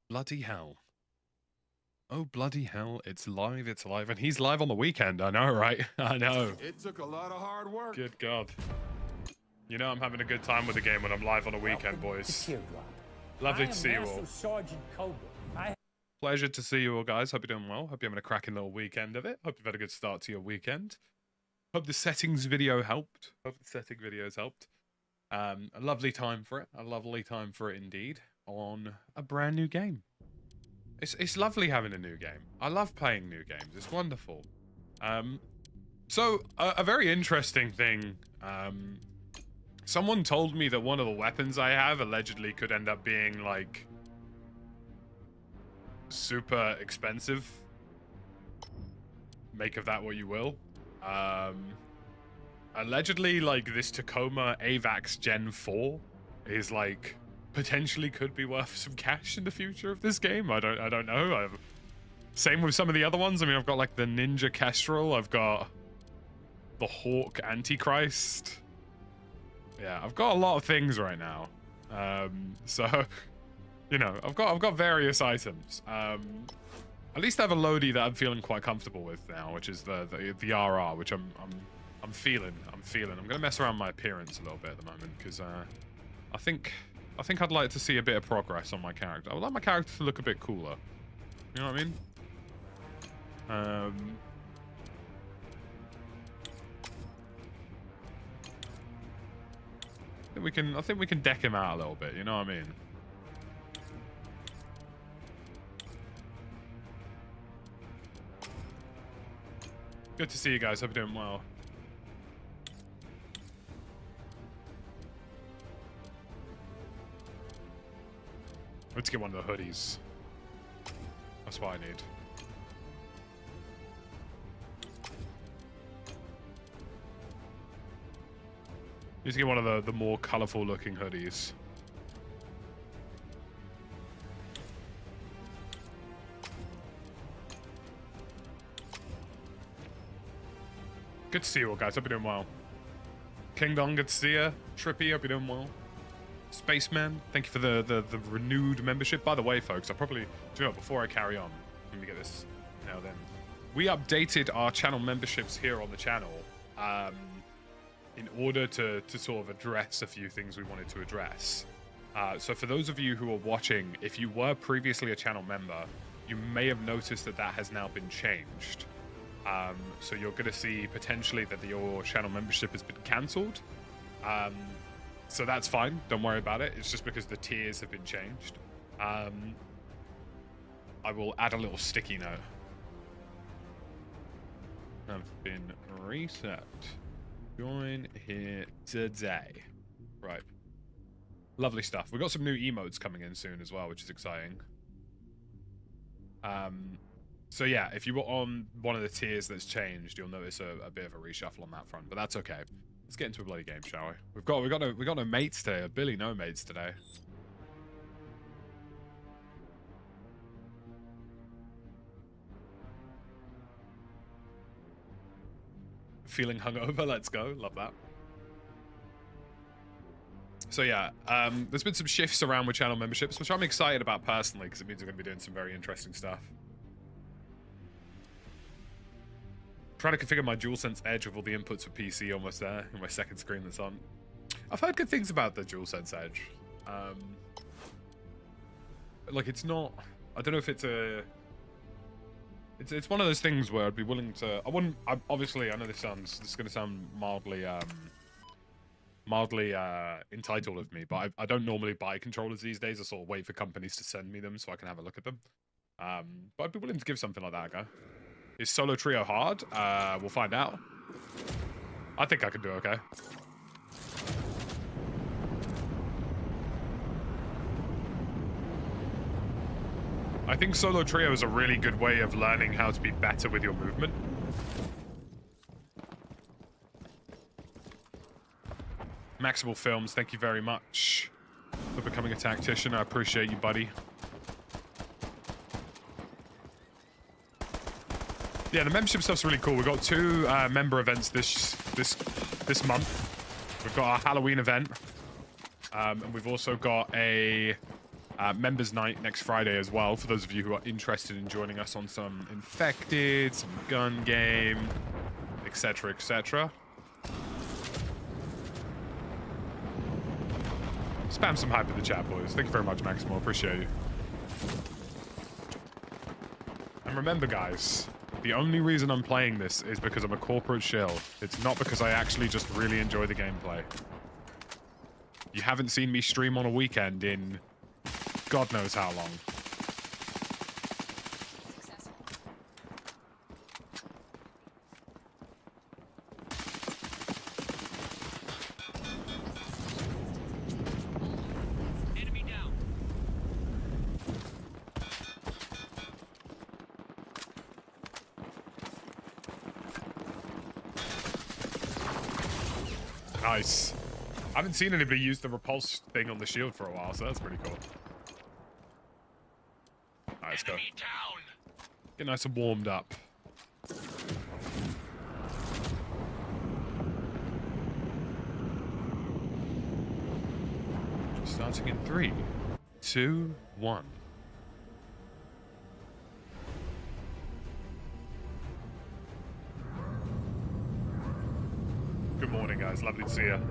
Bloody hell. Oh, bloody hell. It's live, it's live. And he's live on the weekend. I know, right? I know. It took a lot of hard work. Good God. You know I'm having a good time with the game when I'm live on a weekend, boys. Teardrop. Lovely to see you all. Master Sergeant Cobra. Pleasure to see you all, guys. Hope you're doing well. Hope you're having a cracking little weekend of it. Hope you've had a good start to your weekend. Hope the settings video helped. Hope the setting videos helped. A lovely time for it. A lovely time for it indeed. On a brand new game. It's lovely having a new game. I love playing new games. It's wonderful. So a very interesting thing. Someone told me that one of the weapons I have allegedly could end up being like super expensive. Make of that what you will. Allegedly, like this Tacoma AVAX Gen 4 is like potentially could be worth some cash in the future of this game. I don't know. Same with some of the other ones. I mean, I've got like the Ninja Kestrel. I've got the Hawk Antichrist. Yeah, I've got a lot of things right now. So, you know, I've got various items. At least I have a Lodi that I'm feeling quite comfortable with now, which is the RR, which I'm feeling. I'm gonna mess around my appearance a little bit at the moment because I think I'd like to see a bit of progress on my character. I would like my character to look a bit cooler. You know what I mean? I think we can deck him out a little bit. You know what I mean? Good to see you guys. Hope you're doing well. Let's get one of the hoodies. That's what I need. Need to get one of the more colorful looking hoodies. Good to see you all, guys. Hope you're doing well. King Dong, good to see you. Trippy, hope you're doing well. Spaceman, thank you for the renewed membership. By the way, folks, I probably do know before I carry on. Let me get this now then. We updated our channel memberships here on the channel in order to sort of address a few things we wanted to address. So for those of you who are watching, if you were previously a channel member, you may have noticed that that has now been changed. So you're going to see potentially that your channel membership has been cancelled. So that's fine. Don't worry about it. It's just because the tiers have been changed. I will add a little sticky note. Have been reset. Join here today. Right. Lovely stuff. We've got some new emotes coming in soon as well, which is exciting. So yeah, if you were on one of the tiers that's changed, you'll notice a bit of a reshuffle on that front, but that's okay. Let's get into a bloody game, shall we? We've got no mates today. Billy, no mates today. Feeling hungover? Let's go. Love that. So yeah, there's been some shifts around with channel memberships, which I'm excited about personally, because it means I'm going to be doing some very interesting stuff. Trying to configure my DualSense Edge with all the inputs for PC almost there in my second screen that's on. I've heard good things about the DualSense Edge. Like it's not. I don't know if it's a. It's one of those things where I'd be willing to. Obviously, I know this is going to sound mildly entitled of me, but I don't normally buy controllers these days. I sort of wait for companies to send me them so I can have a look at them. But I'd be willing to give something like that a go. Is solo trio hard? We'll find out. I think I can do okay. I think solo trio is a really good way of learning how to be better with your movement. Maximal Films, thank you very much for becoming a tactician. I appreciate you, buddy. Yeah, the membership stuff's really cool. We've got 2 member events this month. We've got our Halloween event, and we've also got a Members night next Friday as well, for those of you who are interested in joining us on some Infected, some gun game, etc, etc. Spam some hype in the chat, boys. Thank you very much, Maximo. Appreciate you. And remember, guys, the only reason I'm playing this is because I'm a corporate shill. It's not because I actually just really enjoy the gameplay. You haven't seen me stream on a weekend in God knows how long. Enemy down. Nice. I haven't seen anybody use the repulse thing on the shield for a while, so that's pretty cool. Alright, let's go. Get nice and warmed up. Starting in 3, 2, 1. Good morning, guys. Lovely to see you.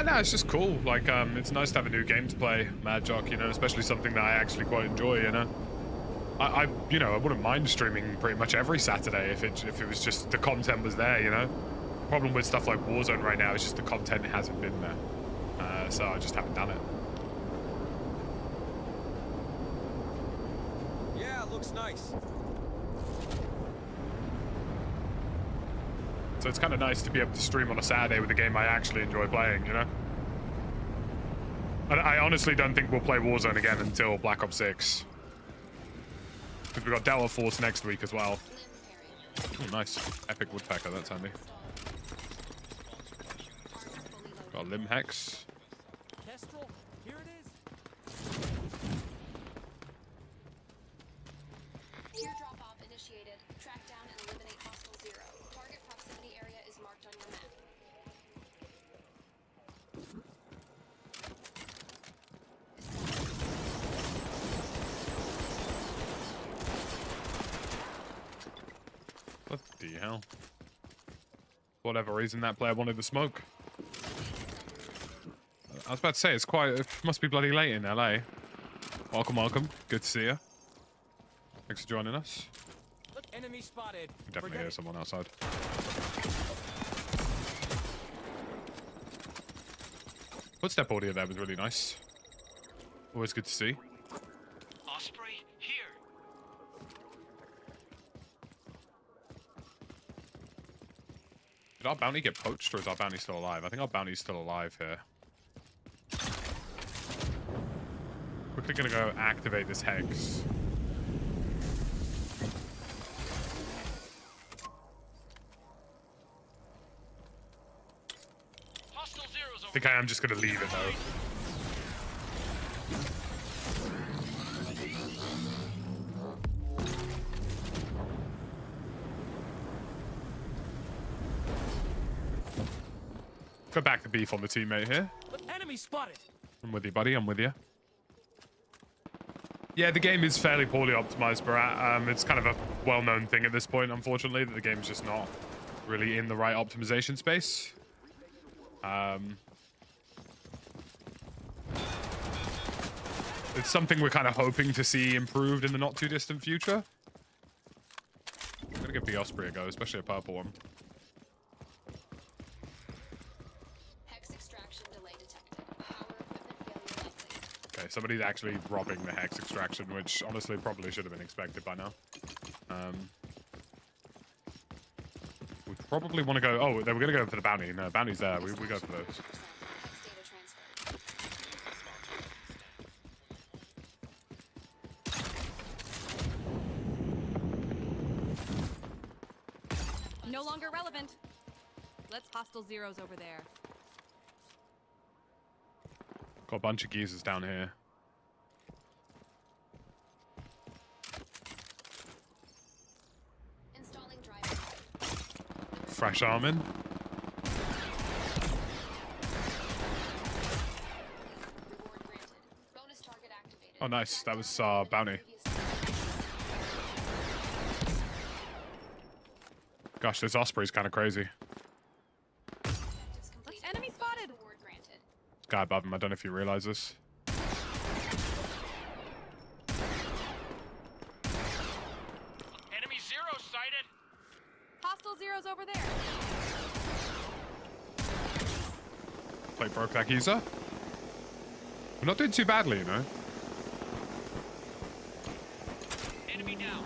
No, it's just cool. Like, it's nice to have a new game to play, Mad Jock, you know, especially something that I actually quite enjoy, you know. You know, I wouldn't mind streaming pretty much every Saturday if it was just the content was there, you know. Problem with stuff like Warzone right now is just the content hasn't been there, so I just haven't done it. Yeah, looks nice. So it's kind of nice to be able to stream on a Saturday with a game I actually enjoy playing, you know? I honestly don't think we'll play Warzone again until Black Ops 6. Because we've got Delta Force next week as well. Oh, nice. Epic Woodpecker, that's handy. Got a Limb Hex. Kestrel, here it is. Teardrop op initiated. Track down and eliminate hostile 0. Target proximity area is marked on your map. What the hell? For whatever reason, that player wanted the smoke. I was about to say, it must be bloody late in LA. Welcome, welcome. Good to see you. Thanks for joining us. Look, enemy spotted. Definitely hear someone outside. Footstep audio there was really nice. Always good to see. Osprey, here. Did our bounty get poached, or is our bounty still alive? I think our bounty's still alive here. Quickly gonna go activate this hex. Hostile zeros I think I am just gonna leave it though. Go back the beef on the teammate here. Look, enemy spotted. I'm with you, buddy. I'm with you. Yeah, the game is fairly poorly optimized, Barat. It's kind of a well-known thing at this point, unfortunately, that the game's just not really in the right optimization space. It's something we're kind of hoping to see improved in the not-too-distant future. I'm gonna give the Osprey a go, especially a purple one. Hex extraction delay detected. Power equipment failure likely. Okay, somebody's actually robbing the Hex extraction, which honestly probably should have been expected by now. We probably want to go... Oh, they were going to go for the bounty. No, bounty's there. We go for those. Hex data transfer. No longer relevant. Let's hostile zeros over there. Got a bunch of geezers down here. Installing driver. Fresh arming. Reward granted. Bonus target activated. Oh, nice. That was bounty. Gosh, this Osprey's kind of crazy. Enemy spotted. Reward granted. This guy above him. I don't know if you realize this. Enemy zero sighted. Hostile zeros over there. Plate broke that geezer. We're not doing too badly, you know. Enemy down.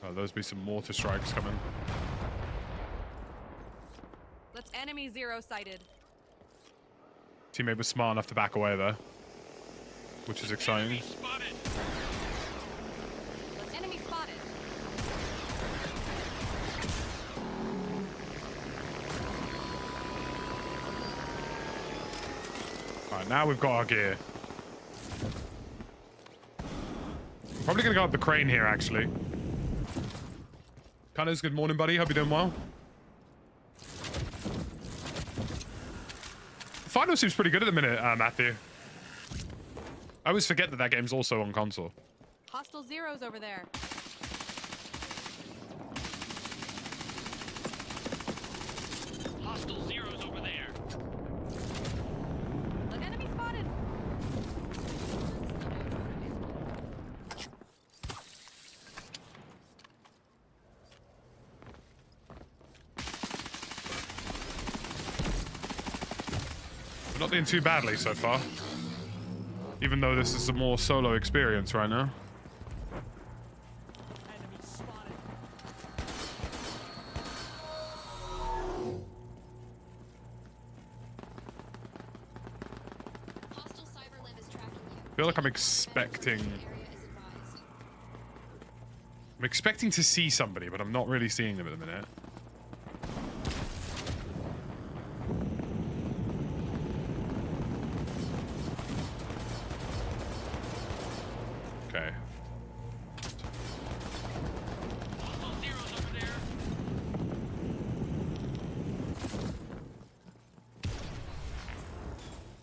Oh, those be some mortar strikes coming. Let's enemy zero sighted. Teammate was smart enough to back away there, which is exciting. Enemy spotted. Let's enemy spotted. Alright, now we've got our gear. I'm probably gonna go up the crane here, actually. Cunners, good morning, buddy. Hope you're doing well. The final seems pretty good at the minute, Matthew. I always forget that that game's also on console. Hostile zeros over there. Hostile zeros over there. Let enemy spotted. We're not doing too badly so far. Even though this is a more solo experience right now. Enemy spotted. Hostile cyberliv is tracking you. I feel like I'm expecting... Area is advised. I'm expecting to see somebody, but I'm not really seeing them at the minute. Okay. Hostile zeros over there.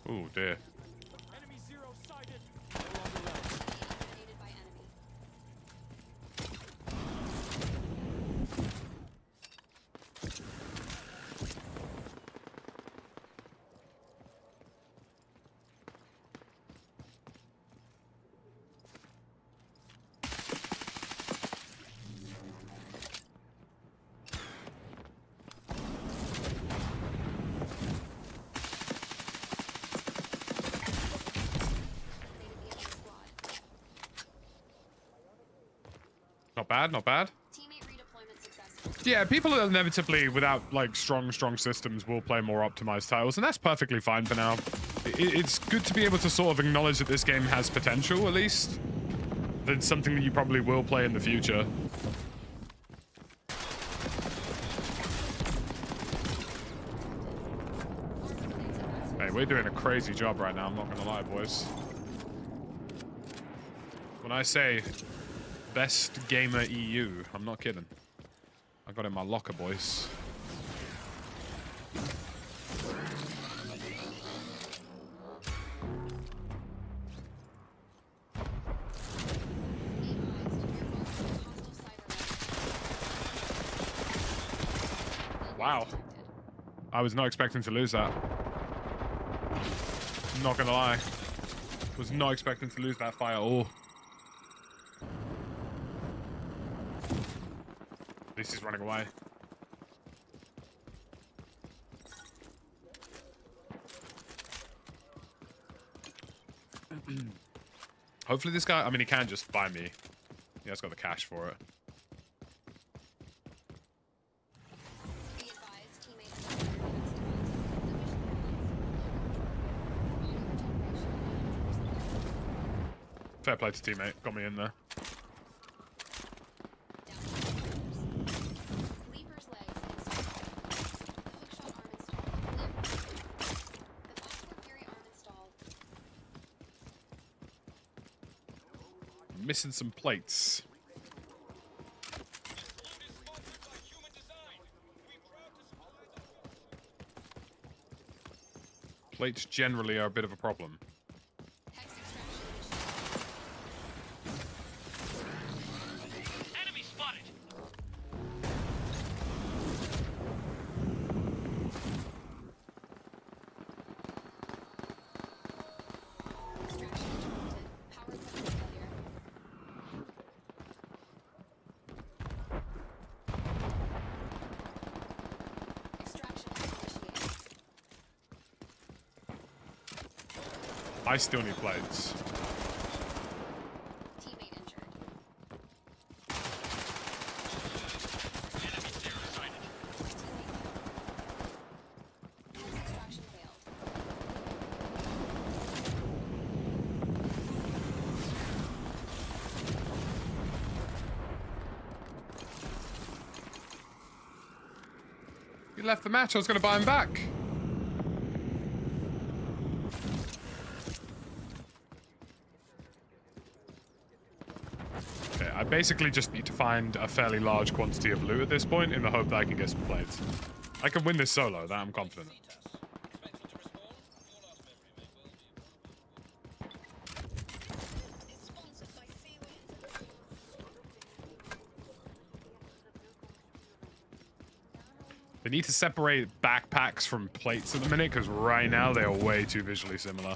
Ooh, dear. Enemy zero sighted. No longer left. Eliminated by enemy. Eliminated the enemy squad. Not bad, not bad. Teammate redeployment successful. Yeah, people inevitably, without like strong systems, will play more optimized titles, and that's perfectly fine for now. It's good to be able to sort of acknowledge that this game has potential, at least. Than something that you probably will play in the future. Hey, we're doing a crazy job right now, I'm not gonna lie, boys. When I say best gamer EU, I'm not kidding. I got it in my locker, boys. Wow. I was not expecting to lose that. I'm not gonna lie. Was not expecting to lose that fight at all. At least he's running away. Hopefully this guy, I mean, he can just buy me. He has got the cash for it. Be advised, teammate has acquired the next device. Sufficient balance. Fair play to teammate. Got me in there. Leaper's leg. missing some plates. Plates generally are a bit of a problem. Hex extraction initiated. Enemy spotted. Extraction interrupted. Power tether failure. Extraction initiated. I still need plates. Teammate injured. Enemy zero sighted. Teammate killed. Hex extraction failed. You left the match, I was going to buy him back. Okay, I basically just need to find a fairly large quantity of loot at this point in the hope that I can get some plates. I can win this solo, that I'm confident. They need to separate backpacks from plates at the minute, because right now they are way too visually similar.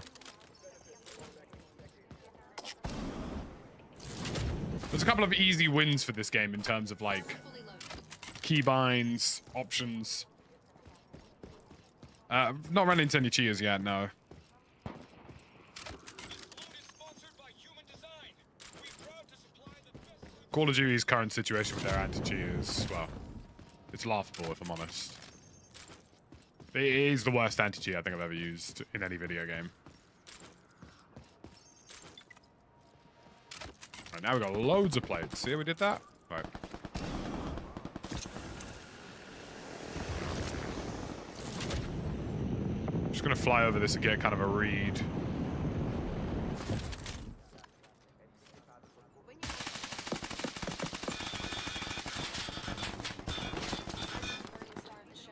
There's a couple of easy wins for this game in terms of, like, Fully loaded. keybinds, options. Not run into any cheaters yet, no. Call of Duty's current situation with their anti-cheat is, well, it's laughable, if I'm honest. It is the worst anti-cheat I think I've ever used in any video game. Right, now we've got loads of plates. See how we did that? Right. Just gonna fly over this and get kind of a read. Burning star of the show.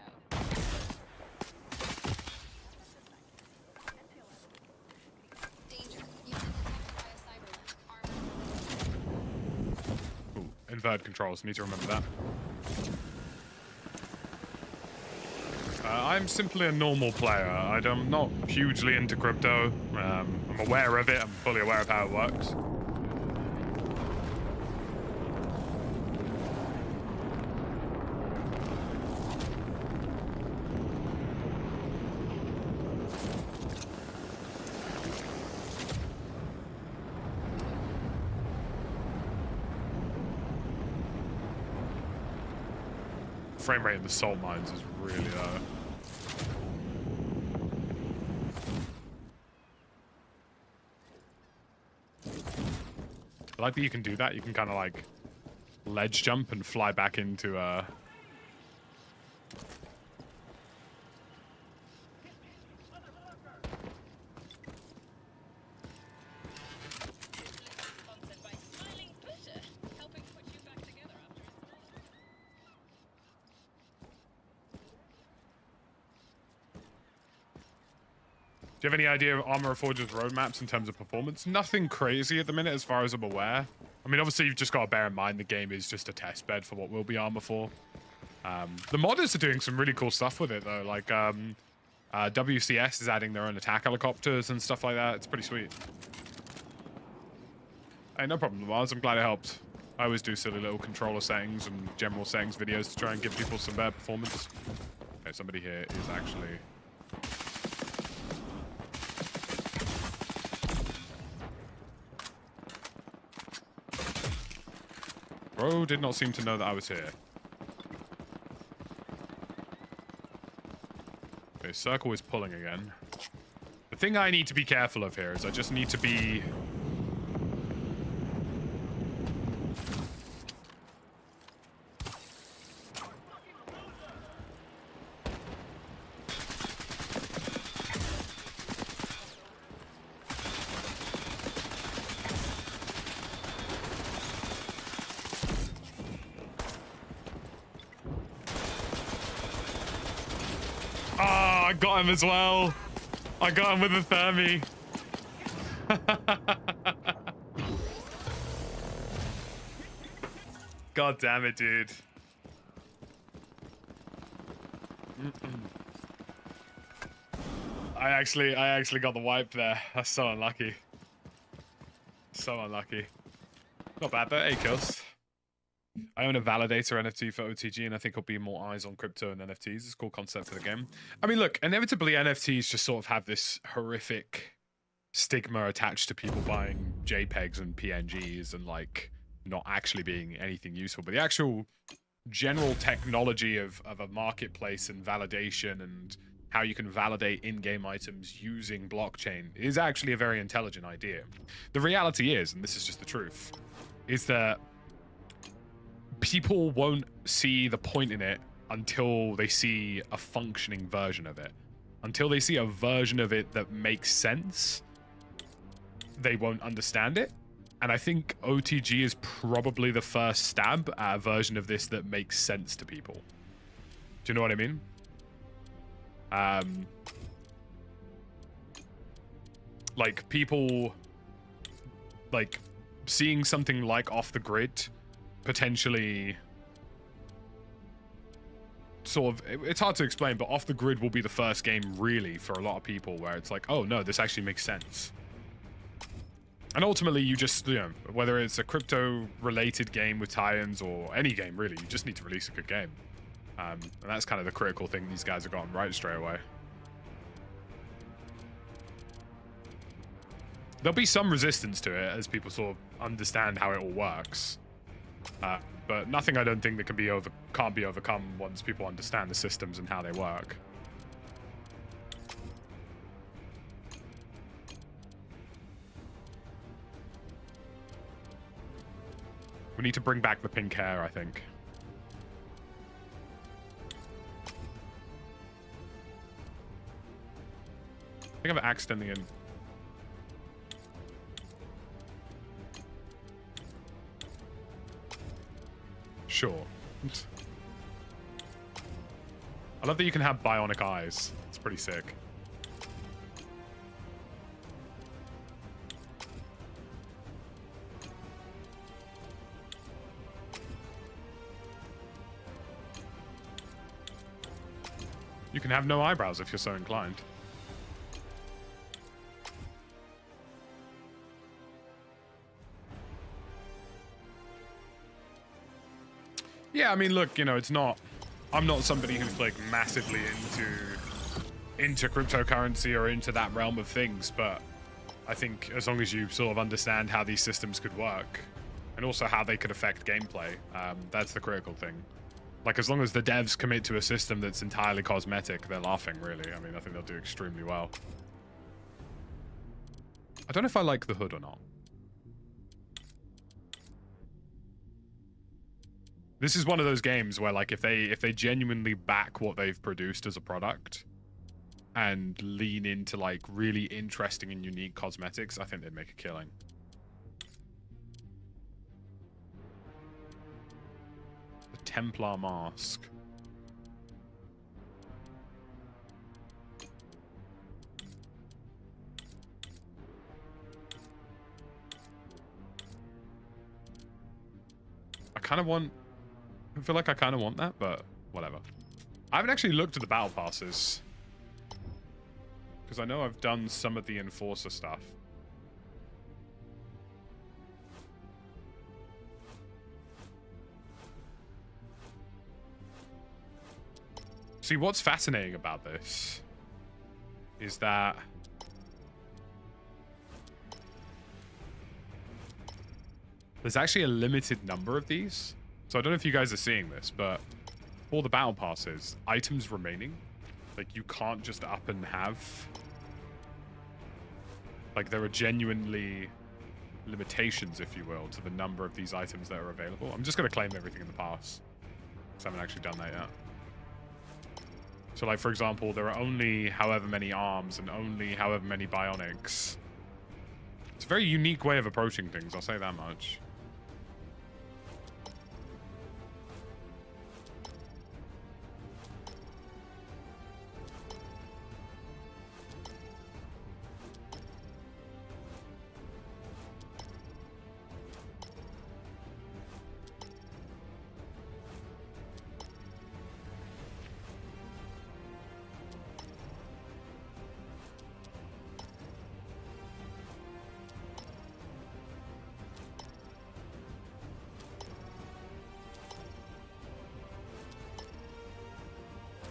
Danger. You've been detected by a cybernetic. Armor. Ooh, invert controls. Need to remember that. I'm simply a normal player. I'm not hugely into crypto. I'm aware of it. I'm fully aware of how it works. Frame rate in the salt mines is really low. I like that you can do that. You can kind of like ledge jump and fly back into Sponsored by Smiling Twitter, helping put you back together after it's Do you have any idea of Armor Reforged's roadmaps in terms of performance? Nothing crazy at the minute as far as I'm aware. I mean, obviously, you've just got to bear in mind the game is just a test bed for what will be Armor 4. The modders are doing some really cool stuff with it, though. Like, WCS is adding their own attack helicopters and stuff like that. It's pretty sweet. Hey, no problem, Mars. I'm glad it helped. I always do silly little controller settings and general settings videos to try and give people some better performance. Okay, somebody here is actually... Bro did not seem to know that I was here. Okay, circle is pulling again. The thing I need to be careful of here is I just need to be... I got him as well. I got him with the thermi. God damn it, dude. I actually got the wipe there. That's so unlucky. So unlucky. Not bad though, 8 kills. I own a validator NFT for OTG, and I think it'll be more eyes on crypto and NFTs. It's a cool concept for the game. I mean, look, inevitably NFTs just sort of have this horrific stigma attached to people buying JPEGs and PNGs and like not actually being anything useful. But the actual general technology of a marketplace and validation and how you can validate in-game items using blockchain is actually a very intelligent idea. The reality is, and this is just the truth, is that people won't see the point in it until they see a functioning version of it. Until they see a version of it that makes sense, they won't understand it. And I think OTG is probably the first stab at a version of this that makes sense to people. Do you know what I mean? Like people, like seeing something like Off the Grid potentially sort of, it's hard to explain, but Off the Grid will be the first game really for a lot of people where it's like, oh no, this actually makes sense. And ultimately you just, you know, whether it's a crypto related game with tie-ins or any game really, you just need to release a good game. And that's kind of the critical thing these guys have gotten right straight away. There'll be some resistance to it as people sort of understand how it all works. But nothing I don't think that can't be overcome once people understand the systems and how they work. We need to bring back the pink hair, I think. I think I've accidentally in. Sure. I love that you can have bionic eyes. It's pretty sick. You can have no eyebrows if you're so inclined. Yeah, I mean, look, you know, it's not... I'm not somebody who's, like, massively into cryptocurrency or into that realm of things, but I think as long as you sort of understand how these systems could work and also how they could affect gameplay, that's the critical thing. Like, as long as the devs commit to a system that's entirely cosmetic, they're laughing, really. I mean, I think they'll do extremely well. I don't know if I like the hood or not. This is one of those games where, like, if they genuinely back what they've produced as a product and lean into, like, really interesting and unique cosmetics, I think they'd make a killing. The Templar mask. I feel like I kind of want that, but whatever. I haven't actually looked at the battle passes because I know I've done some of the enforcer stuff. See, what's fascinating about this is that there's actually a limited number of these. So I don't know if you guys are seeing this, but for the battle passes, items remaining, like you can't just up and have. Like there are genuinely limitations, if you will, to the number of these items that are available. I'm just going to claim everything in the pass, because I haven't actually done that yet. So like, for example, there are only however many arms and only however many bionics. It's a very unique way of approaching things, I'll say that much.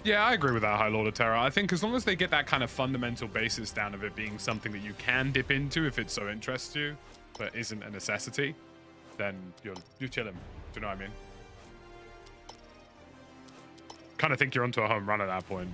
Yeah, I agree with that, High Lord of Terror. I think as long as they get that kind of fundamental basis down of it being something that you can dip into if it so interests you, but isn't a necessity, then you're chilling. Do you know what I mean? Kind of think you're onto a home run at that point.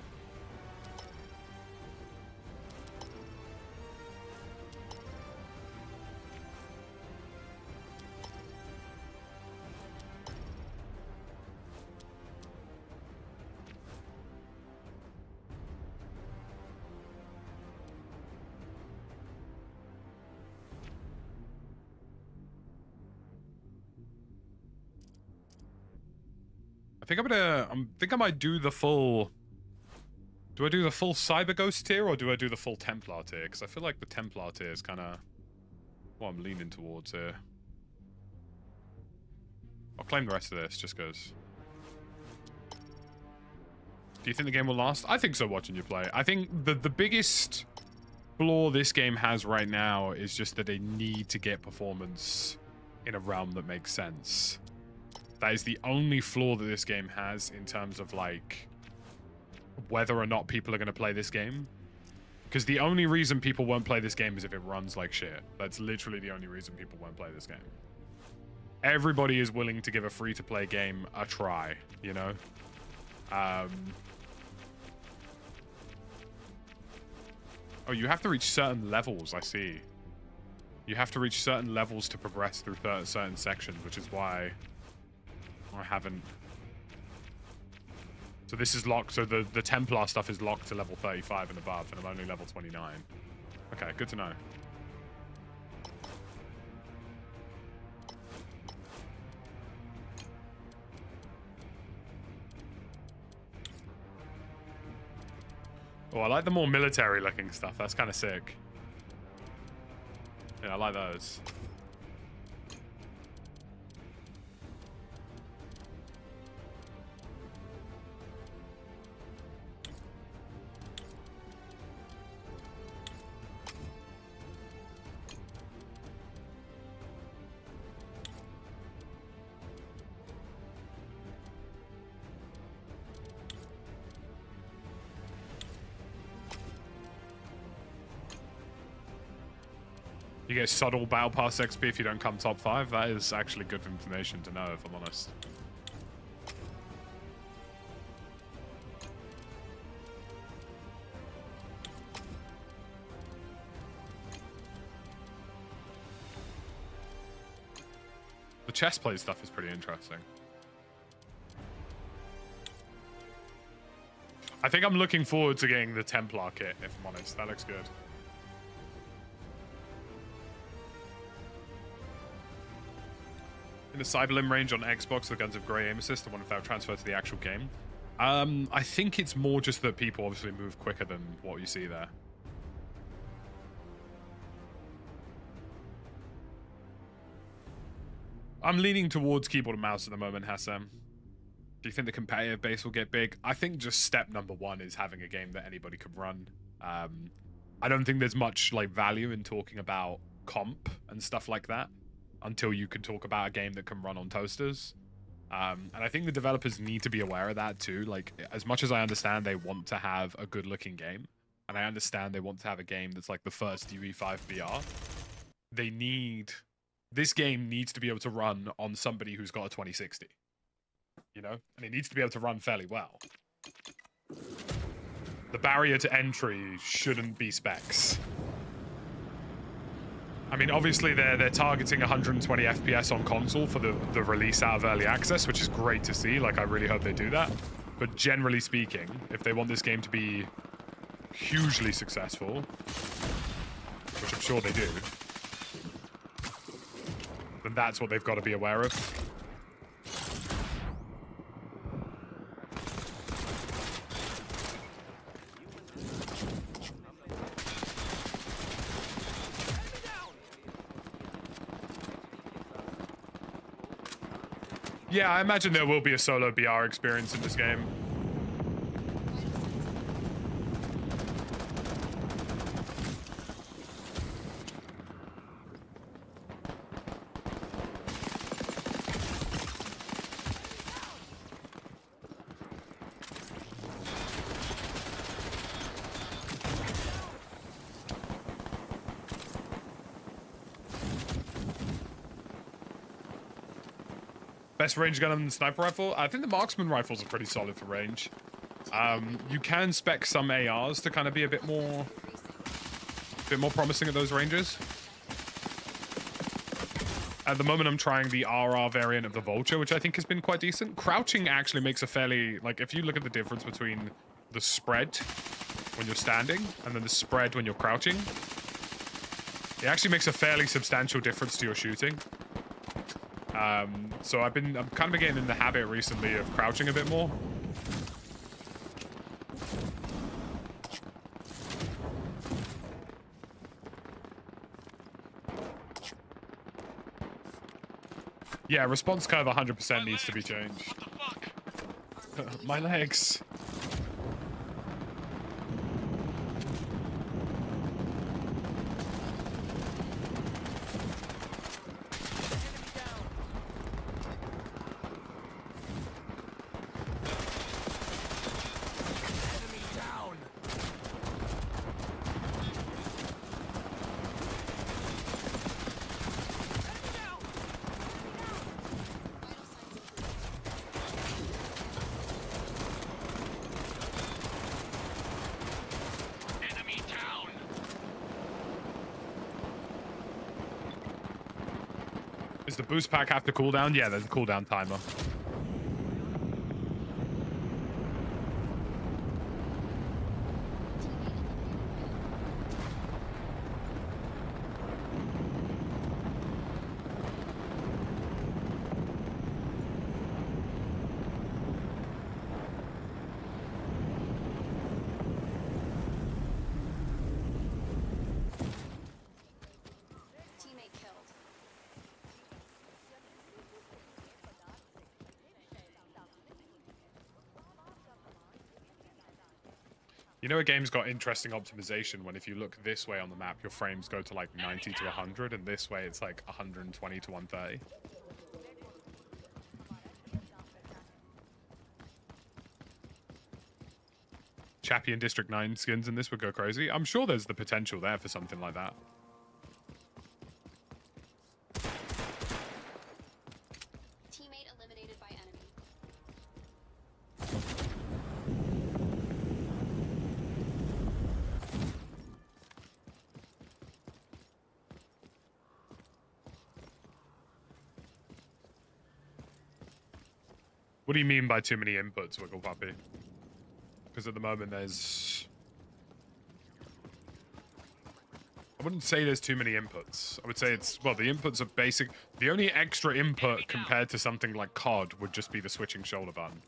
I think I might do the full. Do I do the full Cyber Ghost tier or do I do the full Templar tier? Because I feel like the Templar tier is kind of what I'm leaning towards here. I'll claim the rest of this just because. Do you think the game will last? I think so, watching you play. I think the biggest flaw this game has right now is just that they need to get performance in a realm that makes sense. That is the only flaw that this game has in terms of, like, whether or not people are going to play this game. Because the only reason people won't play this game is if it runs like shit. That's literally the only reason people won't play this game. Everybody is willing to give a free-to-play game a try, you know? Oh, you have to reach certain levels, I see. You have to reach certain levels to progress through certain sections, which is why I haven't. So this is locked. So the Templar stuff is locked to level 35 and above, and I'm only level 29. Okay, good to know. Oh, I like the more military-looking stuff. That's kind of sick. Yeah, I like those. You get subtle battle pass XP if you don't come top 5. That is actually good information to know, if I'm honest. The chest plate stuff is pretty interesting. I think I'm looking forward to getting the Templar kit, if I'm honest. That looks good. In the Cyberlim range on Xbox, the guns have grey aim assist. I wonder if that would transfer to the actual game. I think it's more just that people obviously move quicker than what you see there. I'm leaning towards keyboard and mouse at the moment, Hassam. Do you think the competitive base will get big? I think just step number one is having a game that anybody could run. I don't think there's much like value in talking about comp and stuff like that until you can talk about a game that can run on toasters. And I think the developers need to be aware of that too. Like, as much as I understand they want to have a good looking game, and I understand they want to have a game that's like the first UE5 VR, this game needs to be able to run on somebody who's got a 2060. You know? And it needs to be able to run fairly well. The barrier to entry shouldn't be specs. I mean, obviously they're targeting 120 FPS on console for the release out of early access, which is great to see. Like, I really hope they do that. But generally speaking, if they want this game to be hugely successful, which I'm sure they do, then that's what they've got to be aware of. Yeah, I imagine there will be a solo BR experience in this game. Best range gun on the sniper rifle? I think the marksman rifles are pretty solid for range. You can spec some ARs to kind of be a bit more promising at those ranges. At the moment, I'm trying the RR variant of the Vulture, which I think has been quite decent. Crouching actually makes a fairly, like, if you look at the difference between the spread when you're standing and then the spread when you're crouching, it actually makes a fairly substantial difference to your shooting. So I'm kind of getting in the habit recently of crouching a bit more. Yeah, response curve 100% needs to be changed. What the fuck? My legs. Enemy down. Does the boost pack have to cooldown? Yeah, there's a cooldown timer. Teammate killed. You know, a game's got interesting optimization when if you look this way on the map, your frames go to like 90 to 100, and this way it's like 120 to 130. Chappie and District 9 skins in this would go crazy. I'm sure there's the potential there for something like that. Teammate eliminated by enemy. What do you mean by too many inputs, Wiggle Puppy? Because at the moment there's... I wouldn't say there's too many inputs. I would say it's... Well, the inputs are basic. The only extra input compared to something like COD would just be the switching shoulder button.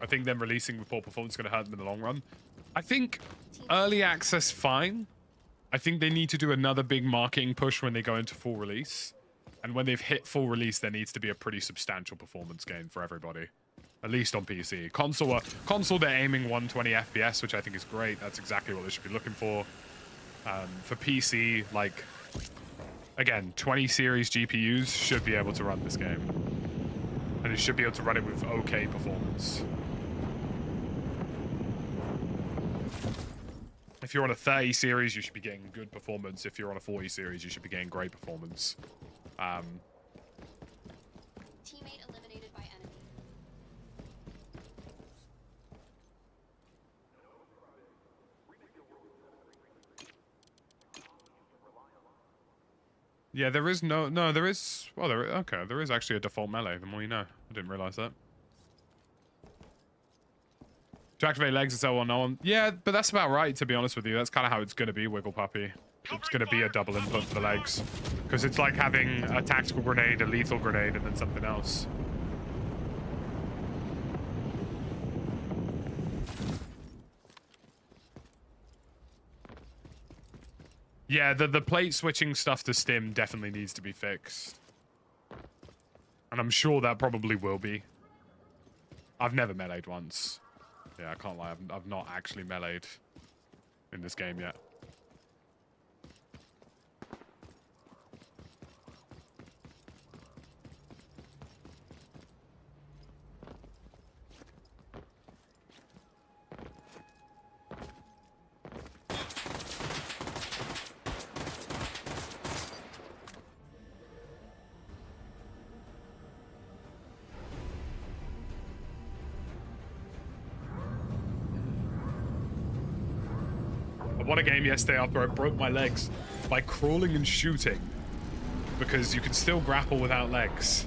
I think them releasing with poor performance is going to hurt them in the long run. I think early access, fine. I think they need to do another big marketing push when they go into full release. And when they've hit full release, there needs to be a pretty substantial performance gain for everybody. At least on PC. Console, they're aiming 120 FPS, which I think is great. That's exactly what they should be looking for. For PC, like, again, 20 series GPUs should be able to run this game. And it should be able to run it with okay performance. If you're on a 30 series, you should be getting good performance. If you're on a 40 series, you should be getting great performance. Teammate eliminated by enemy. Yeah, there is no, there is, well, okay, there is actually a default melee, the more you know. I didn't realize that. To activate legs, it's L1, L1. Yeah, but that's about right, to be honest with you. That's kind of how it's going to be, Wiggle Puppy. It's going to be a double input for the legs. Because it's like having a tactical grenade, a lethal grenade, and then something else. Yeah, the plate switching stuff to stim definitely needs to be fixed. And I'm sure that probably will be. I've never meleeed once. Yeah, I can't lie. I've not actually meleeed in this game yet. won a game yesterday after I broke my legs by crawling and shooting because you can still grapple without legs.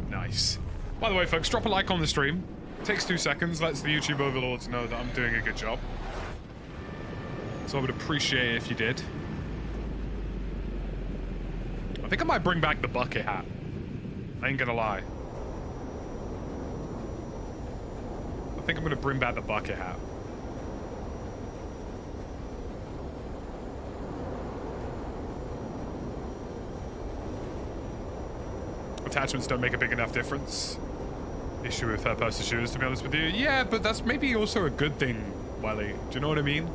Nice. By the way, folks, drop a like on the stream. Takes 2 seconds, lets the YouTube overlords know that I'm doing a good job. So I would appreciate it if you did. I think I might bring back the bucket hat. I ain't gonna lie. I think I'm gonna bring back the bucket hat. Attachments don't make a big enough difference. Issue with third-person shooters, to be honest with you. Yeah, but that's maybe also a good thing, Wiley. Do you know what I mean?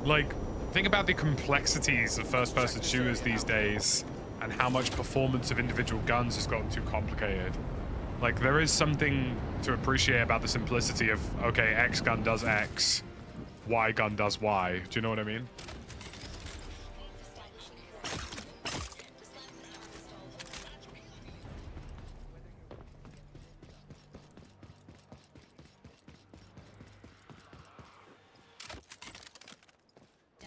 Like, think about the complexities of first-person shooters these days and how much performance of individual guns has gotten too complicated. Like, there is something to appreciate about the simplicity of, okay, X gun does X, Y gun does Y. Do you know what I mean?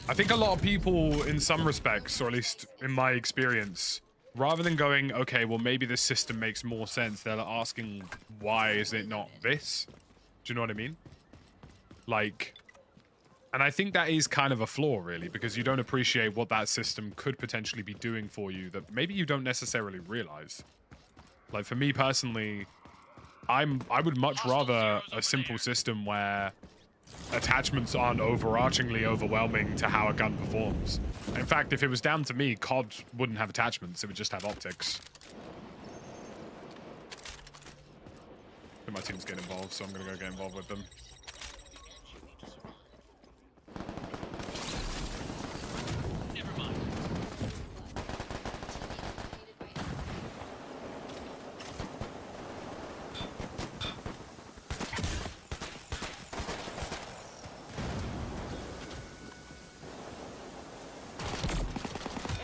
I think a lot of people, in some respects, or at least in my experience, rather than going, okay, well, maybe this system makes more sense, they're asking, why is it not this? Do you know what I mean? Like, and I think that is kind of a flaw, really, because you don't appreciate what that system could potentially be doing for you that maybe you don't necessarily realize. Like, for me personally, I would much rather a simple system where attachments aren't overarchingly overwhelming to how a gun performs. In fact, if it was down to me, COD wouldn't have attachments, it would just have optics. I think my team's getting involved, so I'm gonna go get involved with them. Never mind.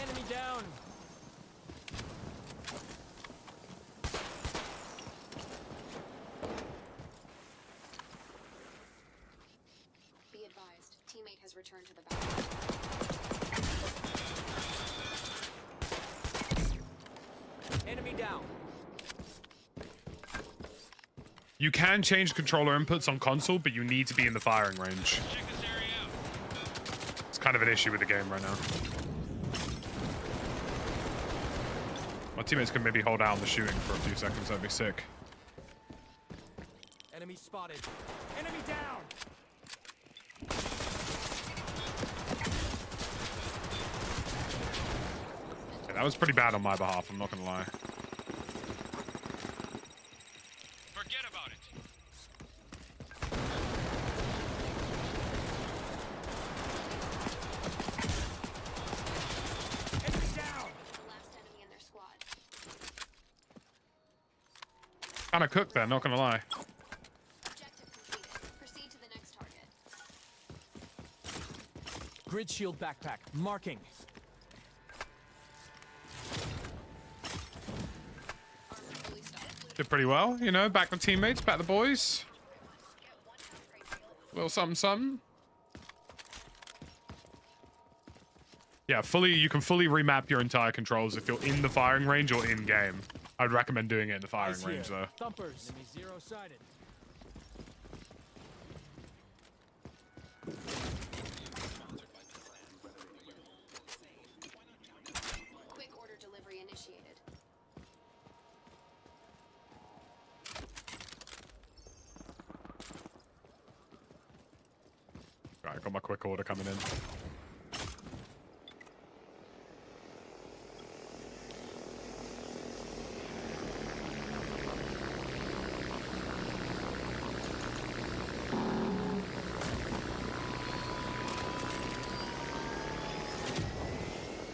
Enemy down. Be advised, teammate has returned to the battle. Enemy down. You can change controller inputs on console, but you need to be in the firing range. Check this area out. It's kind of an issue with the game right now. My teammates can maybe hold out on the shooting for a few seconds, that'd be sick. Enemy spotted. Enemy down. Yeah, that was pretty bad on my behalf, I'm not gonna lie. Forget about it. Enemy down. The last enemy in their squad. Kinda cooked there, not gonna lie. Objective completed. Proceed to the next target. Grid shield backpack. Marking. Armor fully stocked. Did pretty well, you know, back the teammates, back the boys. Get 1 upgrade reel. Little something, something. Yeah, you can fully remap your entire controls if you're in the firing range or in game. I'd recommend doing it in the firing Eyes range, here. though. Thumpers. Enemy zero sighted. Quick order delivery initiated. Right, got my quick order coming in.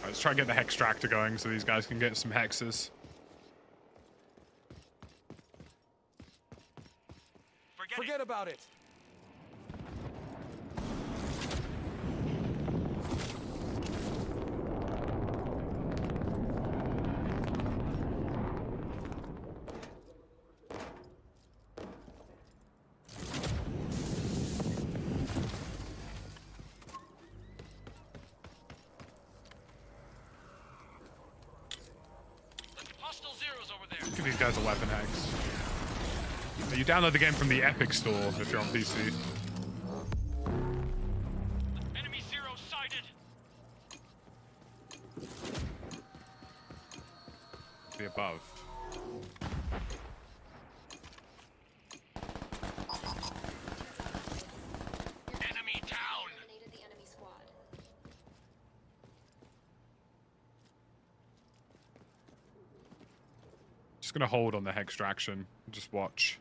Let's try and get the Hextractor going so these guys can get some hexes. Forget about it. Give these guys a weapon hex. You download the game from the Epic Store if you're on PC. Enemy zero sighted. The above. Enemy down. Eliminated the enemy squad. Just gonna hold on the Extraction. Just watch.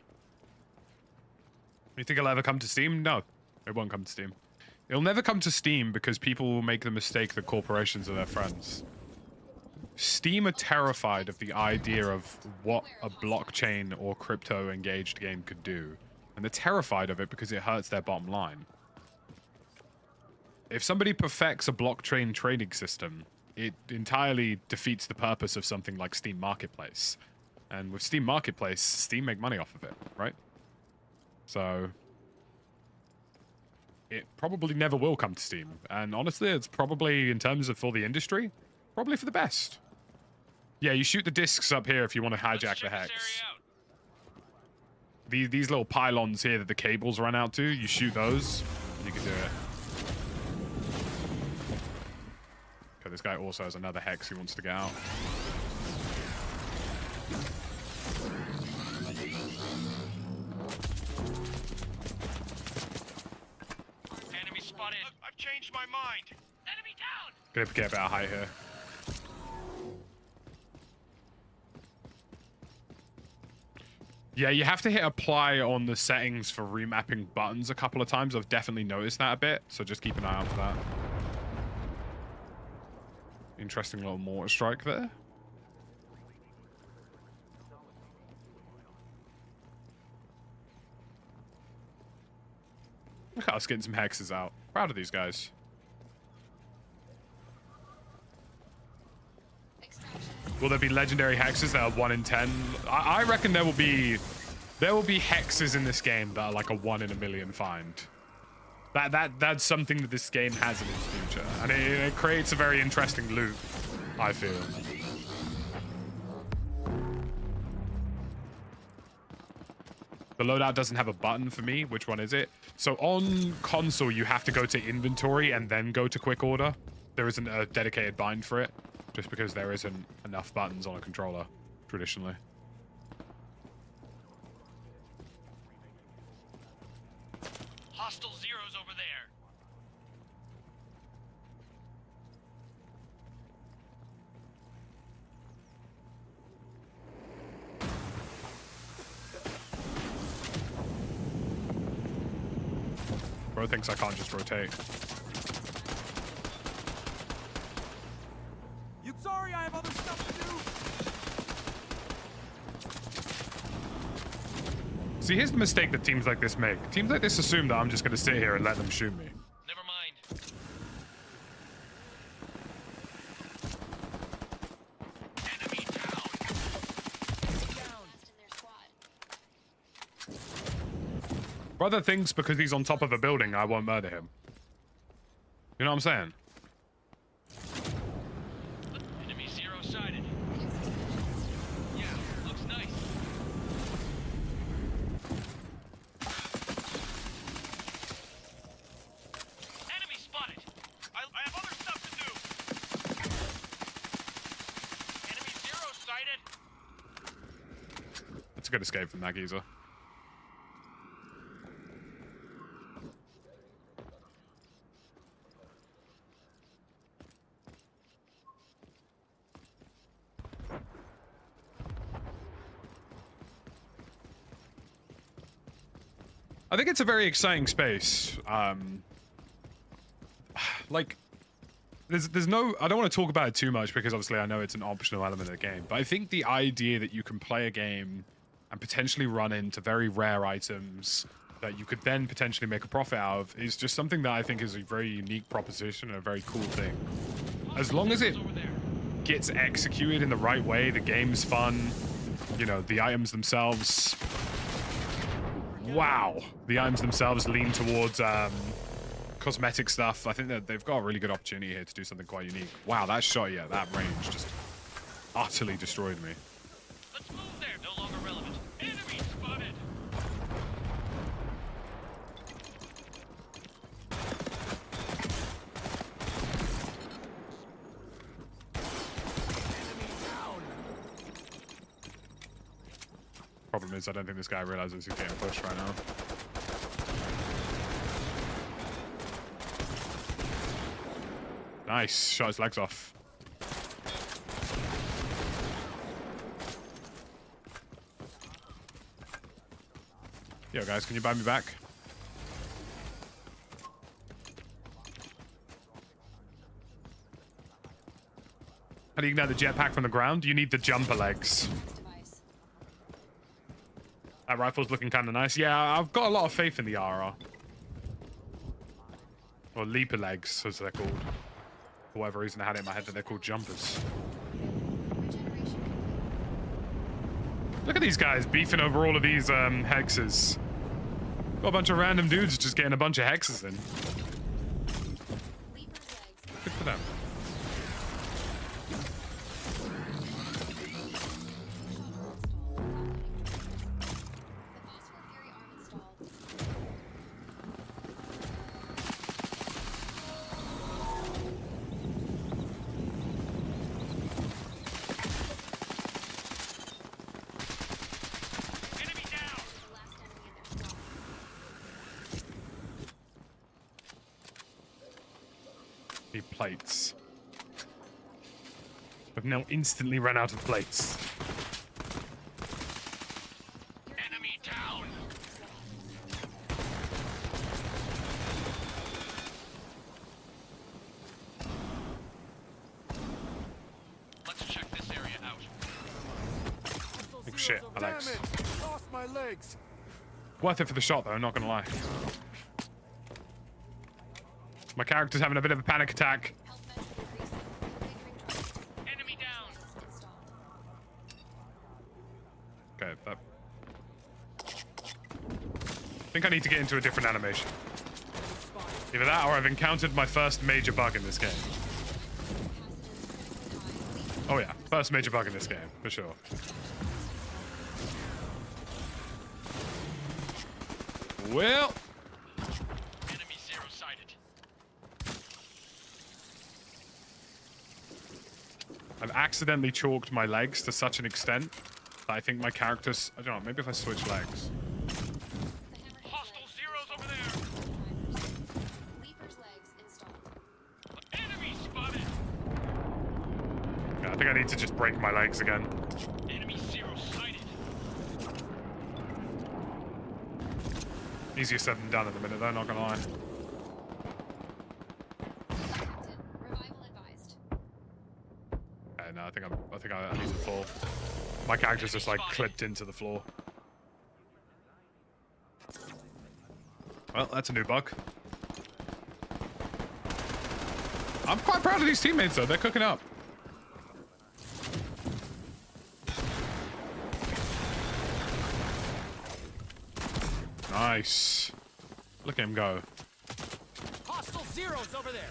You think it'll ever come to Steam? No, it won't come to Steam. It'll never come to Steam because people will make the mistake that corporations are their friends. Steam are terrified of the idea of what a blockchain or crypto engaged game could do. And they're terrified of it because it hurts their bottom line. If somebody perfects a blockchain trading system, it entirely defeats the purpose of something like Steam Marketplace. And with Steam Marketplace, Steam make money off of it, right? So it probably never will come to Steam. And honestly, it's probably, in terms of for the industry, probably for the best. Yeah, you shoot the discs up here if you want to hijack Let's the check hex. this area out. These little pylons here that the cables run out to, you shoot those, you can do it. Okay, this guy also has another hex he wants to get out. Enemy spotted. I've changed my mind. Enemy down. Gonna get a bit of height here. Yeah, you have to hit apply on the settings for remapping buttons a couple of times. I've definitely noticed that a bit, so just keep an eye out for that. Interesting little mortar strike there. Look at us getting some hexes out. Proud of these guys. Will there be legendary hexes that are 1 in 10? I reckon there will be hexes in this game that are like a 1 in a million find. That's something that this game has in its future, and it creates a very interesting loop, I feel. The loadout doesn't have a button for me. Which one is it? So on console, you have to go to inventory and then go to quick order. There isn't a dedicated bind for it, just because there isn't enough buttons on a controller, traditionally. Hostile zeros over there. Bro thinks I can't just rotate. Sorry, I have other stuff to do. See, here's the mistake that teams like this make. Teams like this assume that I'm just going to sit here and let them shoot me. Never mind. Enemy down. Last in their squad. Brother thinks because he's on top of a building, I won't murder him. You know what I'm saying? Enemy zero sighted. Yeah, looks nice. Enemy spotted. I have other stuff to do. Enemy zero sighted. That's a good escape from that geezer. I think it's a very exciting space. Like, there's no... I don't want to talk about it too much because obviously I know it's an optional element of the game. But I think the idea that you can play a game and potentially run into very rare items that you could then potentially make a profit out of is just something that I think is a very unique proposition and a very cool thing. As long as it gets executed in the right way, the game's fun, you know, the items themselves... Wow. The items themselves lean towards cosmetic stuff. I think that they've got a really good opportunity here to do something quite unique. Wow, that shot, yeah, that range just utterly destroyed me. Let's move Problem is, I don't think this guy realizes he's getting pushed right now. Nice. Shot his legs off. Yo, guys, can you buy me back? How do you ignite the jetpack from the ground? You need the jumper legs. Device. That rifle's looking kind of nice. Yeah, I've got a lot of faith in the RR. Or leaper legs, as they're called. For whatever reason, I had it in my head that they're called jumpers. Regeneration. Look at these guys beefing over all of these hexes. Got a bunch of random dudes just getting a bunch of hexes in. Leaper's legs. Good for them. Plates. I've now instantly run out of plates. Enemy down. Let's check this area out. Big shit, Alex. Damn it! Lost my legs. Worth it for the shot, though, not gonna lie. My character's having a bit of a panic attack. Health measure decreasing. Configuring drone. Enemy down. Installed. Okay, I think I need to get into a different animation. Either that or I've encountered my first major bug in this game. Oh yeah, first major bug in this game, for sure. Well, Enemy zero sighted. I've accidentally chalked my legs to such an extent that I think my character's... I don't know, maybe if I switch legs. Hostile zeros over there. Leaper's legs installed. Enemy spotted. Yeah, I think I need to just break my legs again. Enemy zero sighted. Easier said than done at the minute, though, not gonna lie. Revival advised. Okay, no, I think I need to fall. My character's just like clipped into the floor. Well, that's a new bug. I'm quite proud of these teammates, though. They're cooking up. Nice. Look at him go. Hostile zeros over there.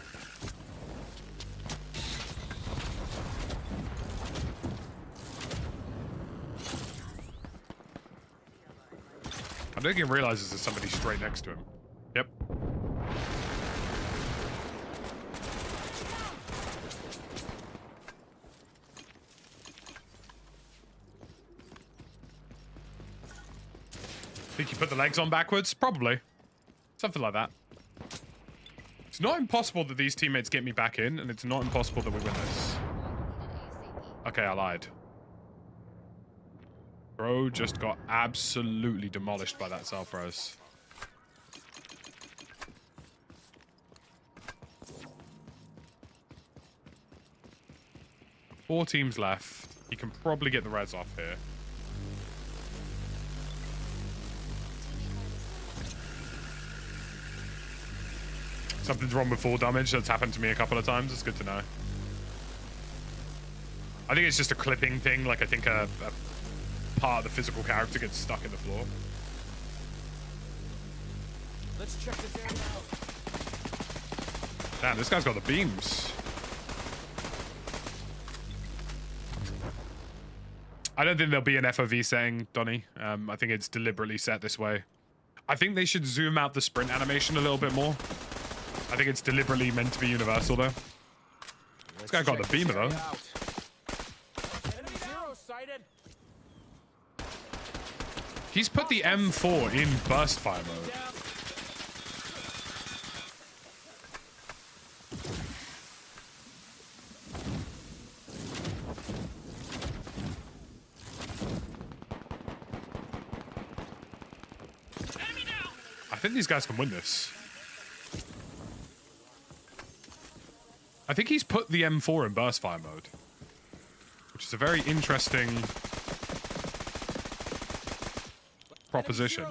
I don't think he realizes there's somebody straight next to him. Yep. Think you put the legs on backwards? Probably. Something like that. It's not impossible that these teammates get me back in, and it's not impossible that we win this. Okay, I lied. Bro just got absolutely demolished by that self-res. Four teams left. He can probably get the res off here. Something's wrong with full damage. That's happened to me a couple of times. It's good to know. I think it's just a clipping thing. Like, I think a part of the physical character gets stuck in the floor. Let's check this area out. Damn, this guy's got the beams. I don't think there'll be an FOV setting, Donnie. I think it's deliberately set this way. I think they should zoom out the sprint animation a little bit more. I think it's deliberately meant to be universal, though. This guy got the beamer, though. Enemy zero sighted. He's put the M4 in burst fire mode. I think these guys can win this. I think he's put the M4 in burst fire mode, which is a very interesting proposition.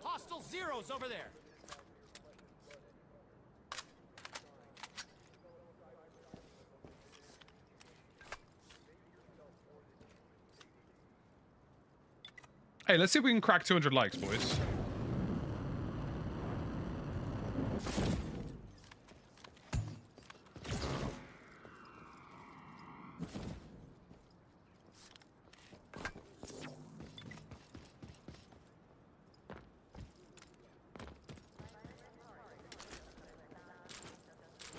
Hostile zeros over there. Hey, let's see if we can crack 200 likes, boys.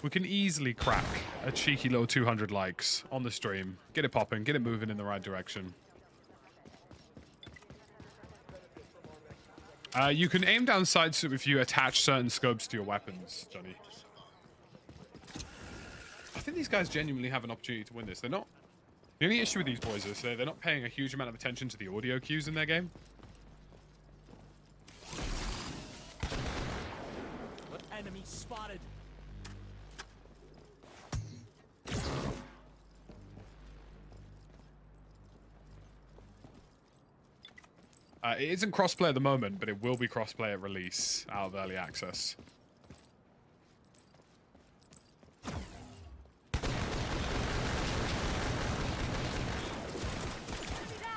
We can easily crack a cheeky little 200 likes on the stream. Get it popping, get it moving in the right direction. You can aim down sights if you attach certain scopes to your weapons, Johnny. I think these guys genuinely have an opportunity to win this. They're not... The only issue with these boys is they're not paying a huge amount of attention to the audio cues in their game. Enemy spotted. It isn't crossplay at the moment, but it will be crossplay at release out of early access.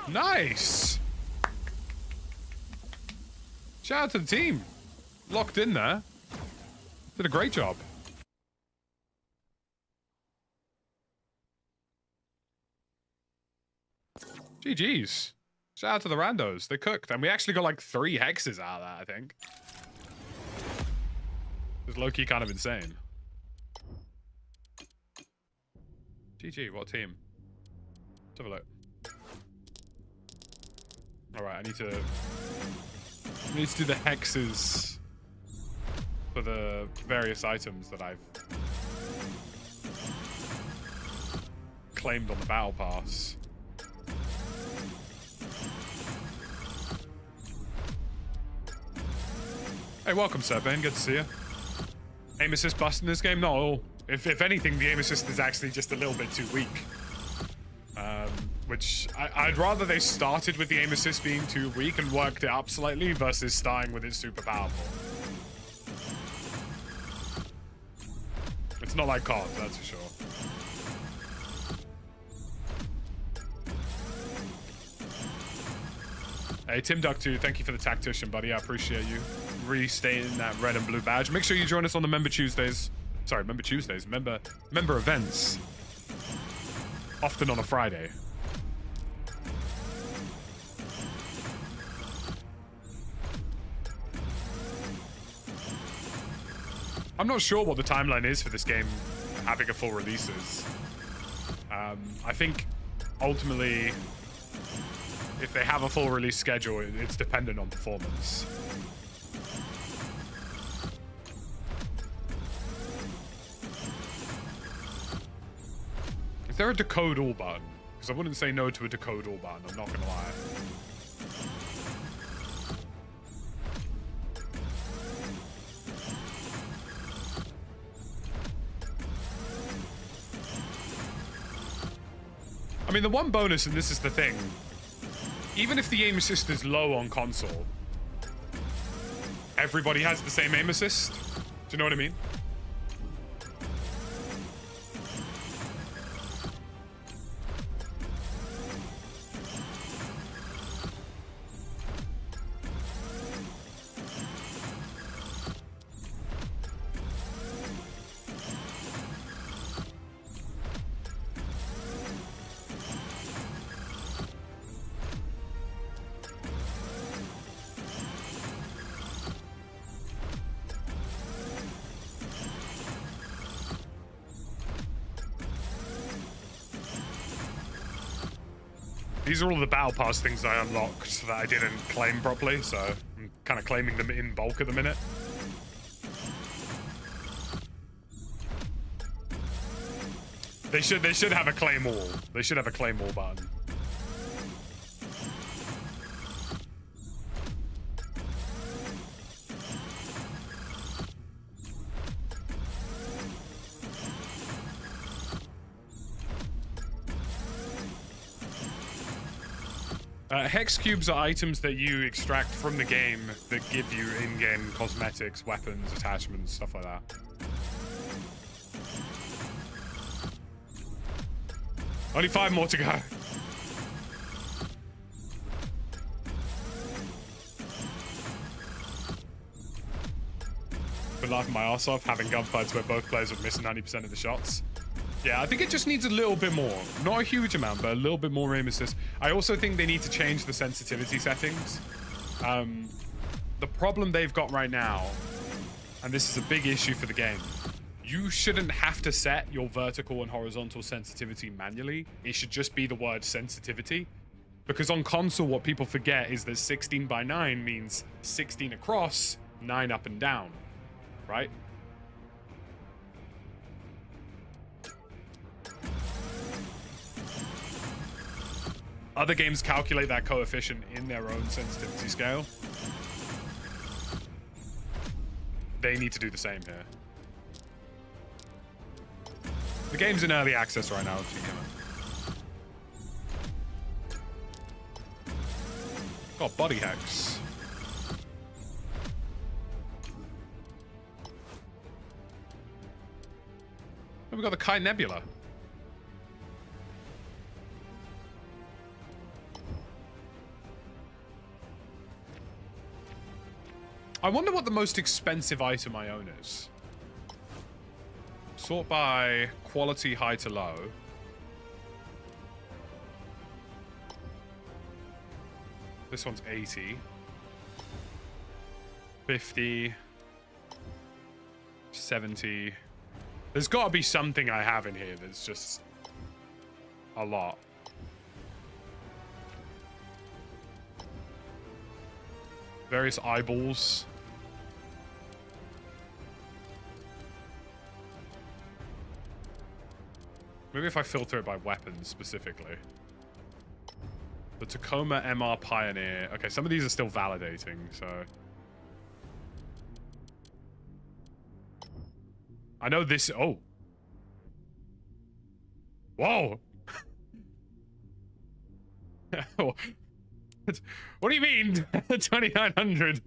Nice! Shout out to the team. Locked in there. Did a great job. GG's. Shout out to the randos. They cooked. And we actually got like 3 hexes out of that, I think. It was low-key kind of insane. GG, what team? Let's have a look. Alright, I need to do the hexes for the various items that I've claimed on the battle pass. Hey, welcome, Serpane. Good to see you. Aim assist bust in this game? Not at all. If anything, the aim assist is actually just a little bit too weak. Which I'd rather they started with the aim assist being too weak and worked it up slightly versus starting with it super powerful. It's not like COD, that's for sure. Hey, Tim Duck2, thank you for the tactician, buddy. I appreciate you restating that red and blue badge. Make sure you join us on the Member Tuesdays. Sorry, Member Tuesdays. Member events. Often on a Friday. I'm not sure what the timeline is for this game having a full release is. I think ultimately, if they have a full release schedule, it's dependent on performance. Is there a decode all button? Because I wouldn't say no to a decode all button, I'm not gonna lie. I mean, the one bonus, and this is the thing, even if the aim assist is low on console, everybody has the same aim assist. Do you know what I mean? These are all the battle pass things I unlocked that I didn't claim properly, so I'm kind of claiming them in bulk at the minute. They should have a claim all. They should have a claim all button. Hex cubes are items that you extract from the game that give you in-game cosmetics, weapons, attachments, stuff like that. Only 5 more to go. Been laughing my ass off having gunfights where both players would miss 90% of the shots. Yeah, I think it just needs a little bit more. Not a huge amount, but a little bit more aim assist. I also think they need to change the sensitivity settings. The problem they've got right now, and this is a big issue for the game, you shouldn't have to set your vertical and horizontal sensitivity manually. It should just be the word sensitivity. Because on console, what people forget is that 16:9 means 16 across, 9 up and down, right? Other games calculate that coefficient in their own sensitivity scale. They need to do the same here. The game's in early access right now. Got body hex. And we got the Kite Nebula. I wonder what the most expensive item I own is. Sort by quality high to low. This one's 80. 50. 70. There's got to be something I have in here that's just a lot. Various eyeballs. Maybe if I filter it by weapons specifically. The Tacoma MR Pioneer. Okay, some of these are still validating, so... I know this... Oh! Whoa! What do you mean? 2,900?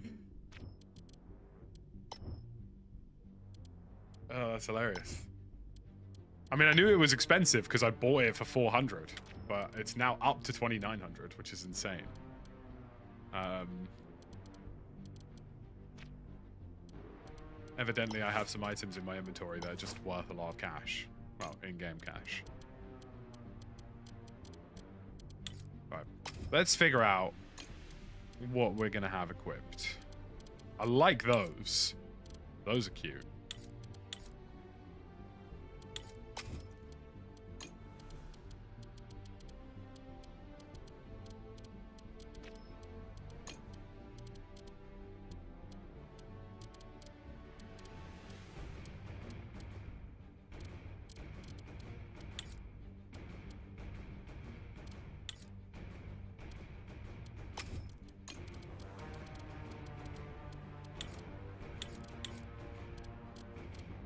Oh, that's hilarious. I mean, I knew it was expensive because I bought it for 400, but it's now up to 2,900, which is insane. Evidently, I have some items in my inventory that are just worth a lot of cash. Well, in-game cash. Right. Let's figure out what we're going to have equipped. I like those. Those are cute.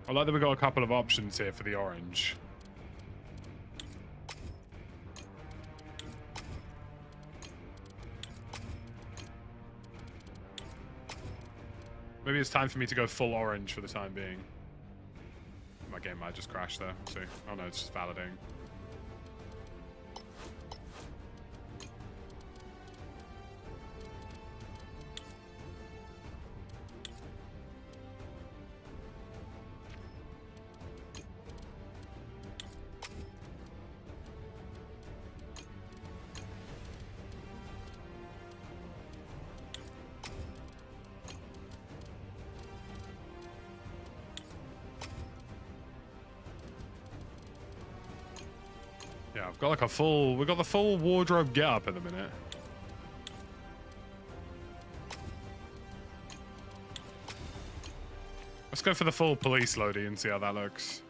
I like that we got a couple of options here for the orange. Maybe it's time for me to go full orange for the time being. My game might just crash there. We'll see. Oh no, it's just validating. Yeah, I've got like a full... We've got the full wardrobe get-up at the minute. Let's go for the full police loadie and see how that looks.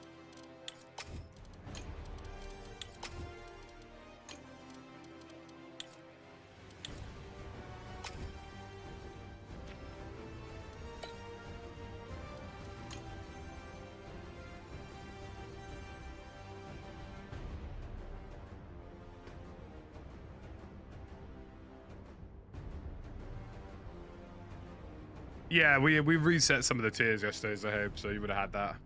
Yeah, we reset some of the tiers yesterday, I hope, so you would have had that.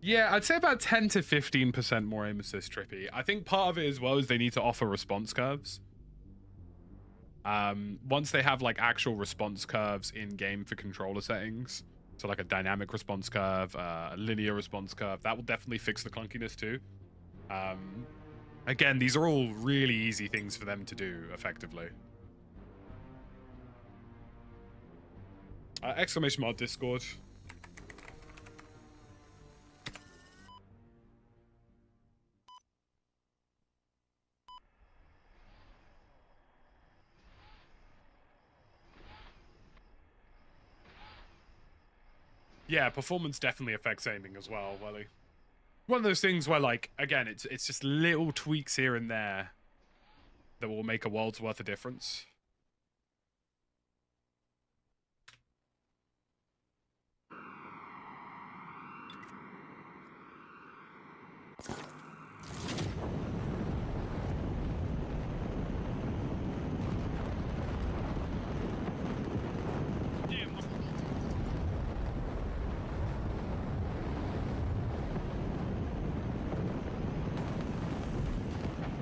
Yeah, I'd say about 10 to 15% more aim assist trippy. I think part of it as well is they need to offer response curves. Once they have like actual response curves in game for controller settings, so like a dynamic response curve, a linear response curve, that will definitely fix the clunkiness too. Again, these are all really easy things for them to do effectively. Exclamation mark Discord. Yeah, performance definitely affects aiming as well, Welly. One of those things where, like, again, it's just little tweaks here and there that will make a world's worth of difference.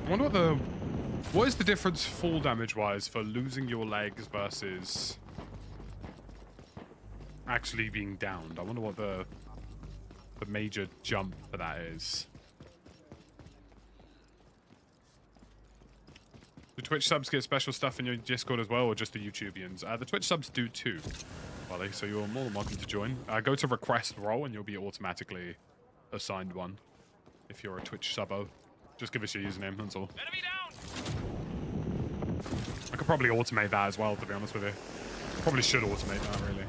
I wonder what is the difference fall damage wise for losing your legs versus actually being downed? I wonder what the major jump for that is. Do Twitch subs get special stuff in your Discord as well, or just the YouTubians? The Twitch subs do too, Wally, so you're more than welcome to join. Go to request role and you'll be automatically assigned one if you're a Twitch subbo. Just give us your username, that's all. Enemy down! I could probably automate that as well, to be honest with you. Probably should automate that, really.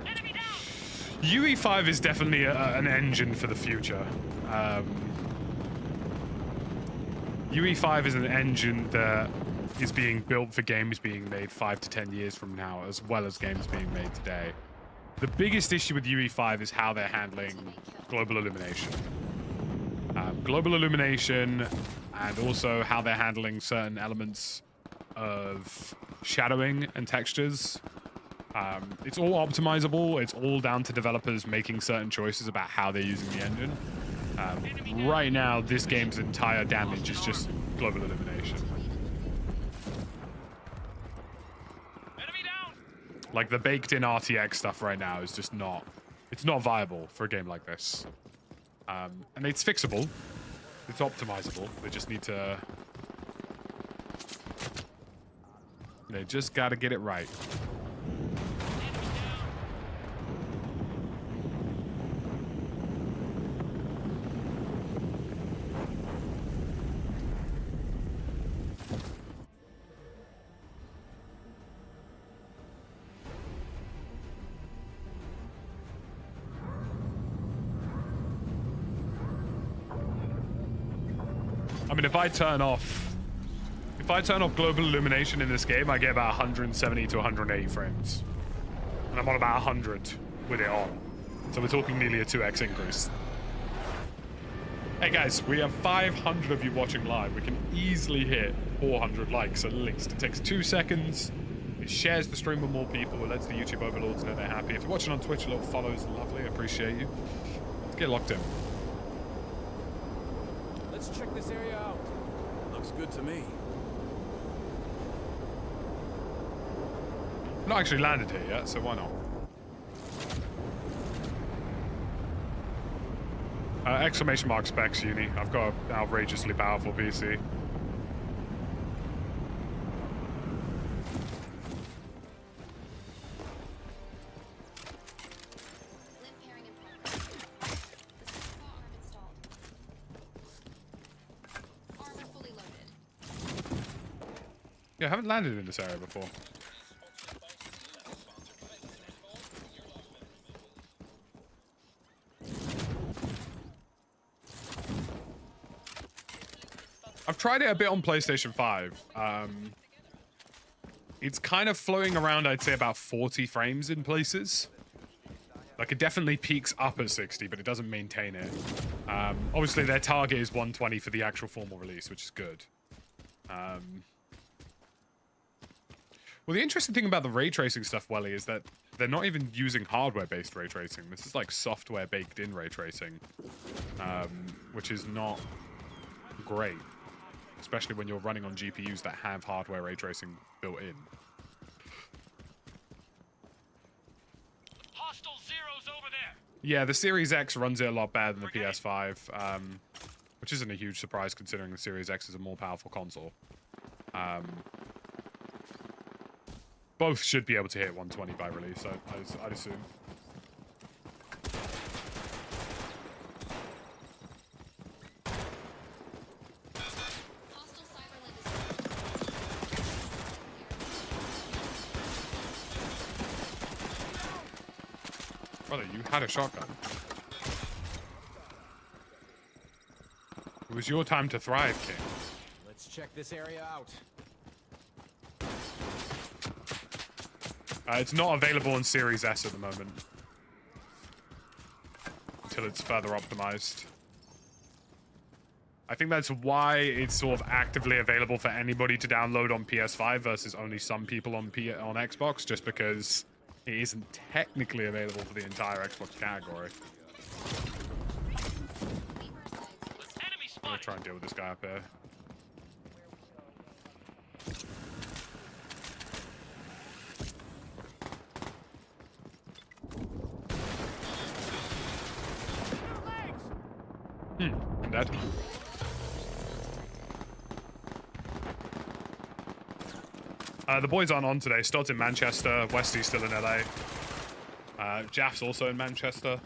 Enemy down! UE5 is definitely an engine for the future. UE5 is an engine that is being built for games being made 5 to 10 years from now, as well as games being made today. The biggest issue with UE5 is how they're handling global illumination. Global illumination, and also how they're handling certain elements of shadowing and textures. It's all optimizable. It's all down to developers making certain choices about how they're using the engine. Right now, this game's entire damage is just global illumination. Like, the baked-in RTX stuff right now is just not... It's not viable for a game like this. And it's fixable. It's optimizable. They just need to... They just gotta get it right. I mean, if I turn off global illumination in this game, I get about 170 to 180 frames. And I'm on about 100 with it on. So we're talking nearly a 2x increase. Hey guys, we have 500 of you watching live. We can easily hit 400 likes at least. It takes 2 seconds. It shares the stream with more people. It lets the YouTube overlords know they're happy. If you're watching on Twitch, a little follow is lovely. I appreciate you. Let's get locked in. Let's check this area out. Looks good to me. I've not actually landed here yet, so why not? Exclamation mark specs, Uni. I've got an outrageously powerful PC. Yeah, I haven't landed in this area before. I've tried it a bit on PlayStation 5. It's kind of flowing around, I'd say, about 40 frames in places. Like, it definitely peaks up at 60, but it doesn't maintain it. Obviously, their target is 120 for the actual formal release, which is good. Well, the interesting thing about the ray tracing stuff, Welly, is that they're not even using hardware-based ray tracing. This is like software baked-in ray tracing, which is not great, especially when you're running on GPUs that have hardware ray tracing built in. Hostile zeros over there. Yeah, the Series X runs it a lot better than the PS5, which isn't a huge surprise considering the Series X is a more powerful console. Both should be able to hit 120 by release, I'd assume. Hostile cybernetic Brother, you had a shotgun. It was your time to thrive, King. Let's check this area out. It's not available on Series S at the moment. Until it's further optimized. I think that's why it's sort of actively available for anybody to download on PS5 versus only some people on Xbox, just because it isn't technically available for the entire Xbox category. I'm gonna try and deal with this guy up here. I'm dead. The boys aren't on today. Stodd's in Manchester. Westy's still in LA. Jaff's also in Manchester.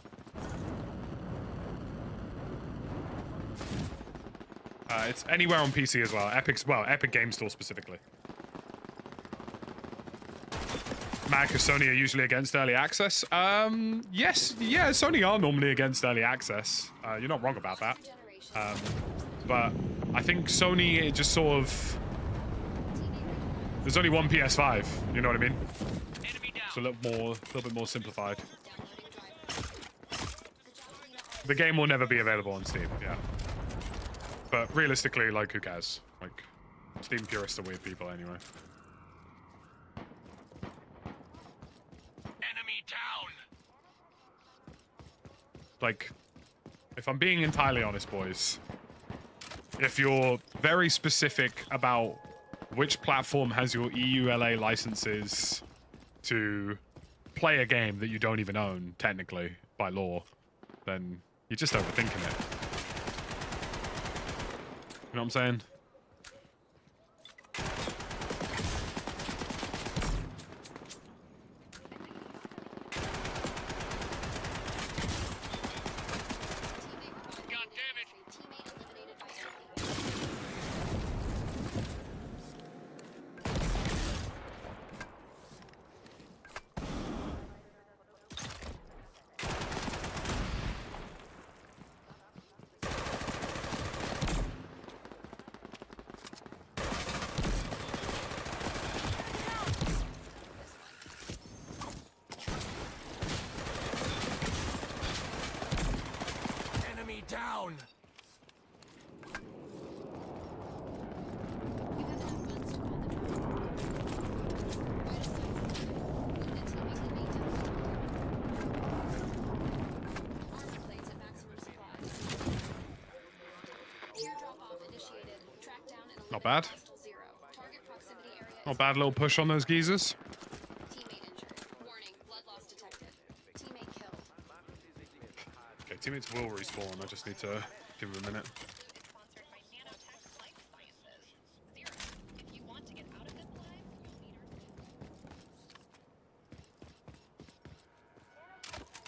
It's anywhere on PC as well. Epic Game Store specifically. Mad, because Sony are usually against early access. Yes, yeah, Sony are normally against early access. You're not wrong about that. But I think Sony, it just sort of... There's only one PS5, you know what I mean? It's a little bit more simplified. The game will never be available on Steam, yeah. But realistically, like, who cares? Like, Steam purists are weird people anyway. Enemy down. Like, if I'm being entirely honest, boys, if you're very specific about which platform has your EULA licenses to play a game that you don't even own, technically, by law, then you're just overthinking it. You know what I'm saying? God damn it. teammate eliminated by enemy. Enemy down! You have enough funds to call the Armor plates at maximum supply. Teardrop off initiated. Track down and eliminate Not bad. hostile zero. Target proximity area Not is bad little push on those geezers. teammate injured. Warning, blood loss detected. Teammate killed. Okay, teammates will respawn. I just need to give them a minute. Sponsored by Nanotech Life Sciences. Zero. If you want to get out of this alive, you'll need our...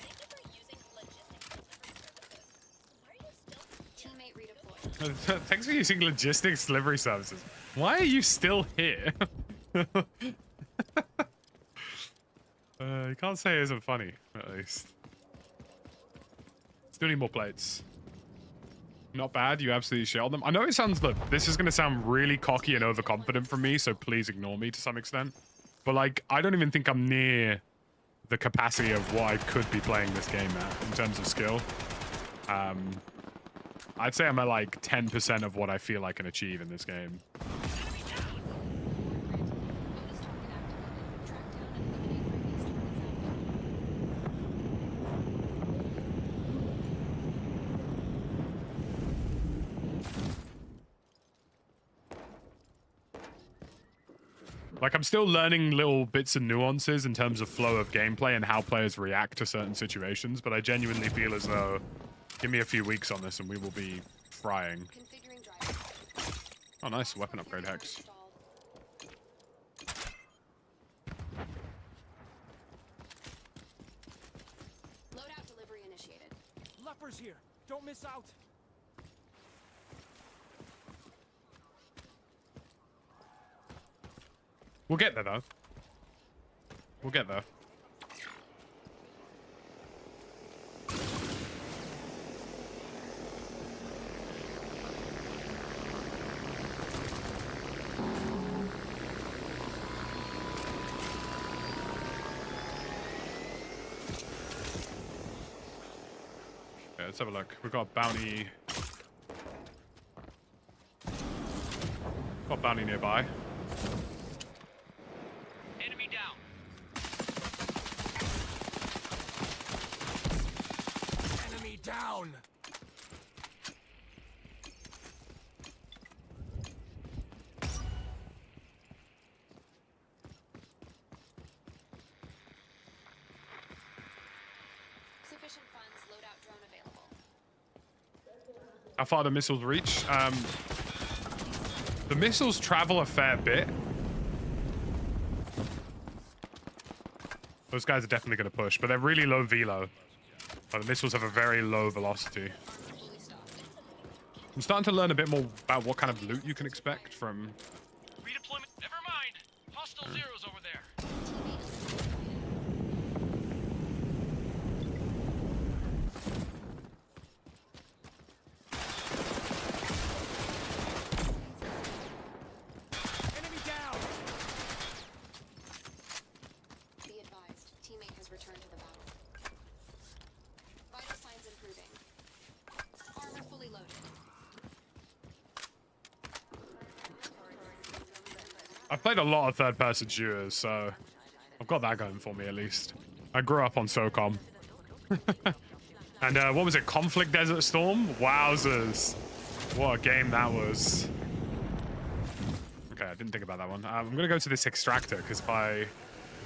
Thank you for using logistics delivery services. Why are you still... Teammate redeployed. Thanks for using logistics delivery services. Why are you still here? You can't say it isn't funny, at least. Still need more plates. Not bad, you absolutely shelled them. I know it sounds, look, this is going to sound really cocky and overconfident from me, so please ignore me to some extent. But, like, I don't even think I'm near the capacity of what I could be playing this game at in terms of skill. I'd say I'm at, like, 10% of what I feel I can achieve in this game. Like, I'm still learning little bits and nuances in terms of flow of gameplay and how players react to certain situations, but I genuinely feel as though, give me a few weeks on this and we will be frying. Oh, nice. Weapon upgrade, Hex. Loadout delivery initiated. Leper's here. Don't miss out. We'll get there, though. We'll get there. Okay, let's have a look. We've got bounty. Got bounty nearby. Enemy down. Enemy down. Sufficient funds. Loadout drone available. How far do missiles reach? The missiles travel a fair bit. Those guys are definitely going to push, but they're really low velo. But the missiles have a very low velocity. I'm starting to learn a bit more about what kind of loot you can expect from... Redeployment. Never mind. Hostile zeros over there. Enemy down. Be advised. Teammate has returned to the battle. Vital signs improving. Armor fully loaded. I've played a lot of third-person shooters, so I've got that going for me at least. I grew up on SOCOM. And what was it? Conflict Desert Storm? Wowzers. What a game that was. Okay, I didn't think about that one. I'm going to go to this extractor, because if I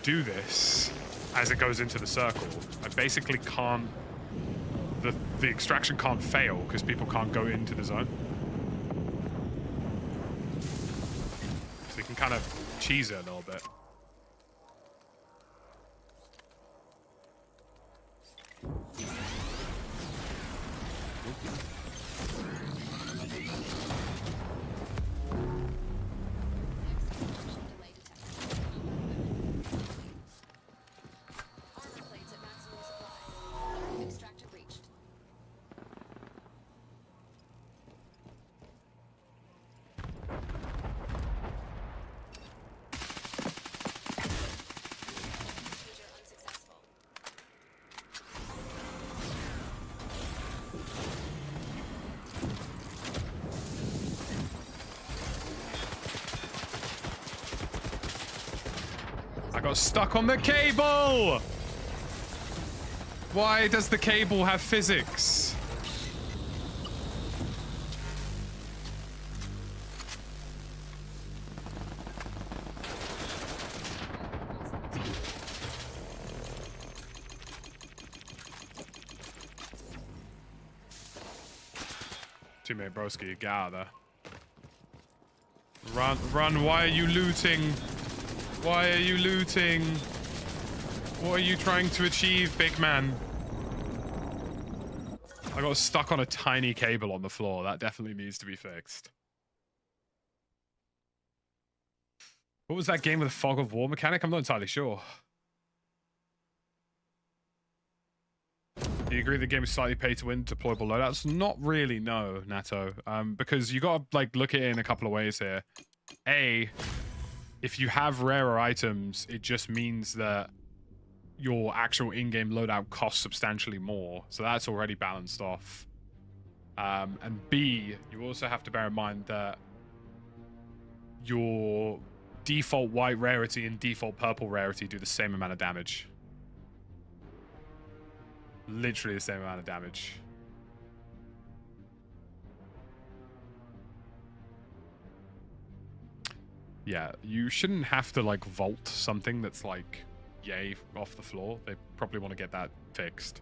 do this as it goes into the circle, I basically can't... The extraction can't fail, because people can't go into the zone. So you can kind of cheese it a little bit. Delay detected. Armor plates at maximum supply. Arm extractor reached. Procedure unsuccessful. I got stuck on the cable! Why does the cable have physics? Teammate broski, get out of there. Run, run, why are you looting? Why are you looting? What are you trying to achieve, big man? I got stuck on a tiny cable on the floor. That definitely needs to be fixed. What was that game with the fog of war mechanic? I'm not entirely sure. Do you agree the game is slightly pay to win deployable loadouts? Not really, no, Natto. Because you gotta like look at it in a couple of ways here. A, if you have rarer items, it just means that your actual in-game loadout costs substantially more. So that's already balanced off. And B, you also have to bear in mind that your default white rarity and default purple rarity do the same amount of damage. Literally the same amount of damage. Yeah, you shouldn't have to like vault something that's like yay off the floor. They probably want to get that fixed.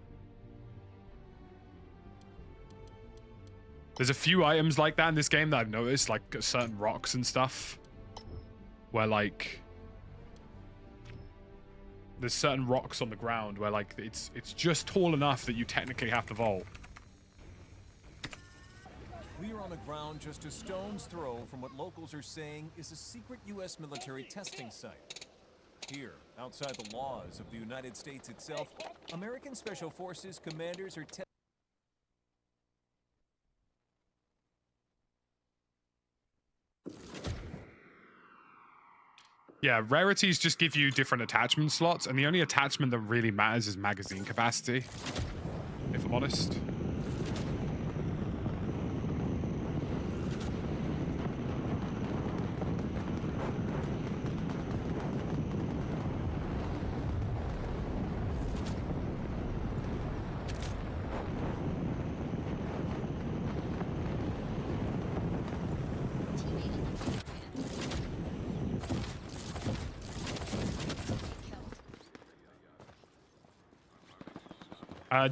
There's a few items like that in this game that I've noticed, like certain rocks and stuff, where like there's certain rocks on the ground where like it's just tall enough that you technically have to vault. We are on the ground just a stone's throw from what locals are saying is a secret U.S. military testing site. Here, outside the laws of the United States itself, American Special Forces commanders are testing. Yeah, rarities just give you different attachment slots, and the only attachment that really matters is magazine capacity, if I'm honest.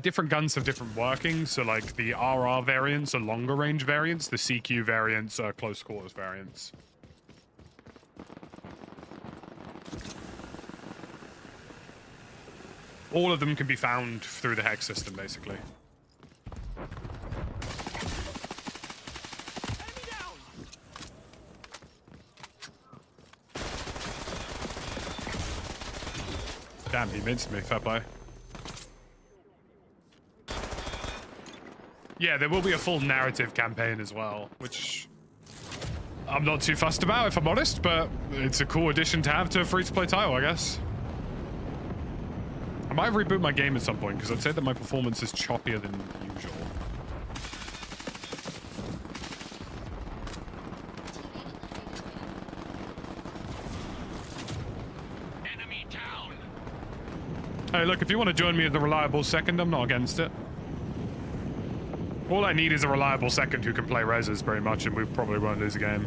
Different guns have different workings, so like the RR variants are longer range variants, the CQ variants are close quarters variants. All of them can be found through the hex system, basically. Damn, he minced me, fair play. Yeah, there will be a full narrative campaign as well, which I'm not too fussed about, if I'm honest, but it's a cool addition to have to a free-to-play title, I guess. I might reboot my game at some point, because I'd say that my performance is choppier than usual. Enemy down. Hey, look, if you want to join me as a reliable second, I'm not against it. All I need is a reliable second who can play reses very much, and we probably won't lose a game.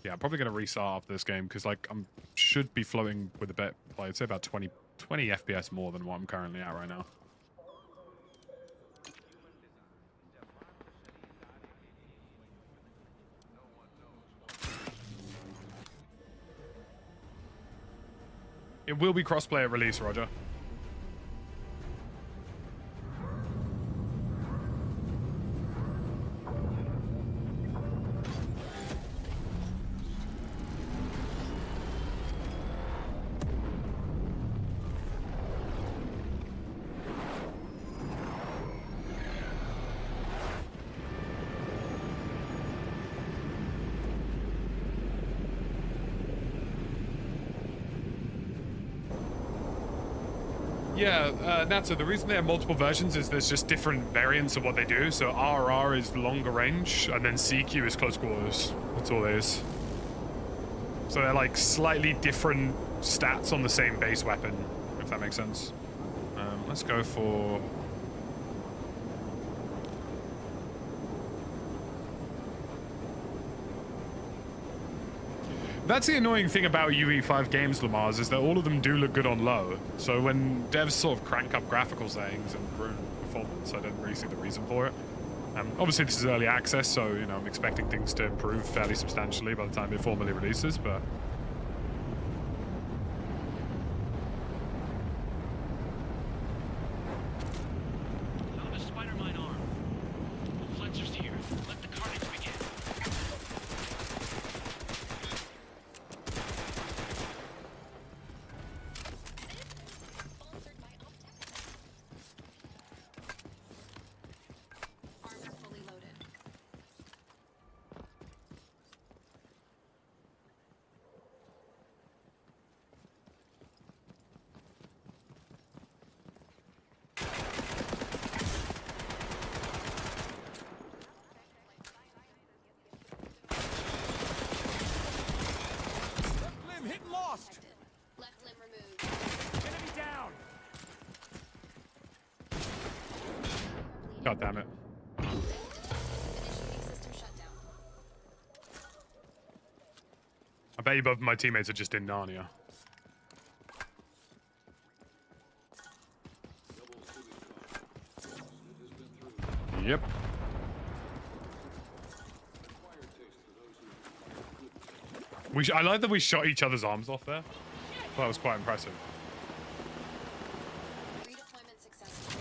Yeah, I'm probably going to restart after this game, because like I should be floating with a bit, like, I'd say about 20 FPS more than what I'm currently at right now. It will be crossplay at release, Roger. Yeah, Natsu, the reason they have multiple versions is there's just different variants of what they do. So RR is longer range, and then CQ is close quarters. That's all it is. So they're like slightly different stats on the same base weapon, if that makes sense. Let's go for... That's the annoying thing about UE5 games, Lamars, is that all of them do look good on low. So when devs sort of crank up graphical settings and ruin performance, I don't really see the reason for it. Obviously, this is early access, so you know I'm expecting things to improve fairly substantially by the time it formally releases. But Found a spider mine arm. Flensers here. Let the carnage begin. God damn it. Initiating system shutdown. I bet you both of my teammates are just in Narnia. Yep. I like that we shot each other's arms off there. That was quite impressive. Redeployment successful.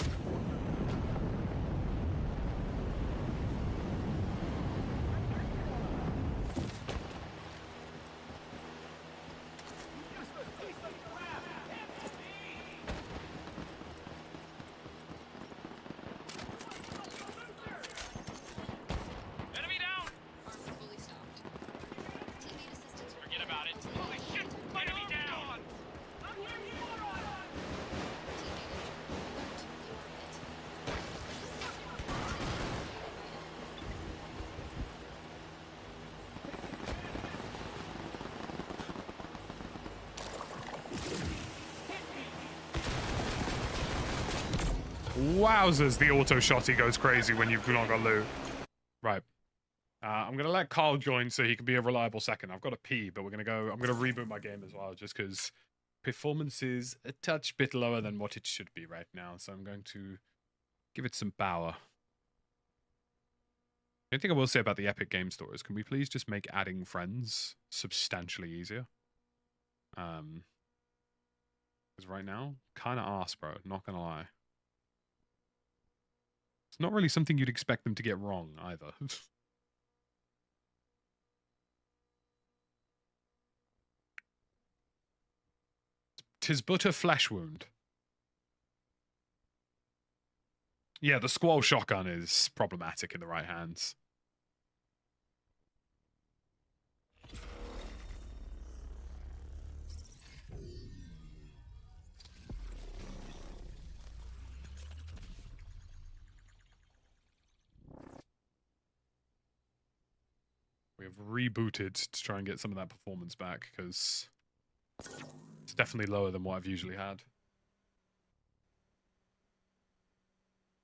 Enemy down! Armor fully stocked. Teammate assistance. Forget about it. Holy shit! Enemy down! Wowzers, the auto shotty goes crazy when you've not got loot. Right. I'm gonna let Carl join so he can be a reliable second. I've got a pee, but I'm gonna reboot my game as well, just because performance is a touch bit lower than what it should be right now. So I'm going to give it some power. The only thing I will say about the Epic Game Store is, can we please just make adding friends substantially easier? Because right now, kind of arse, bro. Not gonna lie. It's not really something you'd expect them to get wrong, either. Tis but a flesh wound. Yeah, the squall shotgun is problematic in the right hands. We have rebooted to try and get some of that performance back, because it's definitely lower than what I've usually had.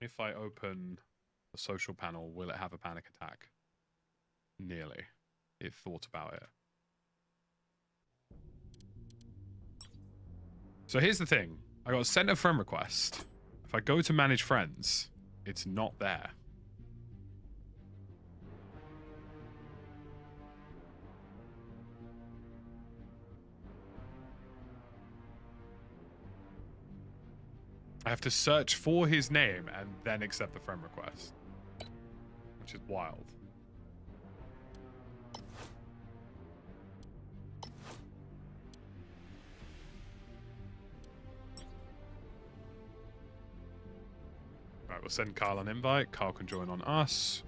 If I open the social panel, will it have a panic attack? Nearly. It thought about it. So here's the thing. I got sent a friend request. If I go to manage friends, it's not there. I have to search for his name and then accept the friend request, which is wild. Right, we'll send Carl an invite. Carl can join on us.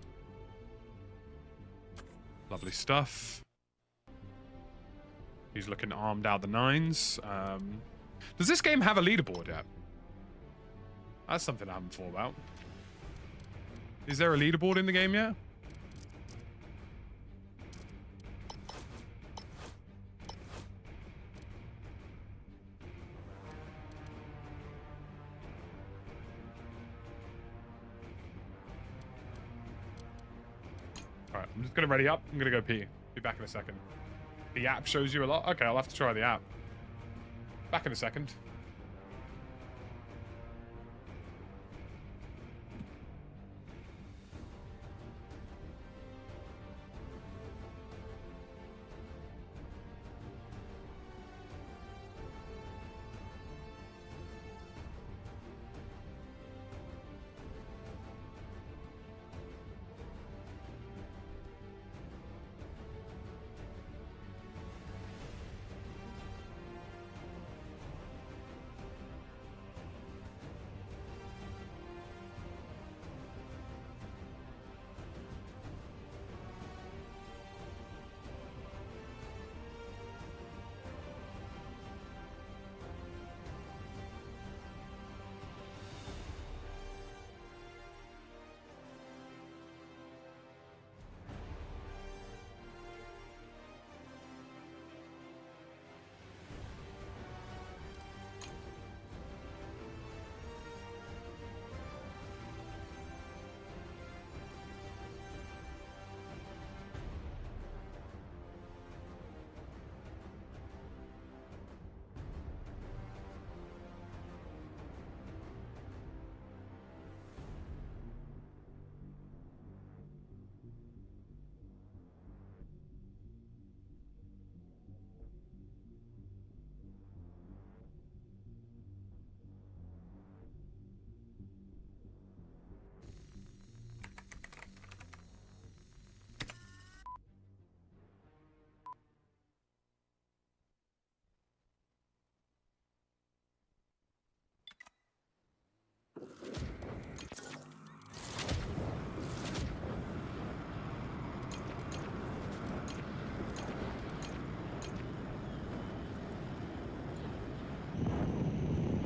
Lovely stuff. He's looking armed out the nines. Does this game have a leaderboard yet? That's something I haven't thought about. Is there a leaderboard in the game yet? Alright, I'm just gonna ready up. I'm gonna go pee. Be back in a second. The app shows you a lot? Okay, I'll have to try the app. Back in a second.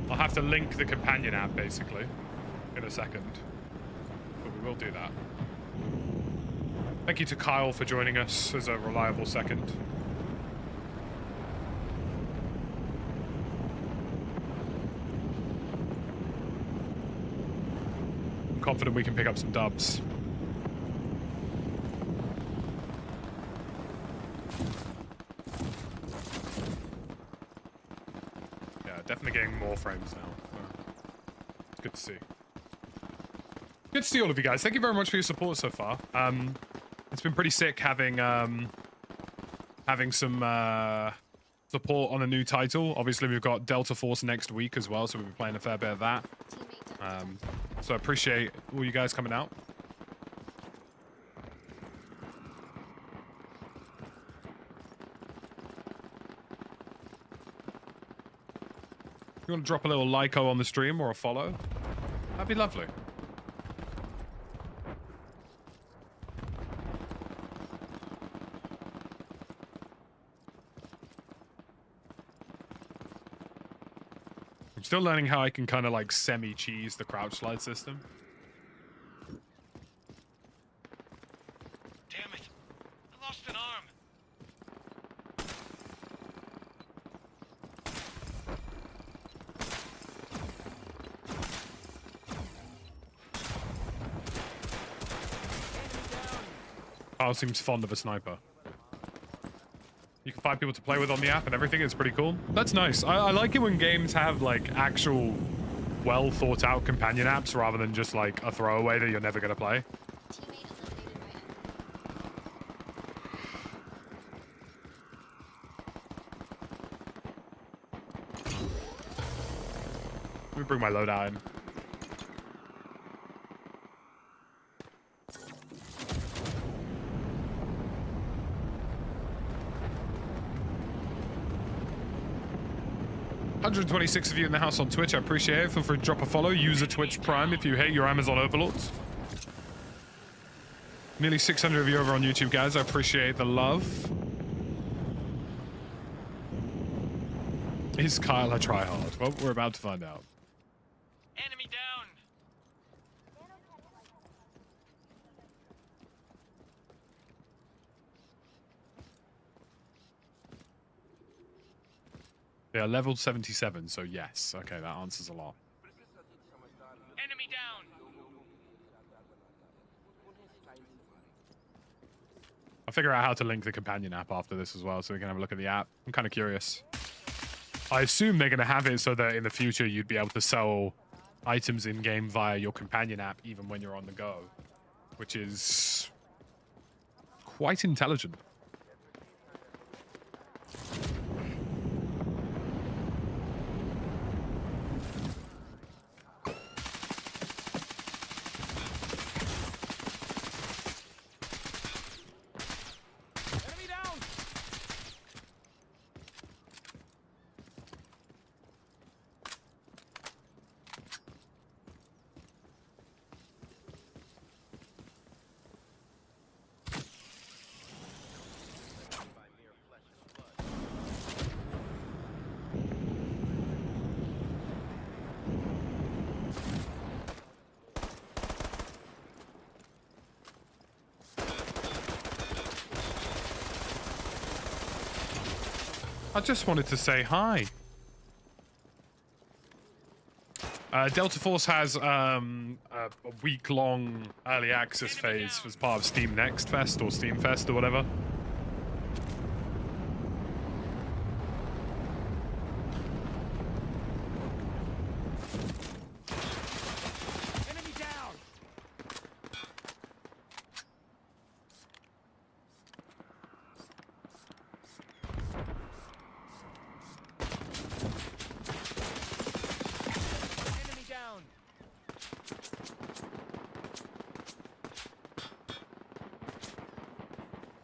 I'll have to link the companion app, basically, in a second. But we will do that. Thank you to Kyle for joining us as a reliable second. I'm confident we can pick up some dubs. Yeah, definitely getting more frames now. So it's good to see. Good to see all of you guys. Thank you very much for your support so far. It's been pretty sick having some support on a new title. Obviously, we've got Delta Force next week as well, so we'll be playing a fair bit of that. So I appreciate all you guys coming out. If you want to drop a little like-o on the stream or a follow, that'd be lovely. I'm still learning how I can kind of like semi-cheese the crouch slide system. Damn it. I lost an arm. Kyle seems fond of a sniper. You can find people to play with on the app and everything. It's pretty cool. That's nice. I like it when games have like actual well thought out companion apps rather than just like a throwaway that you're never going to play. Let me bring my loadout in. $126 of you in the house on Twitch. I appreciate it. Feel free to drop a follow. Use a Twitch Prime if you hate your Amazon overlords. Nearly 600 of you over on YouTube, guys. I appreciate the love. Is Kyle a tryhard? Well, we're about to find out. Enemy down. Yeah, level 77, so yes. Okay, that answers a lot. Enemy down. I'll figure out how to link the companion app after this as well, so we can have a look at the app. I'm kind of curious. I assume they're going to have it so that in the future you'd be able to sell items in-game via your companion app even when you're on the go, which is quite intelligent. I just wanted to say hi. Delta Force has a week-long early access phase as part of Steam Next Fest or Steam Fest or whatever. Enemy down! Enemy down!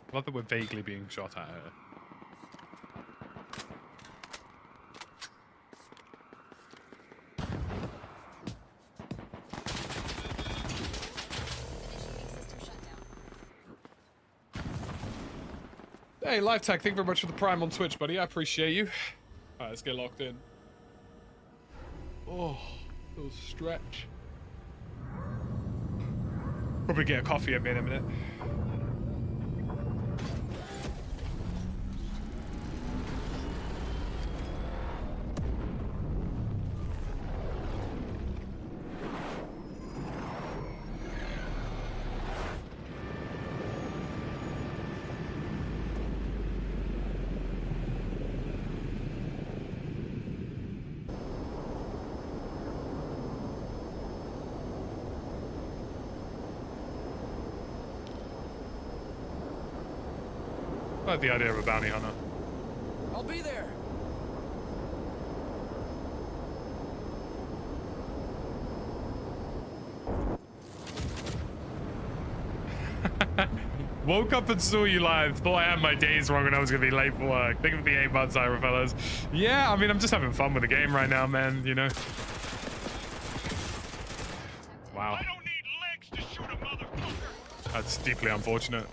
I love that we're vaguely being shot at here. Hey, Live Tag, thank you very much for the Prime on Twitch, buddy. I appreciate you. Alright, let's get locked in. Oh, little stretch. Probably get a coffee at me in a minute. I like the idea of a bounty hunter. I'll be there. Woke up and saw you live. Thought I had my days wrong and I was gonna be late for work. Think of the 8 months, Ira fellas. Yeah, I mean, I'm just having fun with the game right now, man. You know. Wow. I don't need legs to shoot a motherfucker. That's deeply unfortunate.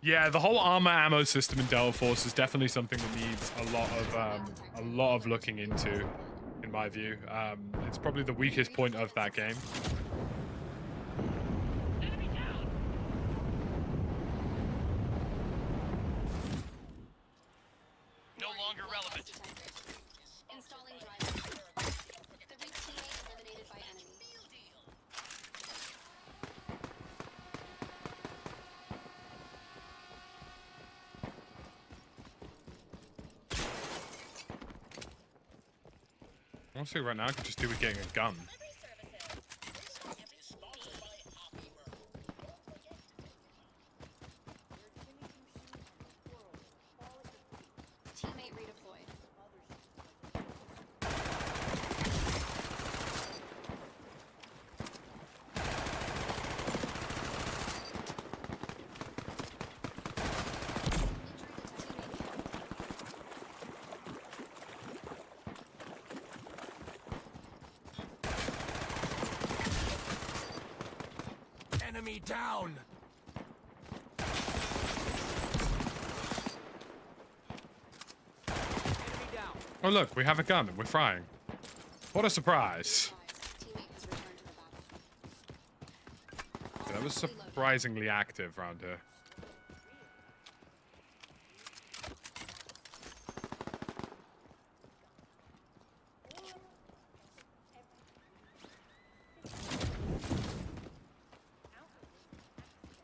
Yeah, the whole armor ammo system in Delta Force is definitely something that needs a lot of looking into, in my view. It's probably the weakest point of that game. Enemy down. No longer relevant. Installing driver. The weak teammate eliminated by enemy. Honestly, right now I could just do with getting a gun. Teammate redeployed. Enemy down. Enemy down. Oh look, we have a gun and we're frying. What a surprise. Teammate has returned to the battle. That was surprisingly active around here.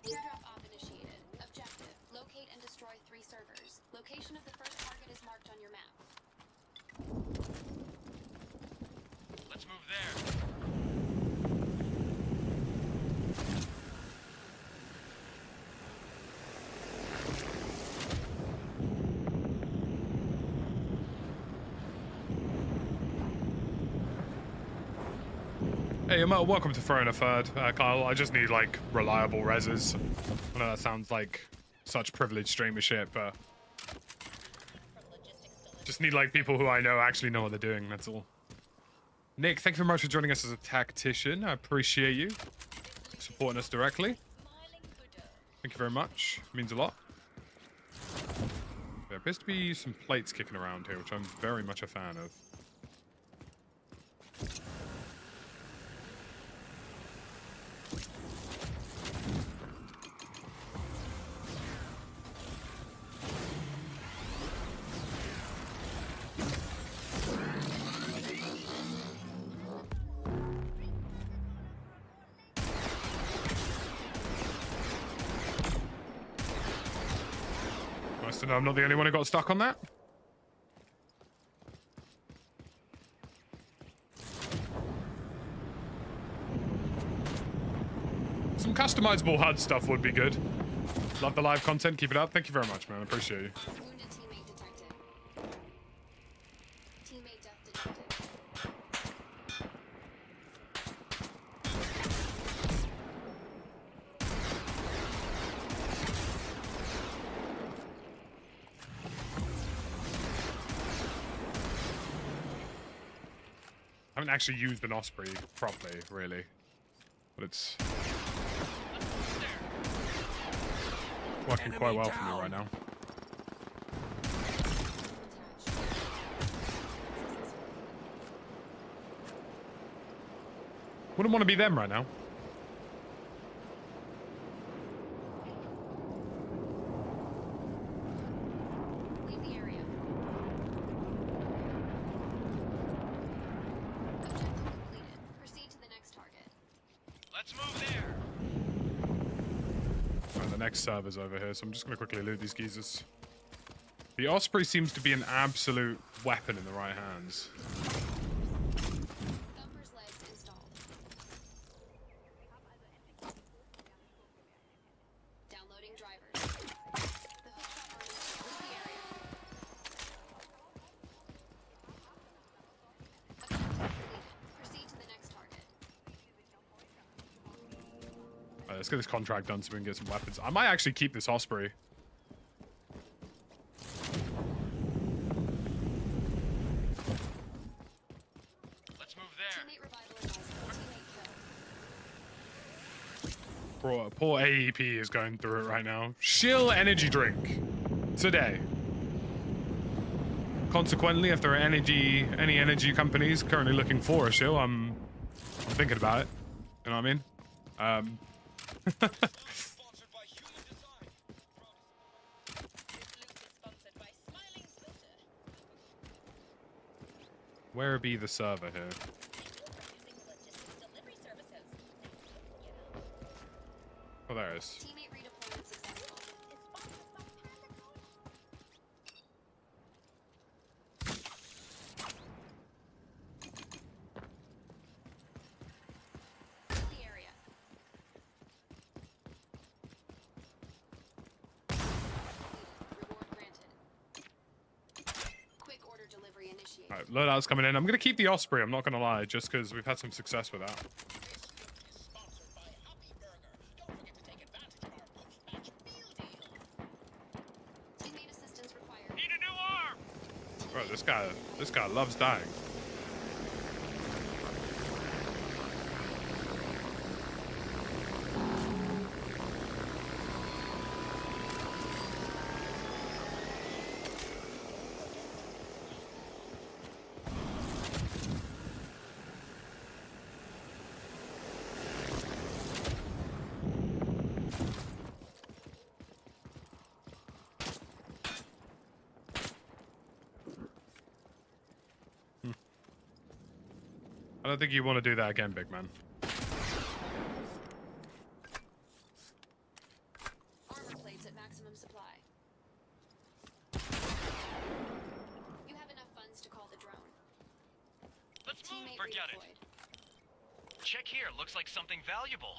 Teardrop op initiated. Objective: locate and destroy 3 servers. Location of the first target is marked on your map. Let's move there. Hey, welcome to Throwing a Third, Kyle. I just need, like, reliable reses. I know that sounds like such privileged streamer shit, but... just need, like, people who I know actually know what they're doing, that's all. Nick, thank you very much for joining us as a tactician. I appreciate you supporting us directly. Thank you very much. It means a lot. There appears to be some plates kicking around here, which I'm very much a fan of. Nice to know I'm not the only one who got stuck on that. Some customizable HUD stuff would be good. Love the live content. Keep it up. Thank you very much, man. I appreciate you. Wounded teammate detected. Teammate death detected. I haven't actually used an Osprey properly, really. But it's... working quite well for me right now. Wouldn't want to be them right now. Leave the area. Objective completed. Proceed to the next target. Let's move there. Right, the next server's over here, so I'm just going to quickly loot these geezers. The Osprey seems to be an absolute weapon in the right hands. Thumper's legs installed. Downloading drivers. The hook chopper is leave the area. Objective completed. Proceed to the next target. Alright, let's get this contract done so we can get some weapons. I might actually keep this Osprey. Let's move there. Teammate revitalized. Teammate killed. Poor AEP is going through it right now. Shill energy drink today. Consequently, if there are any energy companies currently looking for a shill, I'm thinking about it. You know what I mean? Sponsored by Human Design. This loop is sponsored by Smiling Filter. Where be the server here? Using logistics delivery services. Oh, there it is. Teammate redeployment successful. Is sponsored by Panda Coach. Leave the area. Reward granted. Quick order delivery initiated. Alright, loadout's coming in. I'm gonna keep the Osprey, I'm not gonna lie, just because we've had some success with that. This loop is sponsored by Happy Burger. Don't forget to take advantage of our post-match meal deal. Teammate assistance required. Need a new arm. Bro, this guy loves dying. I don't think you want to do that again, big man. Armor plates at maximum supply. You have enough funds to call the drone. Let's move. Teammate Forget it. redeployed. Check here. Looks like something valuable.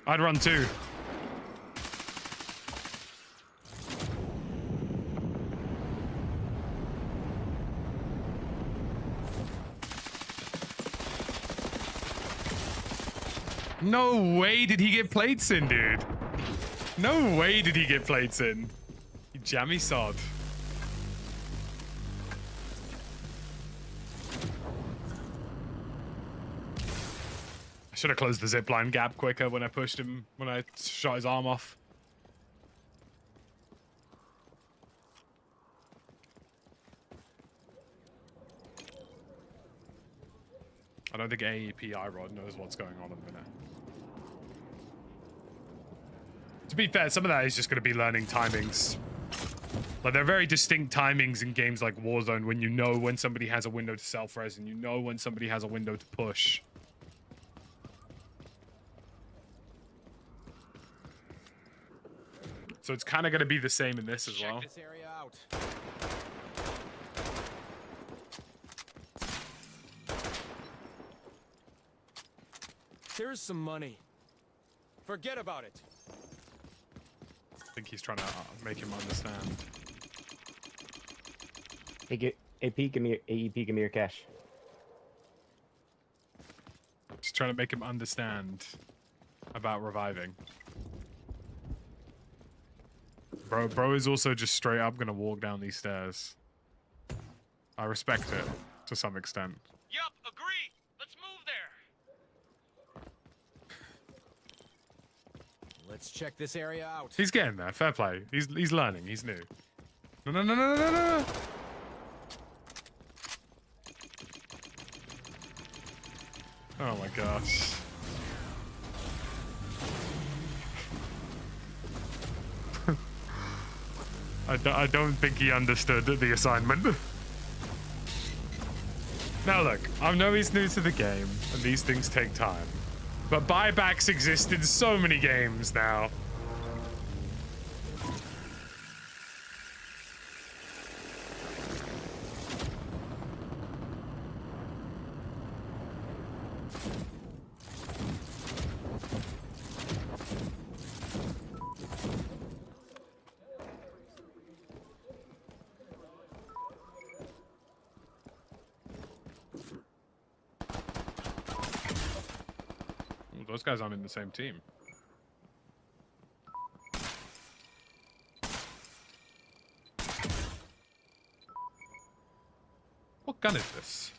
I'd run too. No way did he get plates in, dude. No way did he get plates in. You jammy sod. I should have closed the zipline gap quicker when I pushed him, when I shot his arm off. I don't think AEP iRod knows what's going on at the minute. To be fair, some of that is just going to be learning timings. Like, there are very distinct timings in games like Warzone when you know when somebody has a window to self-res and you know when somebody has a window to push. So it's kind of going to be the same in this as well. This area out. Here's some money. Forget about it. I think he's trying to make him understand. Hey, AP, give me AEP, give me your cash. Just trying to make him understand about reviving. Bro is also just straight up gonna walk down these stairs. I respect it to some extent. Yup, agree. Let's move there. Let's check this area out. He's getting there. Fair play. He's learning. He's new. No, no, no, no, no, no. Oh my gosh. I don't think he understood the assignment. Now look, I know he's new to the game, and these things take time. But buybacks exist in so many games now. Those guys aren't in the same team. What gun is this?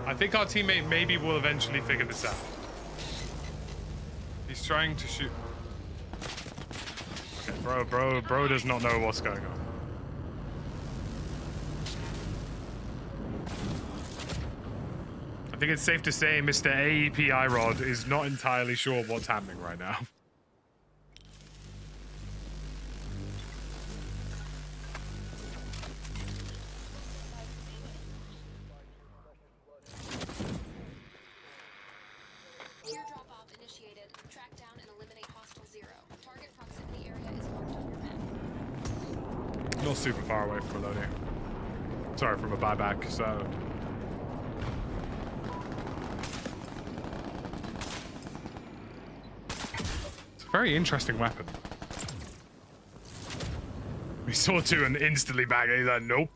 I think our teammate maybe will eventually figure this out. He's trying to shoot. Okay, bro does not know what's going on. I think it's safe to say Mr. AEP iRod is not entirely sure what's happening right now. Teardrop op initiated. Track down and eliminate hostile zero. Target proximity area is marked on your map. Not super far away from a loading. Sorry, from a buyback, so... It's a very interesting weapon. We saw two and instantly back. He's like, nope.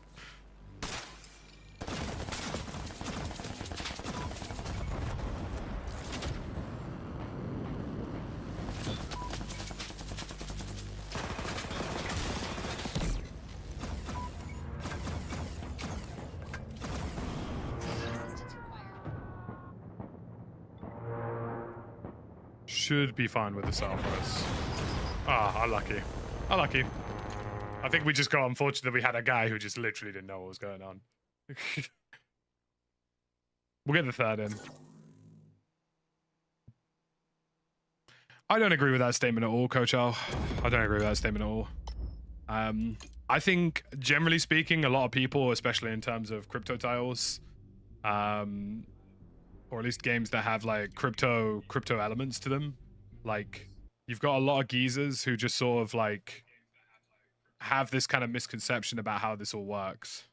Should be fine with the Salvos. Ah, unlucky. Unlucky. I think we just got unfortunate that we had a guy who just literally didn't know what was going on. We'll get the third in. I don't agree with that statement at all, Coach Al. I don't agree with that statement at all. I think, generally speaking, a lot of people, especially in terms of crypto titles, or at least games that have like crypto elements to them, like you've got a lot of geezers who just sort of like have this kind of misconception about how this all works.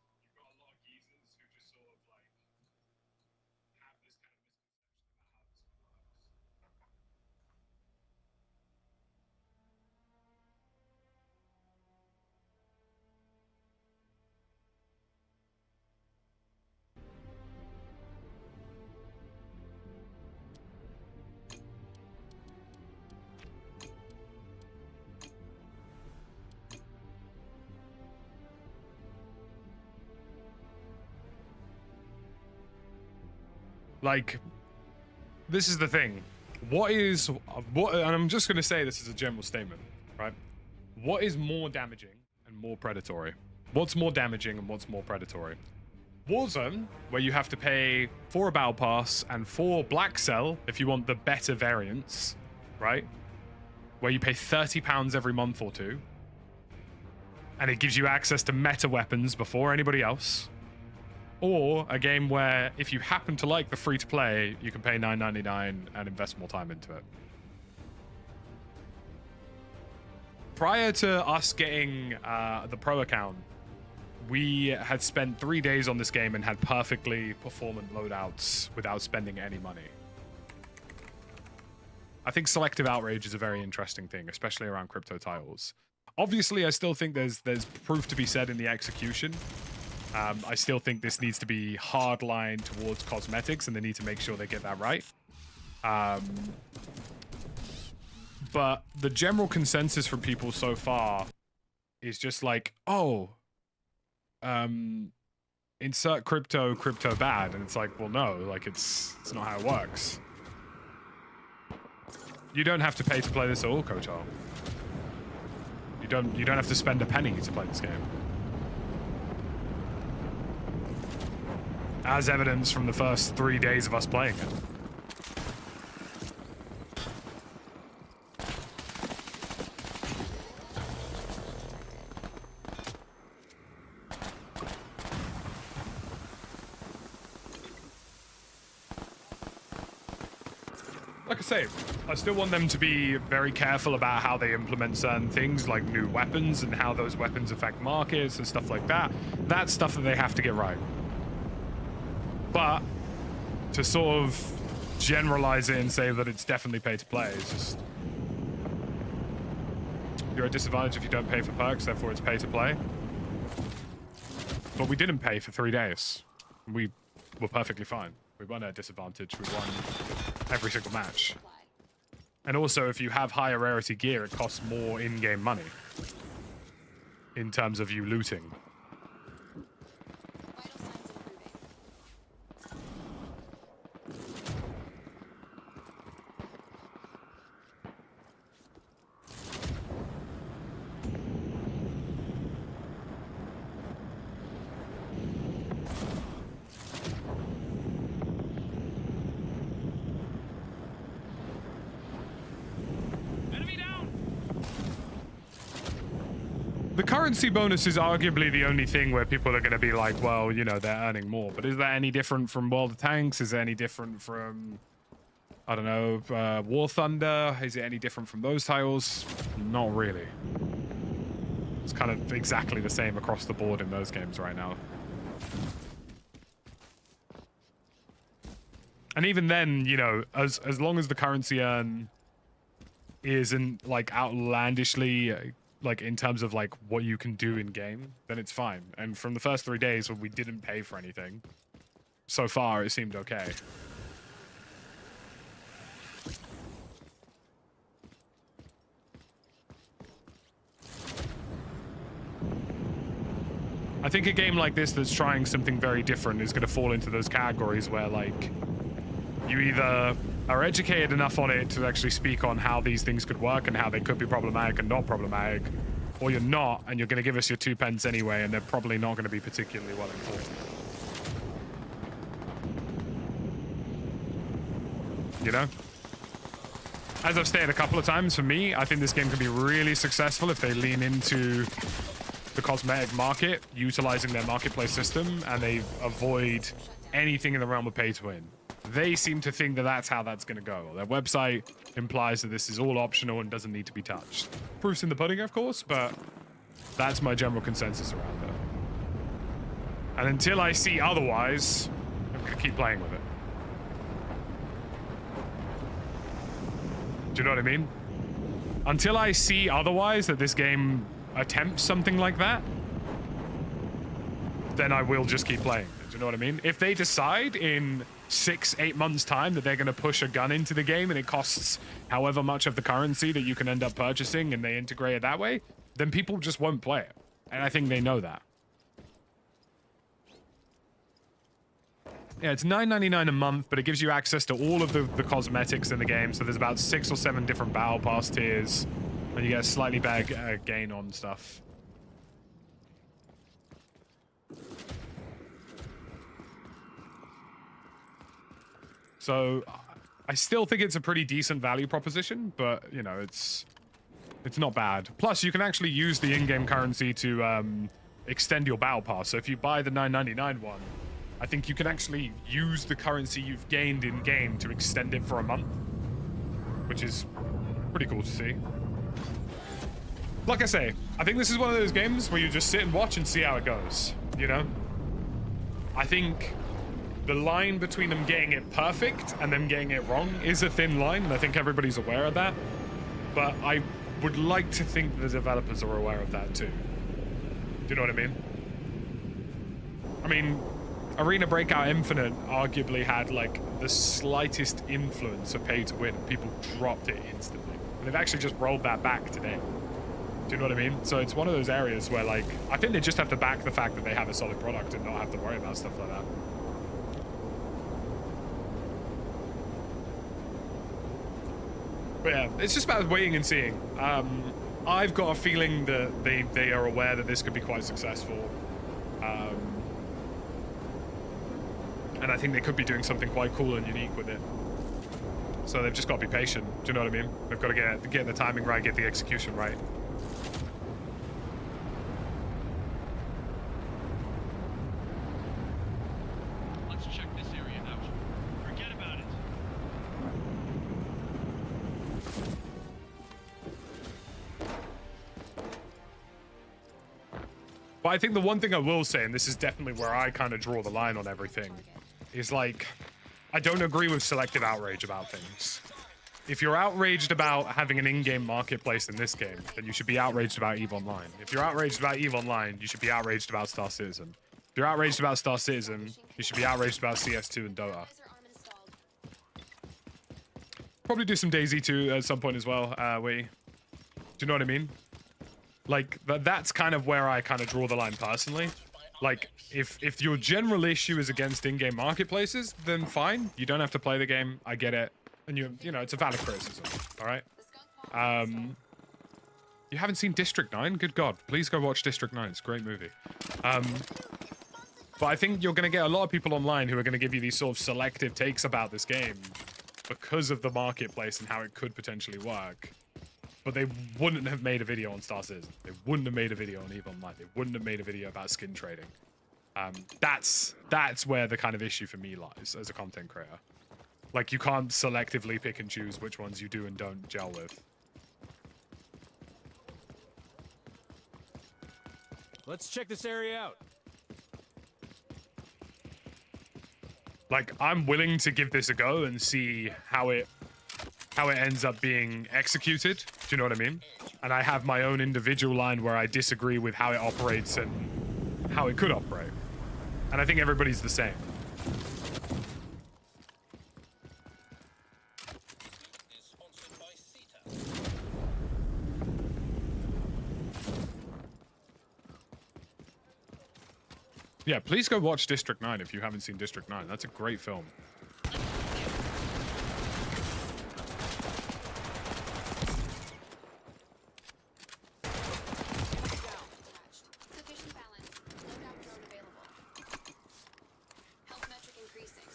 Like, this is the thing. And I'm just going to say this as a general statement, right? What is more damaging and more predatory? What's more damaging and what's more predatory? Warzone, where you have to pay for a battle pass and for Black Cell if you want the better variants, right? Where you pay £30 every month or two. And it gives you access to meta weapons before anybody else. Or a game where, if you happen to like the free-to-play, you can pay $9.99 and invest more time into it. Prior to us getting the pro account, we had spent 3 days on this game and had perfectly performant loadouts without spending any money. I think selective outrage is a very interesting thing, especially around crypto titles. Obviously, I still think there's proof to be said in the execution. I still think this needs to be hardline towards cosmetics, and they need to make sure they get that right. But the general consensus from people so far is just like, oh, insert crypto bad, and it's like, well, no, like it's not how it works. You don't have to pay to play this at all, Coach Al. You don't have to spend a penny to play this game. As evidence from the first 3 days of us playing it. Like I say, I still want them to be very careful about how they implement certain things, like new weapons and how those weapons affect markets and stuff like that. That's stuff that they have to get right. But to sort of generalize it and say that it's definitely pay to play is just... You're at a disadvantage if you don't pay for perks, therefore it's pay to play. But we didn't pay for 3 days. We were perfectly fine. We weren't at a disadvantage. We won every single match. And also, if you have higher rarity gear, it costs more in-game money in terms of you looting. Vital signs improving. Enemy down! The currency bonus is arguably the only thing where people are going to be like, well, you know, they're earning more. But is that any different from World of Tanks? Is it any different from, I don't know, War Thunder? Is it any different from those titles? Not really. It's kind of exactly the same across the board in those games right now. And even then, you know, as long as the currency earn isn't like outlandishly like in terms of like what you can do in game, then it's fine. And from the first 3 days when we didn't pay for anything, so far it seemed okay. I think a game like this that's trying something very different is going to fall into those categories where like you either are educated enough on it to actually speak on how these things could work and how they could be problematic and not problematic, or you're not, and you're going to give us your 2 pence anyway, and they're probably not going to be particularly well informed. You know? As I've stated a couple of times, for me, I think this game can be really successful if they lean into the cosmetic market, utilizing their marketplace system, and they avoid anything in the realm of pay to win. They seem to think that that's how that's going to go. Their website implies that this is all optional and doesn't need to be touched. Proof's in the pudding, of course, but that's my general consensus around it. And until I see otherwise, I'm going to keep playing with it. Do you know what I mean? Until I see otherwise, that this game attempts something like that, then I will just keep playing. Do you know what I mean? If they decide in 6-8 months time that they're going to push a gun into the game and it costs however much of the currency that you can end up purchasing and they integrate it that way, then people just won't play it. And I think they know that. Yeah, it's $9.99 a month, but it gives you access to all of the cosmetics in the game. So there's about 6 or 7 different battle pass tiers, and you get a slightly better gain on stuff. So I still think it's a pretty decent value proposition, but you know, it's not bad. Plus, you can actually use the in-game currency to extend your battle pass. So if you buy the $9.99 one, I think you can actually use the currency you've gained in-game to extend it for a month, which is pretty cool to see. like I say, I think this is one of those games where you just sit and watch and see how it goes, you know? I think the line between them getting it perfect and them getting it wrong is a thin line, and I think everybody's aware of that. But I would like to think the developers are aware of that too. Do you know what I mean? I mean, Arena Breakout Infinite arguably had like the slightest influence of pay to win. People dropped it instantly. And they've actually just rolled that back today. Do you know what I mean? So it's one of those areas where like, I think they just have to back the fact that they have a solid product and not have to worry about stuff like that. But yeah, it's just about waiting and seeing. I've got a feeling that they are aware that this could be quite successful. And I think they could be doing something quite cool and unique with it. So they've just got to be patient. Do you know what I mean? They've got to get the timing right, get the execution right. Let's check this area out. Forget about it. But I think the one thing I will say, and this is definitely where I kind of draw the line on everything, is like, I don't agree with selective outrage about things. If you're outraged about having an in-game marketplace in this game, then you should be outraged about EVE Online. If you're outraged about EVE Online, you should be outraged about Star Citizen. If you're outraged about Star Citizen, you should be outraged about CS2 and Dota. Probably do some DayZ 2 at some point as well, do you know what I mean? Like, that's kind of where I kind of draw the line personally. Like, if your general issue is against in-game marketplaces, then fine. You don't have to play the game. I get it. And you know, it's a valid criticism. All right? You haven't seen District 9? Good God. Please go watch District 9. It's a great movie. But I think you're going to get a lot of people online who are going to give you these sort of selective takes about this game because of the marketplace and how it could potentially work. But they wouldn't have made a video on Star Citizen. They wouldn't have made a video on EVE Online. They wouldn't have made a video about skin trading. That's where the kind of issue for me lies as a content creator. Like, you can't selectively pick and choose which ones you do and don't gel with. Let's check this area out. Like, I'm willing to give this a go and see how it ends up being executed. Do you know what I mean? And I have my own individual line where I disagree with how it operates and how it could operate. And I think everybody's the same. Is sponsored by CETA. Yeah, please go watch District 9 if you haven't seen District 9. That's a great film. Sufficient balance. Loadout drone available. Health metric increasing.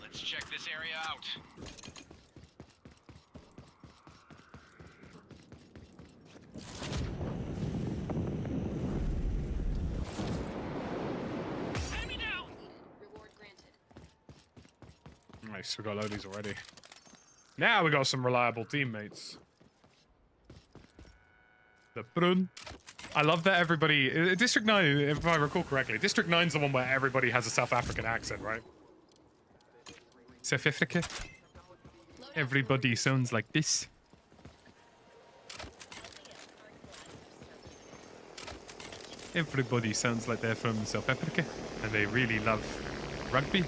Let's check this area out. Enemy down! Reward granted. Nice, we got loadies already. Now we got some reliable teammates. The Brun. I love that everybody... District 9, if I recall correctly, District 9 is the one where everybody has a South African accent, right? South Africa? Everybody sounds like this. Everybody sounds like they're from South Africa, and they really love rugby.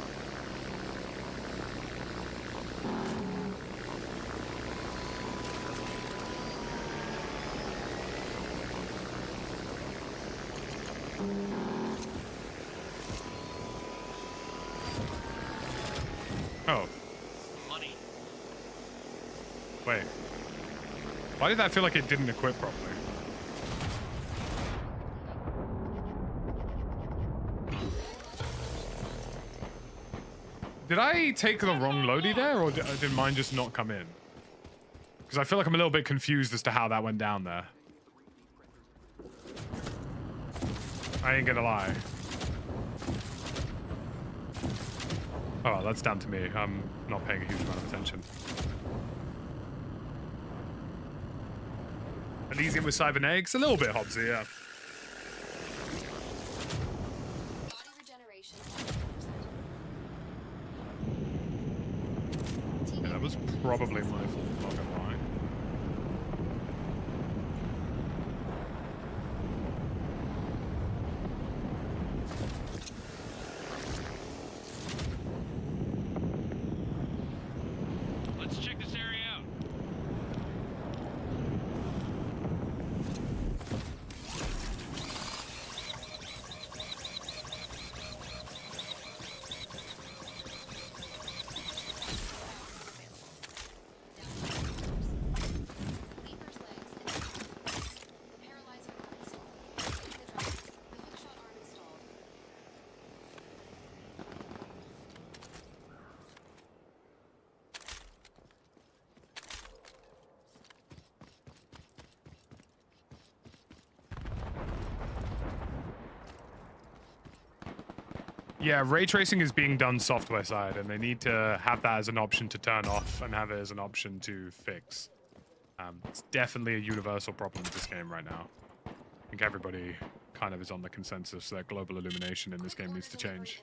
Oh. Money. Wait. Why did that feel like it didn't equip properly? Did I take the wrong loadie there, or did mine just not come in? Because I feel like I'm a little bit confused as to how that went down there. I ain't gonna lie. Oh, well, that's down to me. I'm not paying a huge amount of attention. Elysium with cybernetics, a little bit Hobbsy, yeah. Body regeneration 100%. Yeah, that was probably my fault, not gonna lie. Let's check this area out. Leaper's legs installed. Paralyzer arm installed. Taking the drop. The hookshot arm installed. Yeah, ray tracing is being done software side, and they need to have that as an option to turn off and have it as an option to fix. It's definitely a universal problem with this game right now. I think everybody kind of is on the consensus that global illumination in this game needs to change.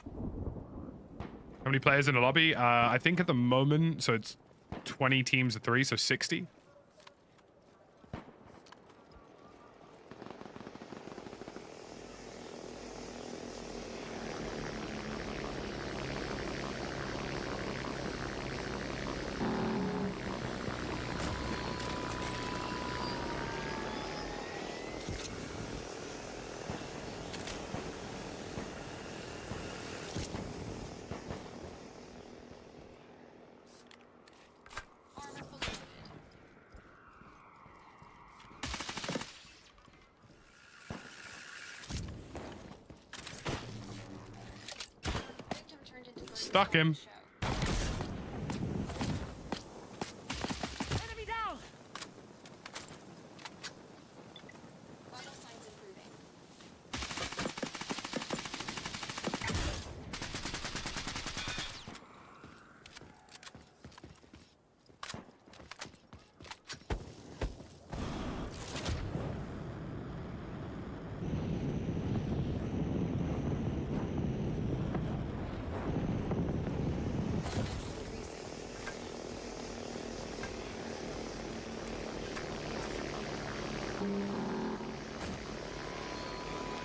How many players in the lobby? I think at the moment, so it's 20 teams of 3, so 60. Armor fully loaded. Victim turned into bird Stuck him. show. Enemy down! Vital signs improving.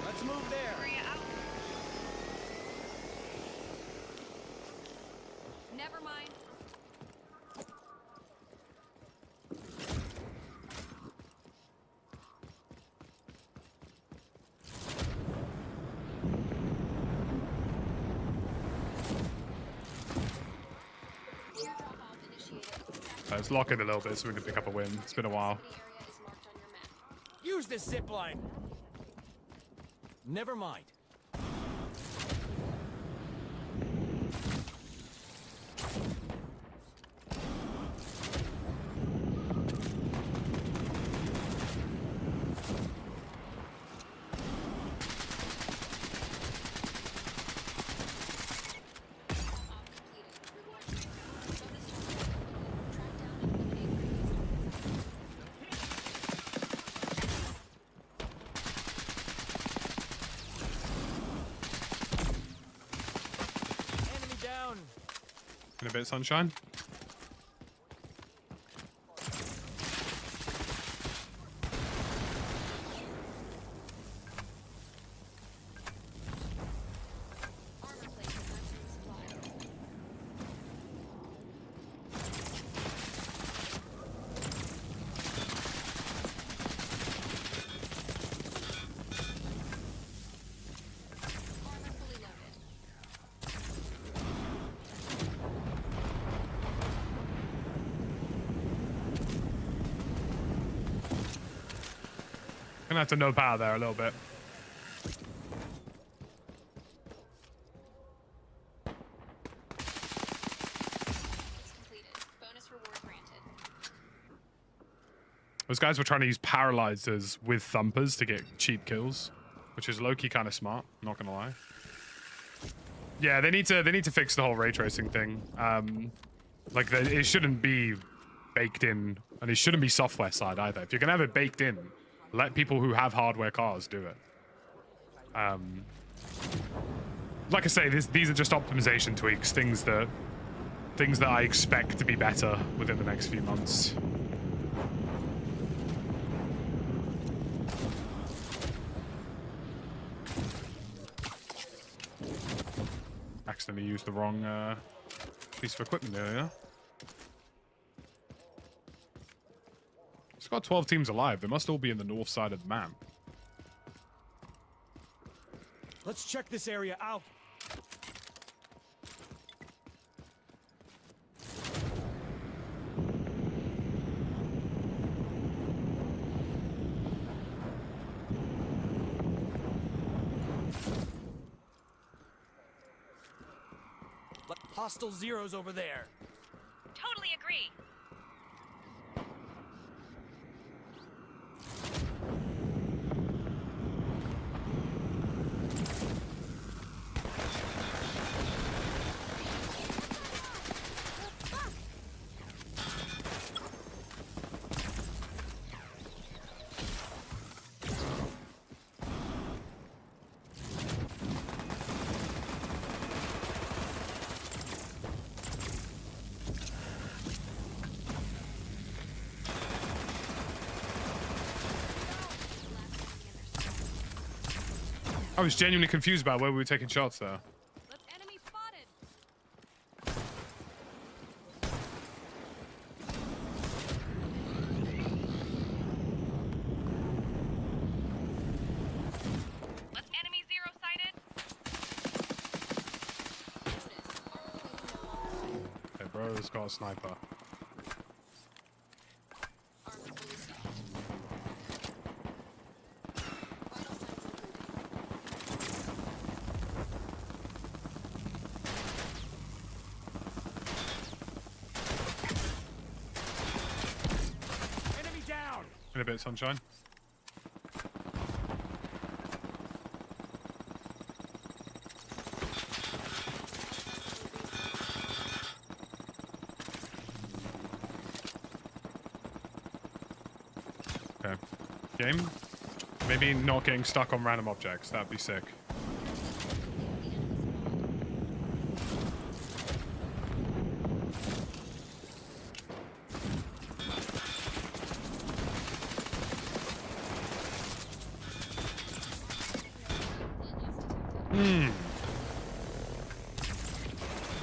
Let's move there. Area out. Never mind. Teardrop off initiated. Extraction Let's lock in a little bit so we can pick up a win. It's been a while. proximity area is marked on your map. Use this zip line. Never mind. Off completed. Reward granted. Bonus target completed. Track down and eliminate previous targets. Enemy down. In a bit, sunshine. Armor plate with maximum supply. Armor fully loaded. Gonna have to no power there a little bit. It's completed. Bonus reward granted. Those guys were trying to use paralyzers with thumpers to get cheap kills, which is low-key kind of smart, not gonna lie. Yeah, they need to fix the whole ray tracing thing. Like it shouldn't be baked in, and it shouldn't be software side either. If you're gonna have it baked in, let people who have hardware cars do it. Like I say, these are just optimization tweaks, things that I expect to be better within the next few months. Accidentally used the wrong piece of equipment there, yeah? It's got 12 teams alive. They must all be in the north side of the map. Let's check this area out. Hostile zeros over there. Totally agree. I was genuinely confused about where we were taking shots there. Let's enemy spotted. Let's enemy zero sighted. Hey, bro, it's got a sniper. In a bit, sunshine. Okay. Game? Maybe not getting stuck on random objects. That'd be sick.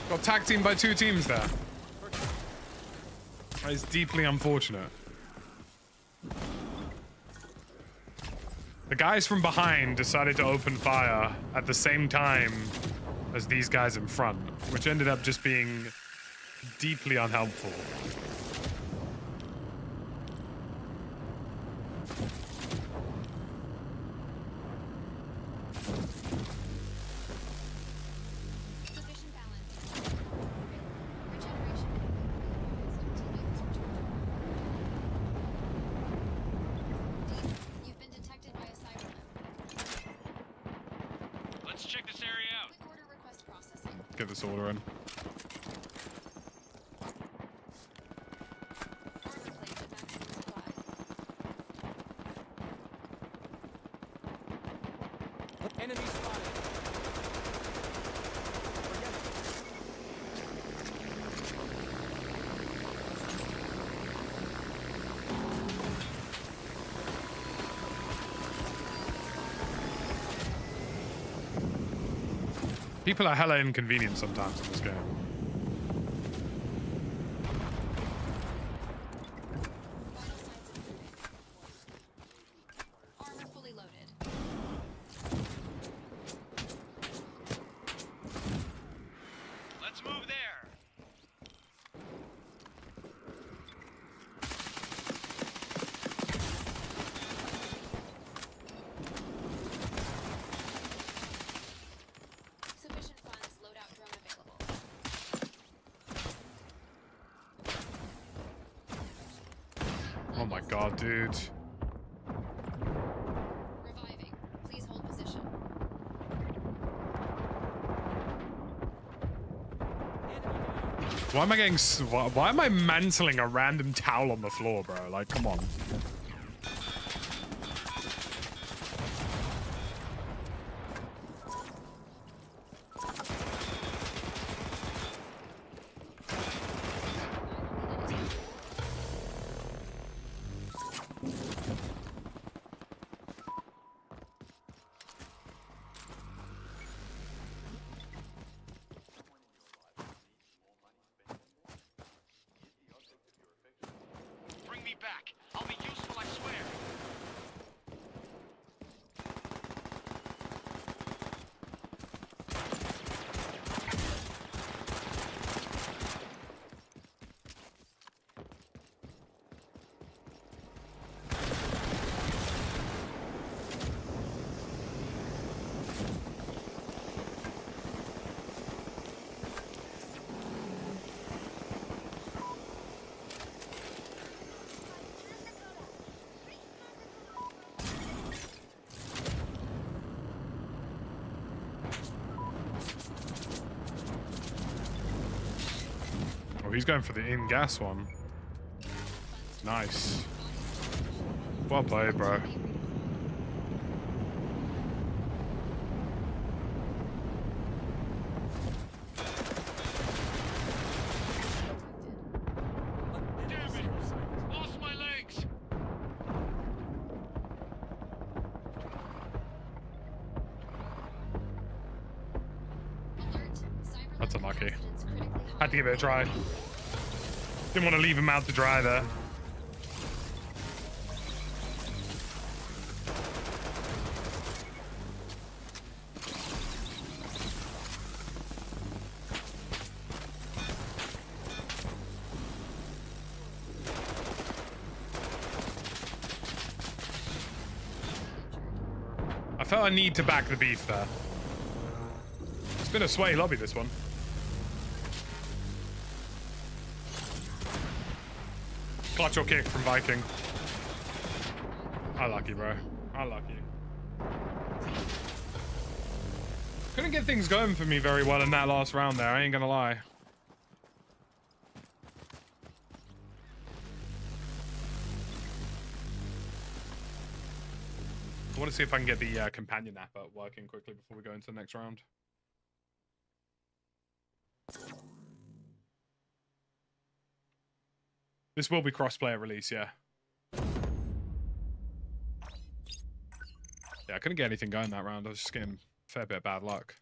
Got tag teamed by 2 teams there. That is deeply unfortunate. The guys from behind decided to open fire at the same time as these guys in front, which ended up just being deeply unhelpful. Get this order in. Enemy spotted. People are hella inconvenient sometimes in this game. Armor fully loaded. Let's move there. Sufficient funds. Loadout drone available. Oh my god, dude. Reviving. Please hold position. Why am I getting... Why am I mantling a random towel on the floor, bro? Like, come on. Bring me back. I'll be useful, I swear. Oh, he's going for the in-gas one. Nice. Well played, bro. Damn it! Lost my legs! That's unlucky. Had to give it a try. Didn't want to leave him out to dry there. I felt I need to back the beef there. It's been a sway lobby, this one. Clutch or kick from Viking. I lucky, bro. I lucky. Couldn't get things going for me very well in that last round there, I ain't gonna lie. I want to see if I can get the companion app working quickly before we go into the next round. This will be cross-player release, yeah. Yeah, I couldn't get anything going that round. I was just getting a fair bit of bad luck.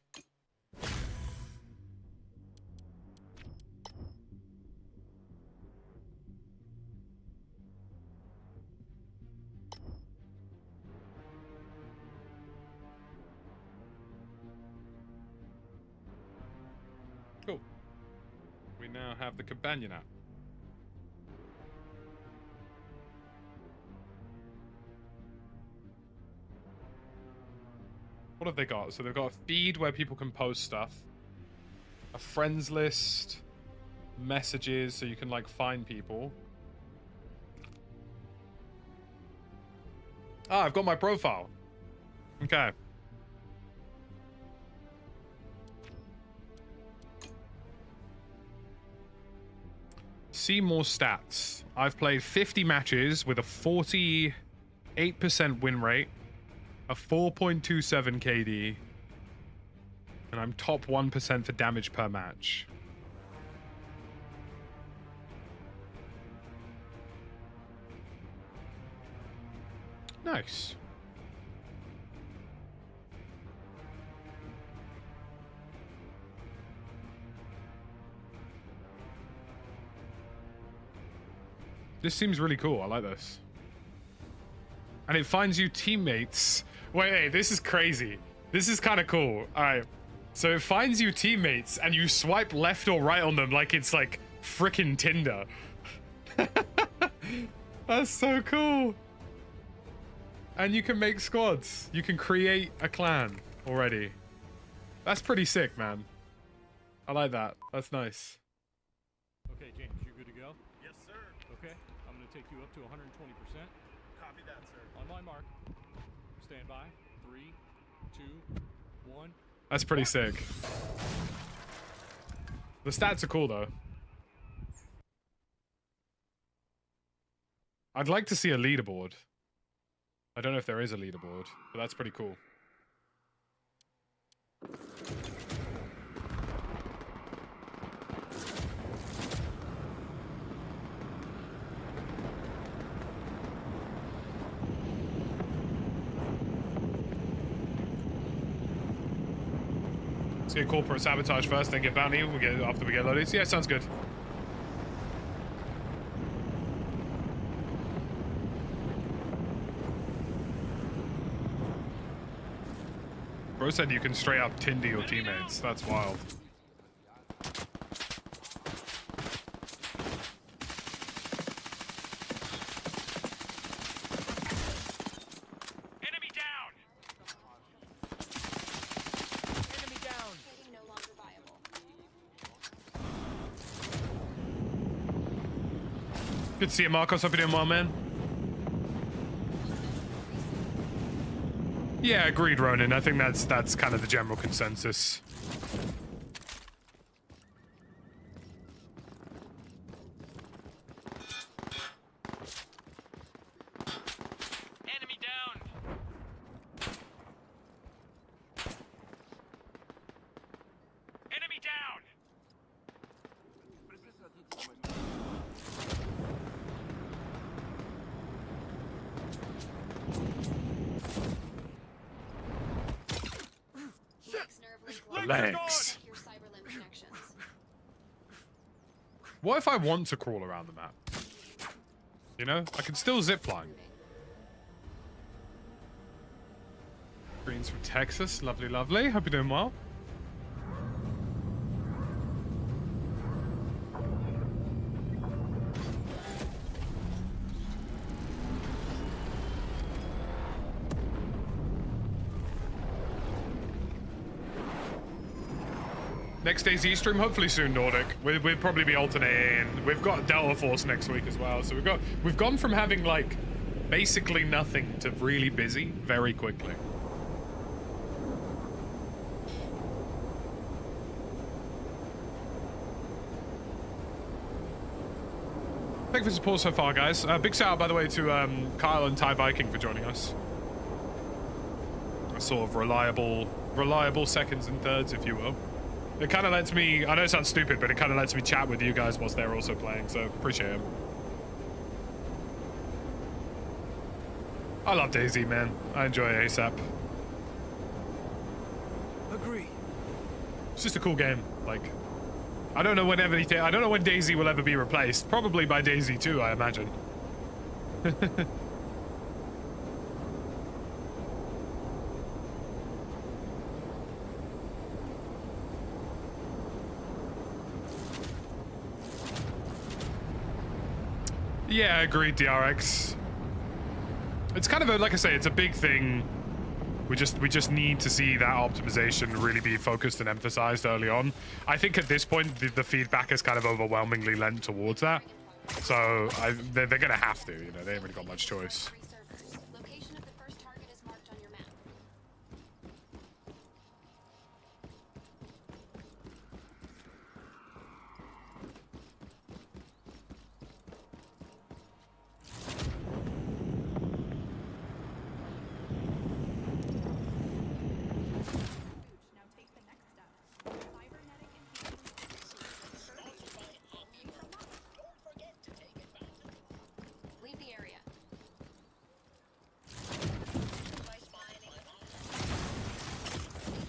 Cool. We now have the companion app. What have they got? So they've got a feed where people can post stuff, a friends list, messages so you can like find people. Ah, I've got my profile. Okay. See more stats. I've played 50 matches with a 48% win rate, a 4.27 KD, and I'm top 1% for damage per match. Nice. This seems really cool. I like this. And it finds you teammates. Wait, this is crazy. This is kind of cool. All right. So it finds you teammates and you swipe left or right on them like it's like frickin' Tinder. That's so cool. And you can make squads. You can create a clan already. That's pretty sick, man. I like that. That's nice. Okay, James, you good to go? Yes, sir. Okay, I'm going to take you up to 120%. Copy that, sir. On my mark. Stand by. 3, 2, 1. That's pretty sick. The stats are cool, though. I'd like to see a leaderboard. I don't know if there is a leaderboard, but that's pretty cool. Let's get corporate sabotage first, then get bounty. We'll get after we get loaded. Yeah, sounds good. Bro said you can straight up Tinder your teammates. That's wild. Enemy down. Enemy down. Trading no longer viable. Good to see you, Marcos. Hope you're doing well, man. Yeah, agreed, Ronan. I think that's kind of the general consensus. Enemy down. Enemy down. Helix nerve link Legs. your cyber limb connections. What if I want to crawl around the map? You know, I can still zipline. Greens from Texas. Lovely, lovely. Hope you're doing well. Next DayZ stream, hopefully soon, Nordic. We'll probably be alternating. We've got Delta Force next week as well, so we've gone from having like basically nothing to really busy very quickly. Thank you for support so far, guys. Big shout out, by the way, to Kyle and Ty Viking for joining us. A sort of reliable seconds and thirds, if you will. It kind of lets me, I know it sounds stupid, but it kind of lets me chat with you guys whilst they're also playing, so appreciate it. I love DayZ, man. I enjoy ASAP. Agree. It's just a cool game. Like, I don't know when DayZ will ever be replaced. Probably by DayZ 2, I imagine. Yeah, agreed, DRX. It's kind of a, like I say, it's a big thing. We just need to see that optimization really be focused and emphasized early on. I think at this point, the feedback is kind of overwhelmingly lent towards that. So they're going to have to, you know, they ain't really got much choice. Location of the first target is marked on your map. Now take the next step. Cybernetic Don't forget to take advantage. Leave the area.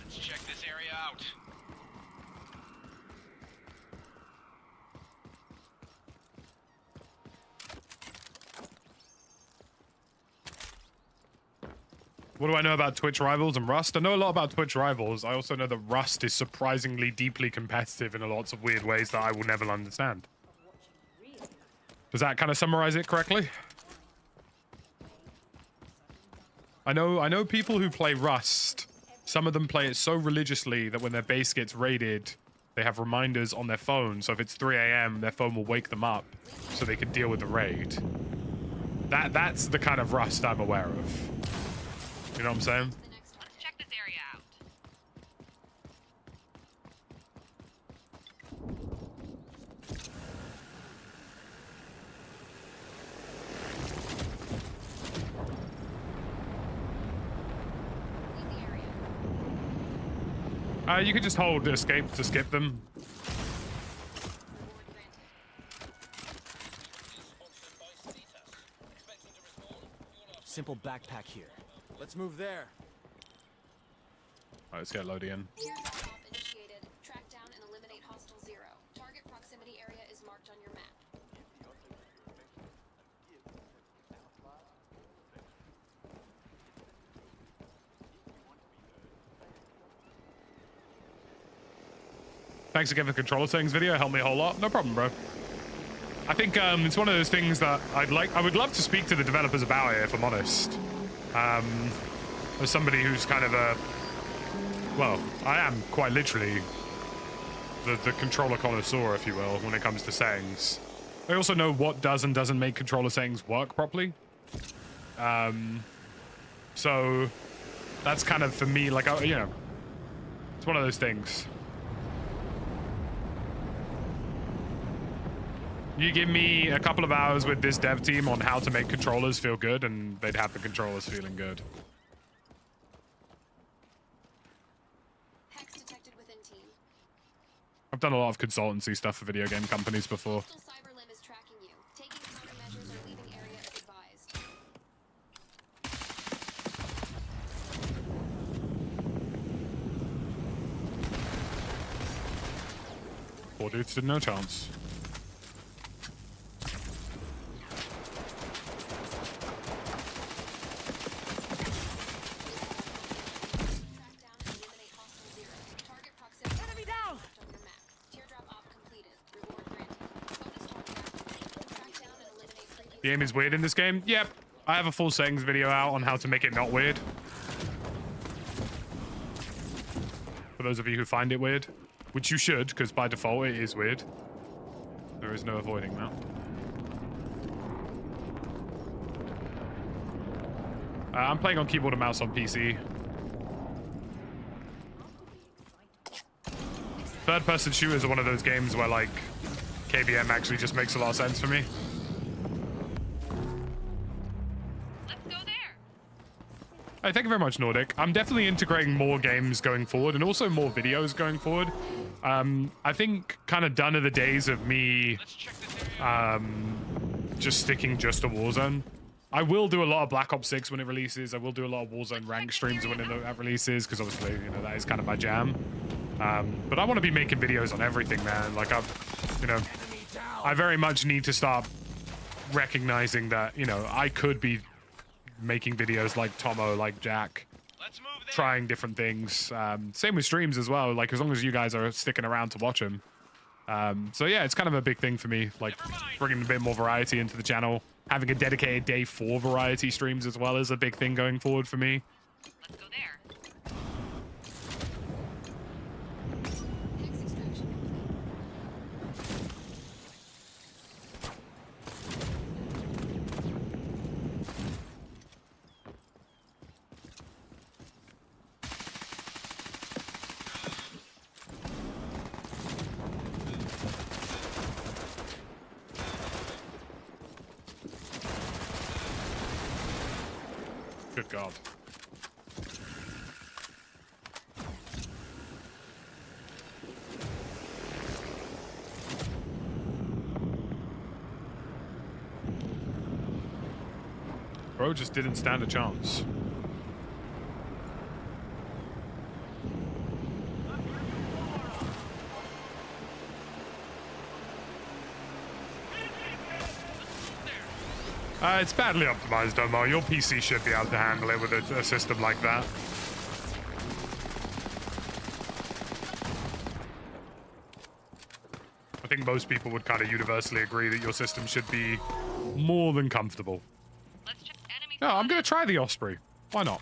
Let's check this area out. What do I know about Twitch Rivals and Rust? I know a lot about Twitch Rivals. I also know that Rust is surprisingly deeply competitive in lots of weird ways that I will never understand. Does that kind of summarize it correctly? I know people who play Rust. Some of them play it so religiously that when their base gets raided, they have reminders on their phone. So if it's 3 a.m., their phone will wake them up so they can deal with the raid. That's the kind of Rust I'm aware of. You know what I'm saying? Let's check this area out. You could just hold escape to skip them. Simple backpack here. Let's move there. Alright, let's get loading in. Teardrop op initiated. Track down and eliminate hostile 0. Target proximity area is marked on your map. Thanks again for the controller settings video. Helped me a whole lot. No problem, bro. I think it's one of those things that I would love to speak to the developers about it, if I'm honest. As somebody who's kind of a, well, I am quite literally the controller connoisseur, if you will, when it comes to settings. I also know what does and doesn't make controller settings work properly. So that's kind of for me, like, you know, it's one of those things. You give me a couple of hours with this dev team on how to make controllers feel good, and they'd have the controllers feeling good. Hex detected within team. I've done a lot of consultancy stuff for video game companies before. Hostile cyber limb is tracking you. Taking countermeasures or leaving area as advised. Poor dude stood no chance. Track down and eliminate hostile 0. Target proximity Enemy down! marked on your map. Teardrop op completed. Reward granted. Bonus target activated. Track down and eliminate previous. The aim is weird in this game? Yep. I have a full settings video out on how to make it not weird. For those of you who find it weird. Which you should, because by default it is weird. There is no avoiding that. I'm playing on keyboard and mouse on PC. Third-person shooters are one of those games where, like, KBM actually just makes a lot of sense for me. Let's go there. Hey, thank you very much, Nordic. I'm definitely integrating more games going forward and also more videos going forward. I think kind of done are the days of me just sticking just to Warzone. I will do a lot of Black Ops 6 when it releases. I will do a lot of Warzone rank streams when that releases, because obviously, you know, that is kind of my jam. But I want to be making videos on everything, man. Like, I very much need to start recognizing that, you know, I could be making videos like Tomo, like Jack, trying different things. Same with streams as well, like, as long as you guys are sticking around to watch them. So yeah, it's kind of a big thing for me, like bringing a bit more variety into the channel. Having a dedicated day for variety streams as well is a big thing going forward for me. Let's go there. Hex extraction complete. Good God. Bro just didn't stand a chance. It's badly optimized, Omar. Your PC should be able to handle it with a system like that. I think most people would kind of universally agree that your system should be more than comfortable. Let's check enemy. Yeah, I'm going to try the Osprey. Why not?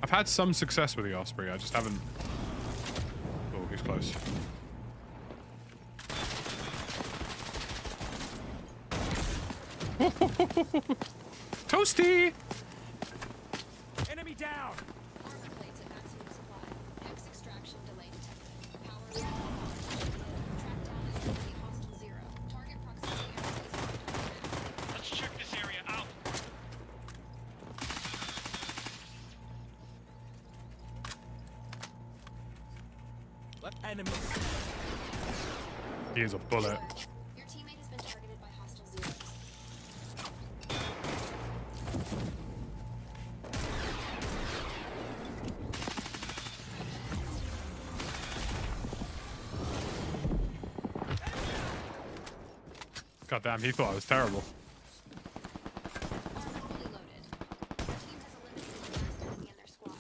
I've had some success with the Osprey. I just haven't... Oh, he's close. Toasty! Enemy down! Armor plates at maximum supply. Hex extraction delay detected. Power reactor track down and eliminate hostile 0. Target proximity area is marked on your map. Let's check this area out. Enemies. He is a bullet. Your teammate has been targeted by hostile zeros. God damn, he thought I was terrible. Armor fully loaded. Your team has eliminated the last enemy in their squad.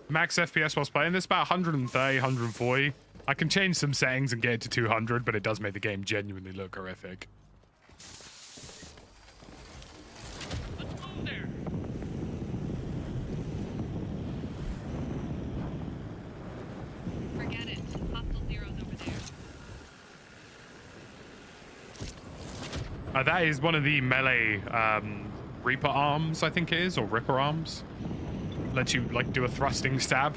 Max FPS whilst playing this, about 130, 140. I can change some settings and get it to 200, but it does make the game genuinely look horrific. Let's move there. Forget it. Hostile zeros over there. That is one of the melee Reaper arms, I think it is, or Ripper arms. Lets you like do a thrusting stab.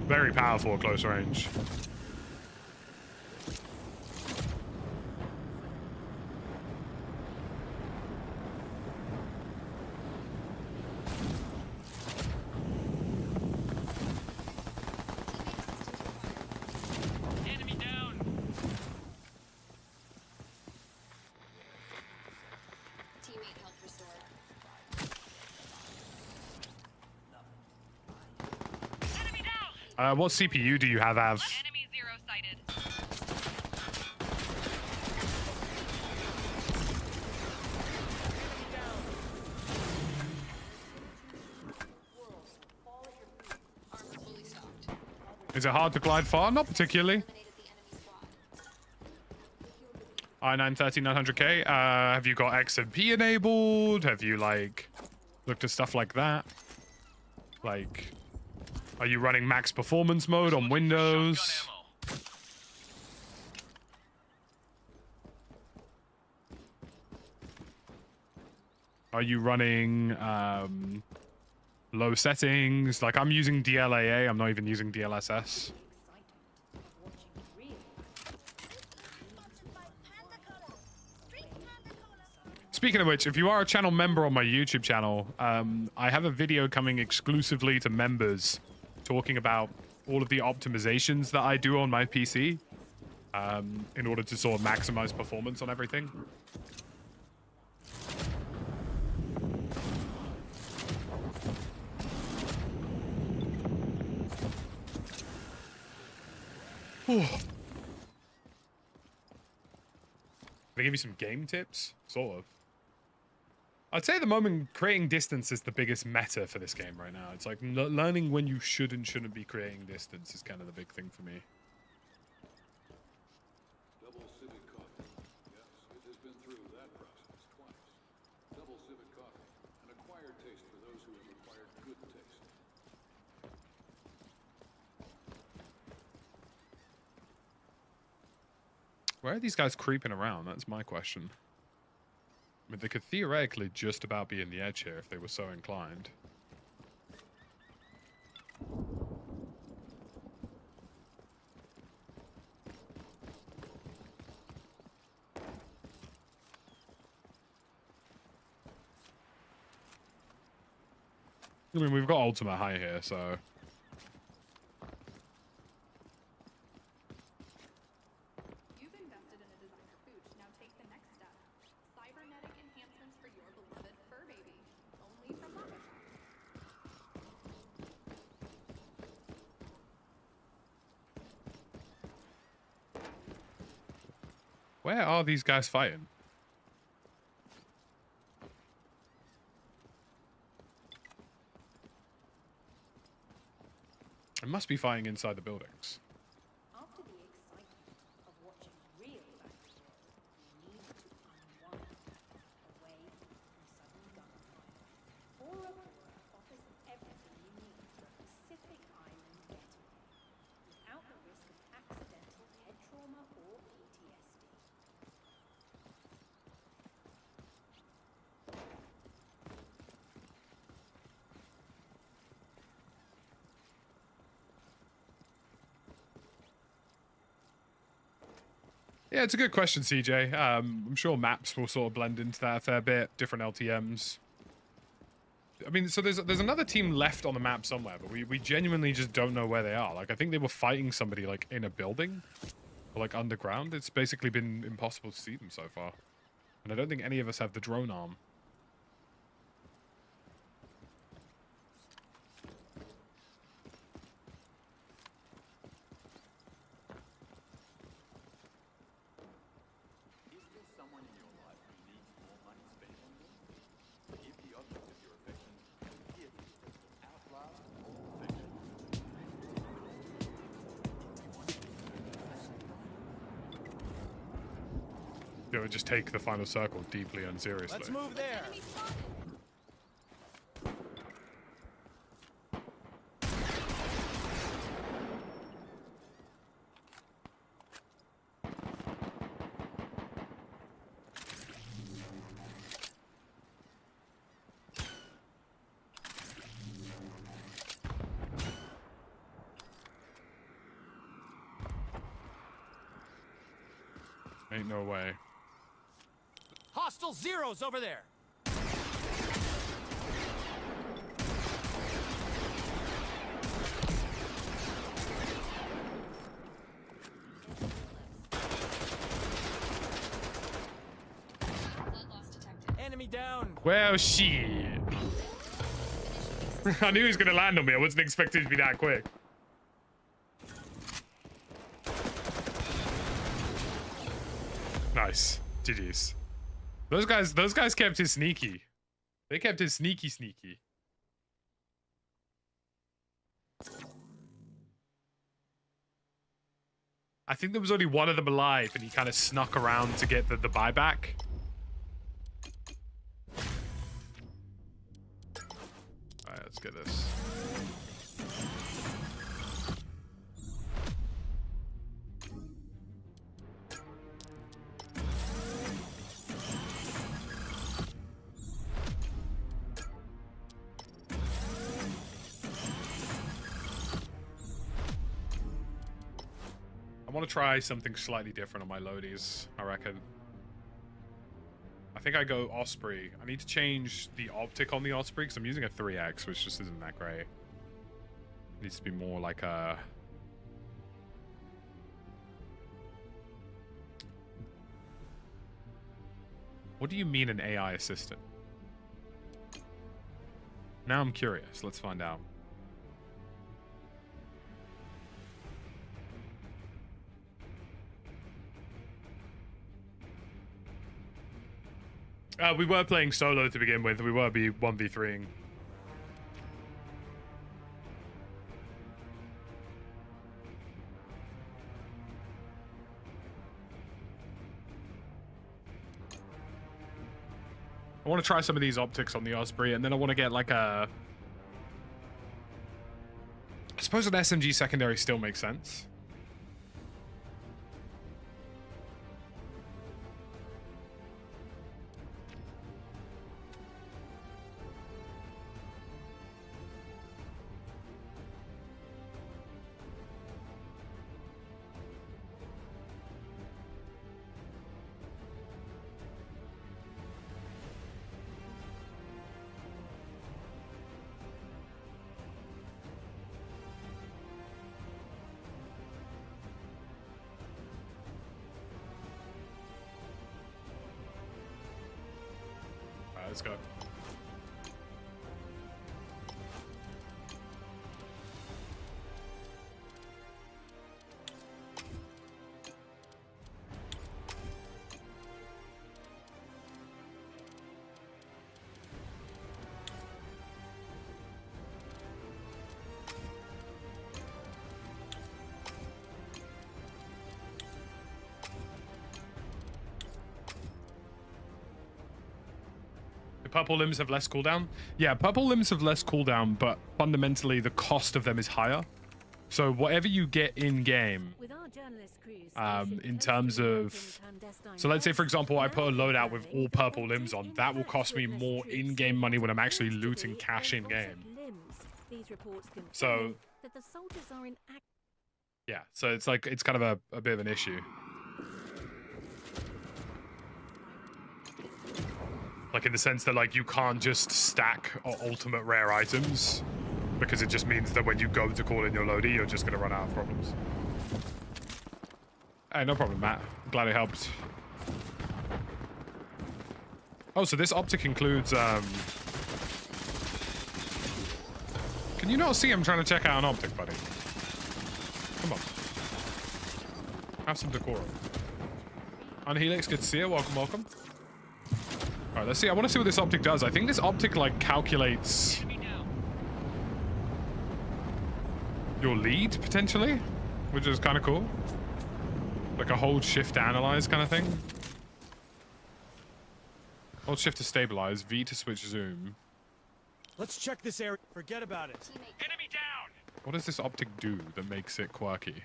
Very powerful at close range. Enemy down. Teammate health restored. Enemy down! What CPU do you have, Av? Enemy zero sighted. Armor fully stocked. Is it hard to glide far? Not particularly. Eliminated the enemy squad. i9 13900K. Have you got XMP enabled? Have you like looked at stuff like that? Like, are you running max performance mode on Windows? Shotgun ammo. Are you running low settings? Like I'm using DLAA. I'm not even using DLSS. Speaking of which, if you are a channel member on my YouTube channel, I have a video coming exclusively to members talking about all of the optimizations that I do on my PC in order to sort of maximize performance on everything. They give you some game tips? Sort of. I'd say at the moment, creating distance is the biggest meta for this game right now. It's like learning when you should and shouldn't be creating distance is kind of the big thing for me. Double Civic Coffee. Yes, it has been through that process twice. Double Civic Coffee, an acquired taste for those who have acquired good taste. Where are these guys creeping around? That's my question. I mean, they could theoretically just about be in the edge here if they were so inclined. I mean, we've got ultimate high here, so... You've invested in a designer boot. Now take the next step. Cybernetic enhancements for your beloved fur baby. Only from Lava Shop. Where are these guys fighting? It must be fighting inside the buildings. After the excitement of watching real battle, you need to unwind away from sudden gunfire. Bora Bora offers everything you need for a Pacific Island getaway, without the risk of accidental head trauma or PTSD. Yeah, it's a good question, CJ. I'm sure maps will sort of blend into that a fair bit. Different LTMs. I mean, so there's another team left on the map somewhere, but we genuinely just don't know where they are. Like, I think they were fighting somebody, like, in a building. Or, like, underground. It's basically been impossible to see them so far. And I don't think any of us have the drone arm. It would just take the final circle deeply and seriously. Let's move there. Ain't no way. Hostile zeros over there. Blood loss detected. Enemy down. Well, shit. I knew he was gonna land on me. I wasn't expecting it to be that quick. Nice. GG's. Those guys kept it sneaky. They kept it sneaky. I think there was only one of them alive, and he kind of snuck around to get the buyback. Alright, let's get this. I want to try something slightly different on my loadies, I reckon. I think I go Osprey. I need to change the optic on the Osprey because I'm using a 3x, which just isn't that great. It needs to be more like a... What do you mean an AI assistant? Now I'm curious. Let's find out. We were playing solo to begin with. We were 1v3ing. I want to try some of these optics on the Osprey, and then I want to get like a... I suppose an SMG secondary still makes sense. Let's go. Purple limbs have less cooldown. Yeah, purple limbs have less cooldown, but fundamentally the cost of them is higher. So whatever you get in game, in terms of, so let's say for example I put a loadout with all purple limbs on, that will cost me more in-game money when I'm actually looting cash in game. So yeah, so it's like it's kind of a bit of an issue. Like in the sense that like you can't just stack ultimate rare items, because it just means that when you go to call in your loadie, you're just gonna run out of problems. Hey, no problem, Matt. Glad it helped. Oh, so this optic includes Can you not see I'm trying to check out an optic, buddy? Come on. Have some decorum. Unhelix, good to see you. Welcome, welcome. Alright, let's see. I want to see what this optic does. I think this optic, like, calculates your lead, potentially, which is kind of cool. Like a hold shift to analyze kind of thing. Hold shift to stabilize, V to switch zoom. Let's check this area. Forget about it. Enemy down! What does this optic do that makes it quirky?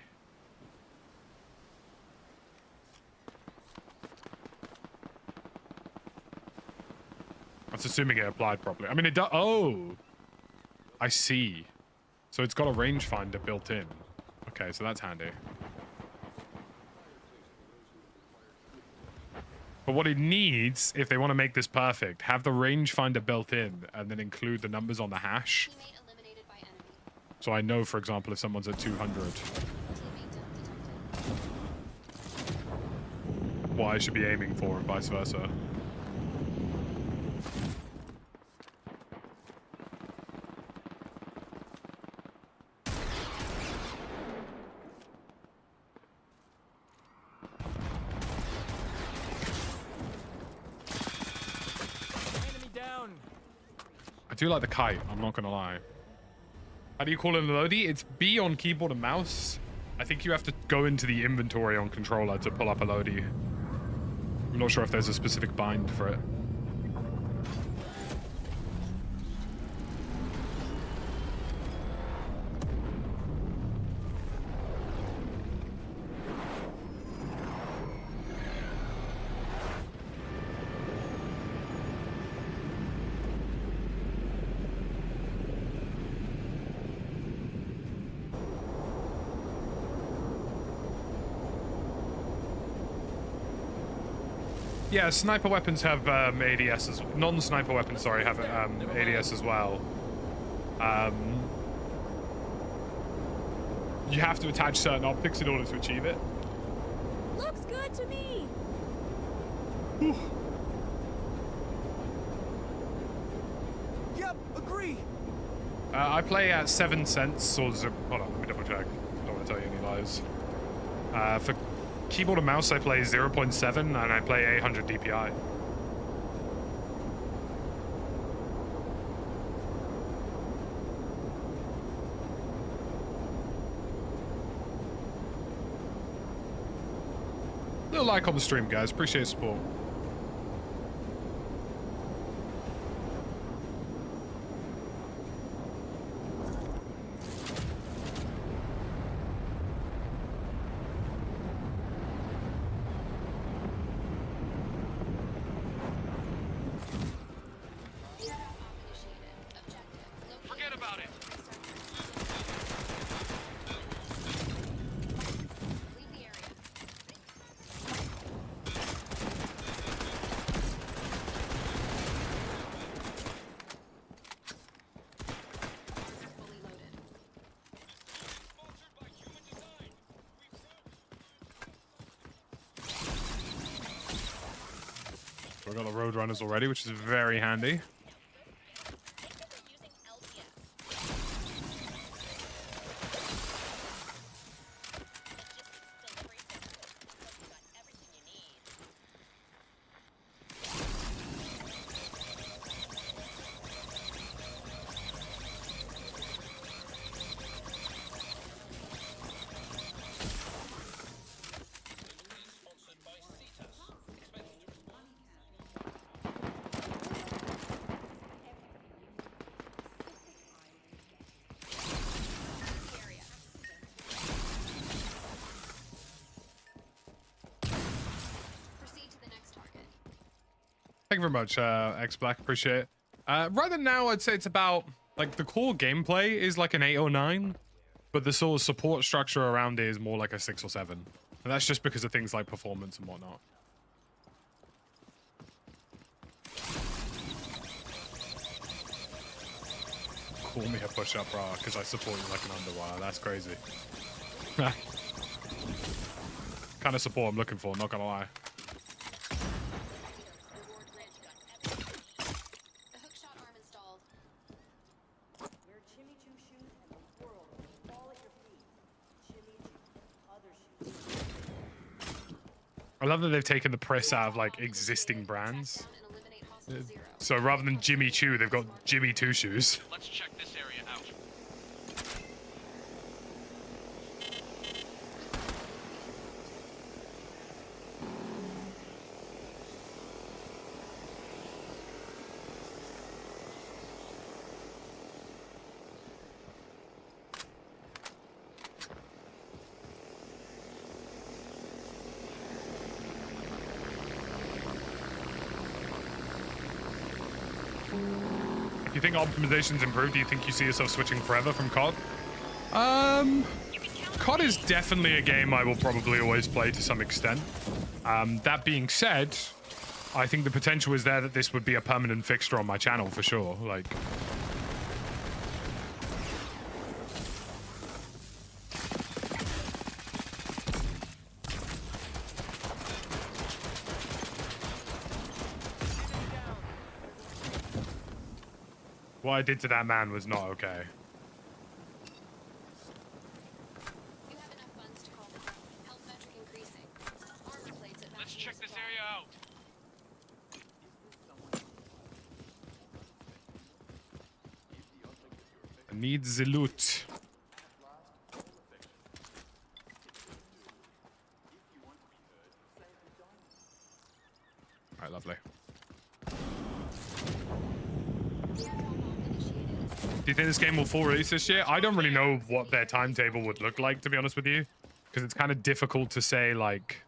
That's assuming it applied properly. I mean, it does. Oh, I see. So it's got a rangefinder built in. Okay, so that's handy. But what it needs, if they want to make this perfect, have the rangefinder built in and then include the numbers on the hash. So I know, for example, if someone's at 200, what I should be aiming for and vice versa. I do like the kite, I'm not gonna lie. How do you call it a loadie? It's B on keyboard and mouse. I think you have to go into the inventory on controller to pull up a loadie. I'm not sure if there's a specific bind for it. Yeah, sniper weapons have ADS as non-sniper weapons. Sorry, have ADS as well. You have to attach certain optics in order to achieve it. Looks good to me. Yep, agree. I play at 7 cents or hold on, let me double check. I don't want to tell you any lies. For keyboard and mouse, I play 0.7 and I play 800 DPI. Little like on the stream, guys. Appreciate support. Forget about it! Leave the area. Fully loaded. Sponsored by Human Design! So I got the road runners already, which is very handy. Proceed to the next target. Thank you very much, X Black. Appreciate it. Right now, I'd say it's about, like, the core gameplay is like an 8 or 9, but the sort of support structure around it is more like a 6 or 7. And that's just because of things like performance and whatnot. call me a push-up bra because I support you like an underwire. That's crazy. Kind of support I'm looking for, not gonna lie. The hookshot arm installed. Wear Jimmy Choo shoes and the world will fall at your feet. Jimmy Choo, other shoes. I love that they've taken the press out of like existing brands. So rather than Jimmy Choo, they've got Jimmy Two Shoes. Let's check this area out. If you think optimization's improved, do you think you see yourself switching forever from COD? COD is definitely a game I will probably always play to some extent. That being said, I think the potential is there that this would be a permanent fixture on my channel for sure. Like, what I did to that man was not okay. You have enough funds to call the drone. Health metric increasing. Armor plates at Let's maximum check this supply. area out. I need the loot. Alright, lovely. Do you think this game will full release this year? I don't really know what their timetable would look like, to be honest with you, because it's kind of difficult to say, like,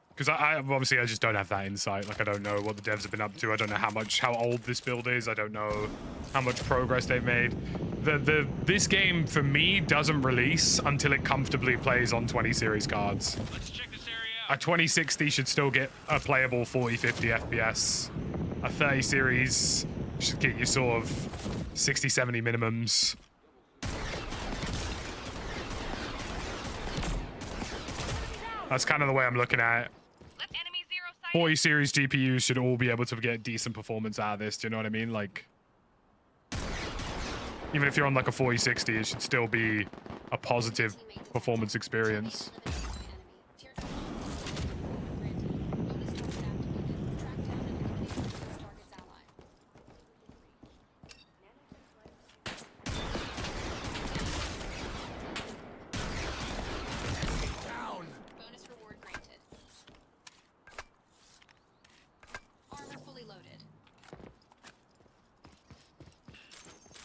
because I obviously I just don't have that insight. Like, I don't know what the devs have been up to. I don't know how old this build is. I don't know how much progress they've made. This game for me doesn't release until it comfortably plays on 20 series cards. Let's check this area out. A 2060 should still get a playable 40-50 FPS. A 30 series should get you sort of 60-70 minimums. That's kind of the way I'm looking at it. 40 series GPUs should all be able to get decent performance out of this. Do you know what I mean? Like, even if you're on like a 4060, it should still be a positive performance experience. Teardrop Island. Bonus target activated. Track down and eliminate closest target's ally. Bonus reward granted. Armor fully loaded.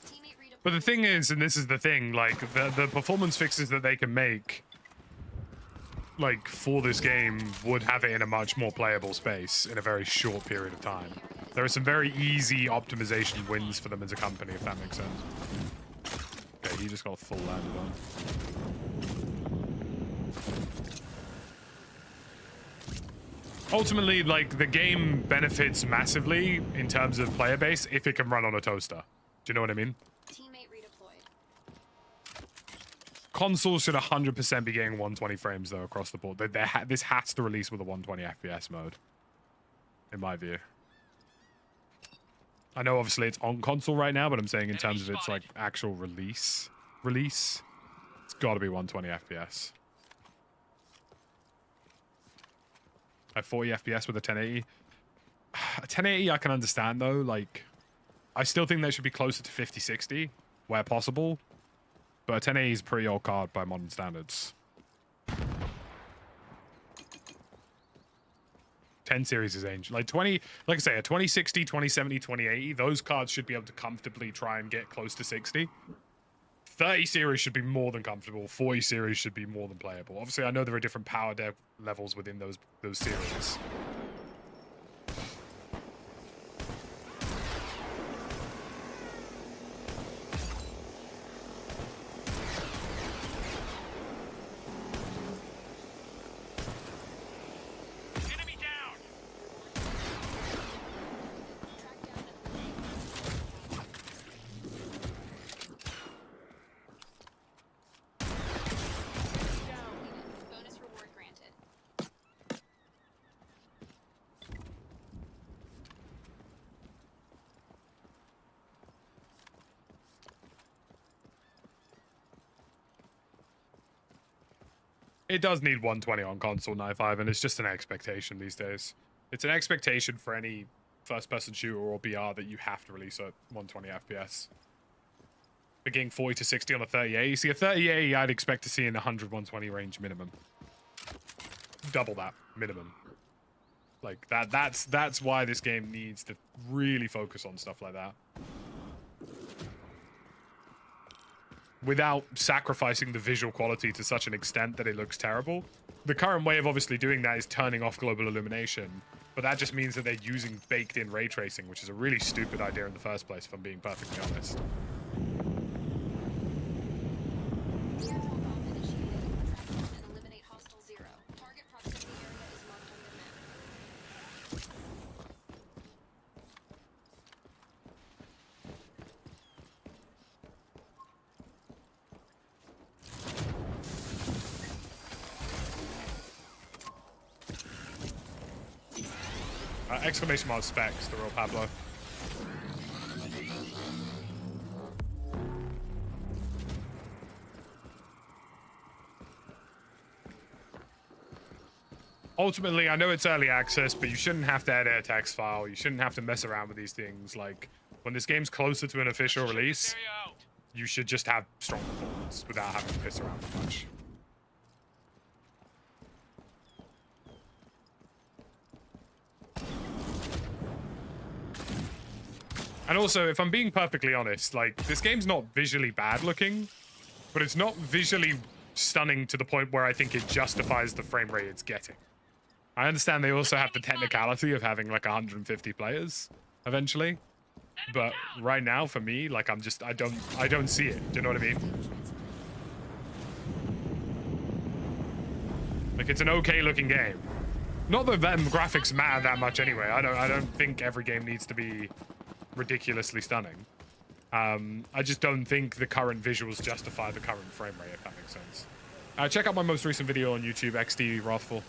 Teammate redeployed. But the thing is, and this is the thing, like the performance fixes that they can make, like for this game, would have it in a much more playable space in a very short period of time. There are some very easy optimization wins for them as a company, if that makes sense. Okay, he just got full landed on. Ultimately, like, the game benefits massively in terms of player base if it can run on a toaster. Do you know what I mean? Teammate redeployed. Consoles should 100% be getting 120 frames, though, across the board. This has to release with a 120 FPS mode, in my view. I know, obviously, it's on console right now, but I'm saying in terms of its, like, actual release, it's got to be 120 FPS. At 40 FPS with a 1080. A 1080 I can understand, though. Like, I still think they should be closer to 5060 where possible. But a 1080 is a pretty old card by modern standards. 10 series is ancient. Like 20, like I say, a 2060, 2070, 2080, those cards should be able to comfortably try and get close to 60. 30 series should be more than comfortable. 40 series should be more than playable. Obviously, I know there are different power levels within those series. Enemy down. It does need 120 on console, 95, and it's just an expectation these days. It's an expectation for any first-person shooter or BR that you have to release at 120 FPS. But getting 40 to 60 on a 3080, see a 3080 I'd expect to see in the 100-120 range minimum. Double that minimum. Like that's why this game needs to really focus on stuff like that. Without sacrificing the visual quality to such an extent that it looks terrible. The current way of obviously doing that is turning off global illumination, but that just means that they're using baked-in ray tracing, which is a really stupid idea in the first place, if I'm being perfectly honest. Teardrop bomb initiated. Track down and eliminate hostile 0. Target proximity area is marked on your map. Exclamation mark specs, the real Pablo. Ultimately, I know it's early access, but you shouldn't have to edit a text file. You shouldn't have to mess around with these things. Like, when this game's closer to an official release, you should just have strong performance without having to piss around too much. And also, if I'm being perfectly honest, like, this game's not visually bad looking, but it's not visually stunning to the point where I think it justifies the frame rate it's getting. I understand they also have the technicality of having like 150 players eventually, but right now for me, like, I don't see it. Do you know what I mean? Like, it's an okay looking game. Not that them graphics matter that much anyway. I don't think every game needs to be ridiculously stunning. I just don't think the current visuals justify the current frame rate, if that makes sense. Check out my most recent video on YouTube, XD Wrathful.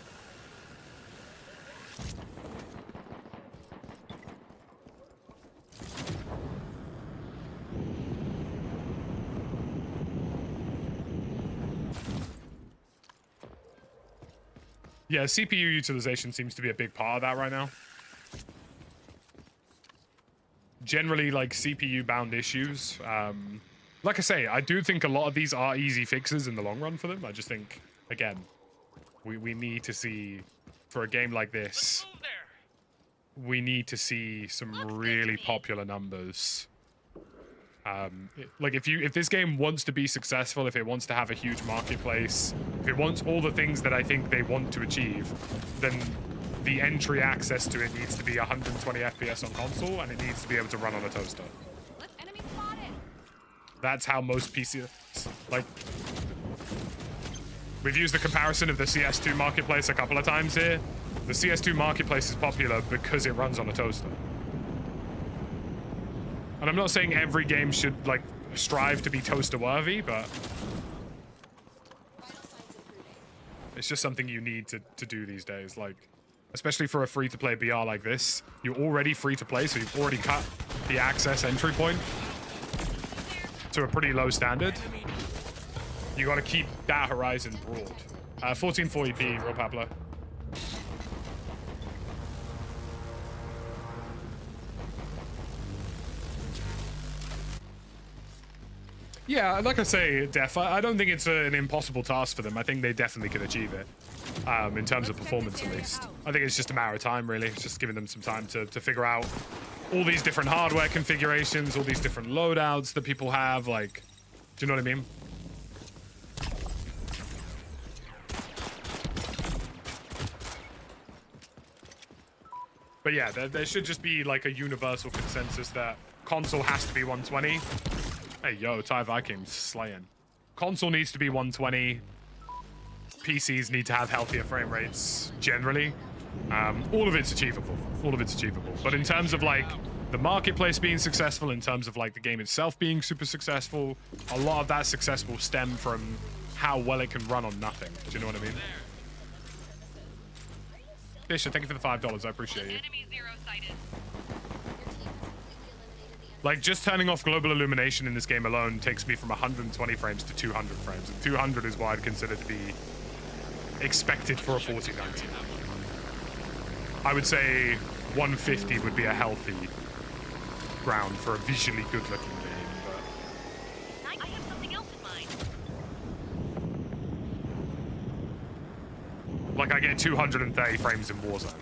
Yeah, CPU utilization seems to be a big part of that right now. Generally, like, CPU-bound issues. Like I say, I do think a lot of these are easy fixes in the long run for them. I just think, again, we need to see, for a game like this, we need to see some really popular numbers. Like, if this game wants to be successful, if it wants to have a huge marketplace, if it wants all the things that I think they want to achieve, then the entry access to it needs to be 120 FPS on console, and it needs to be able to run on a toaster. Enemy spotted. That's how most PC... Like, we've used the comparison of the CS2 marketplace a couple of times here. The CS2 marketplace is popular because it runs on a toaster. And I'm not saying every game should, like, strive to be toaster-worthy, but it's just something you need to do these days. Like, especially for a free-to-play BR like this, you're already free-to-play, so you've already cut the access entry point to a pretty low standard. You got to keep that horizon broad. 1440p, real Pablo. Yeah, like I say, Def, I don't think it's an impossible task for them. I think they definitely can achieve it, in terms of performance at least. I think it's just a matter of time, really. It's just giving them some time to figure out all these different hardware configurations, all these different loadouts that people have, like, do you know what I mean? But yeah, there should just be, like, a universal consensus that console has to be 120. Hey, yo, Ty Viking's slaying. Console needs to be 120. PCs need to have healthier frame rates, generally. All of it's achievable. All of it's achievable. But in terms of, like, the marketplace being successful, in terms of, like, the game itself being super successful, a lot of that success will stem from how well it can run on nothing. Do you know what I mean? Bishop, thank you for the $5. I appreciate you. Like, just turning off global illumination in this game alone takes me from 120 frames to 200 frames. And 200 is what I'd consider to be expected for a 4090. I would say 150 would be a healthy ground for a visually good-looking game, but I have something else in mind. like I get 230 frames in Warzone.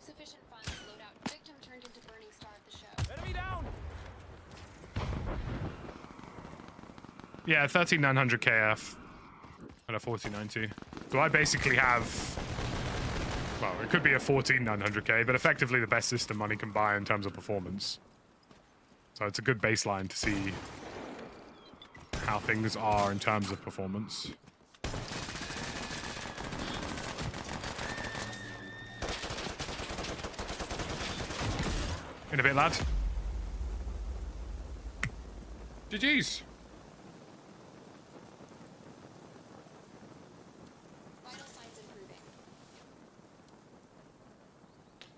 Sufficient funds load out. Victim turned into burning star of the show. Enemy down! Yeah, 13900 KF and a 4090. So I basically have, well, it could be a 14900K, but effectively the best system money can buy in terms of performance. So it's a good baseline to see how things are in terms of performance. In a bit, lad. GG's. Vital signs improving.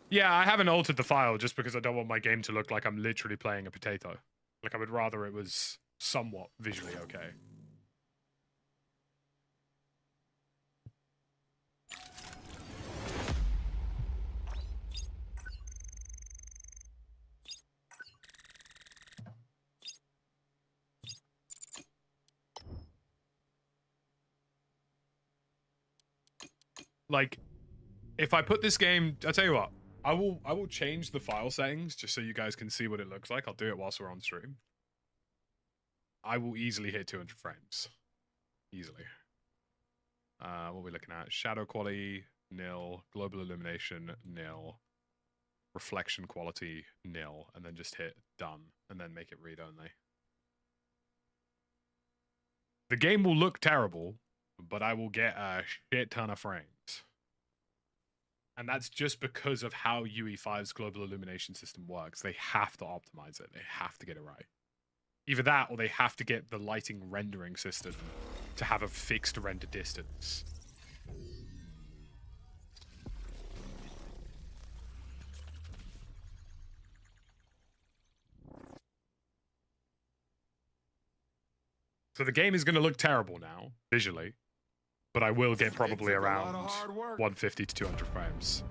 Yeah, I haven't altered the file just because I don't want my game to look like I'm literally playing a potato. Like, I would rather it was somewhat visually okay. Like, if I put this game, I'll tell you what, I will change the file settings just so you guys can see what it looks like. I'll do it whilst we're on stream. I will easily hit 200 frames. Easily. What are we looking at? Shadow quality, nil. Global illumination, nil. Reflection quality, nil. And then just hit done. And then make it read only. The game will look terrible, but I will get a shit ton of frames. And that's just because of how UE5's global illumination system works. They have to optimize it. They have to get it right. Either that, or they have to get the lighting rendering system to have a fixed render distance. So the game is going to look terrible now, visually. But I will get probably around 150 to 200 frames.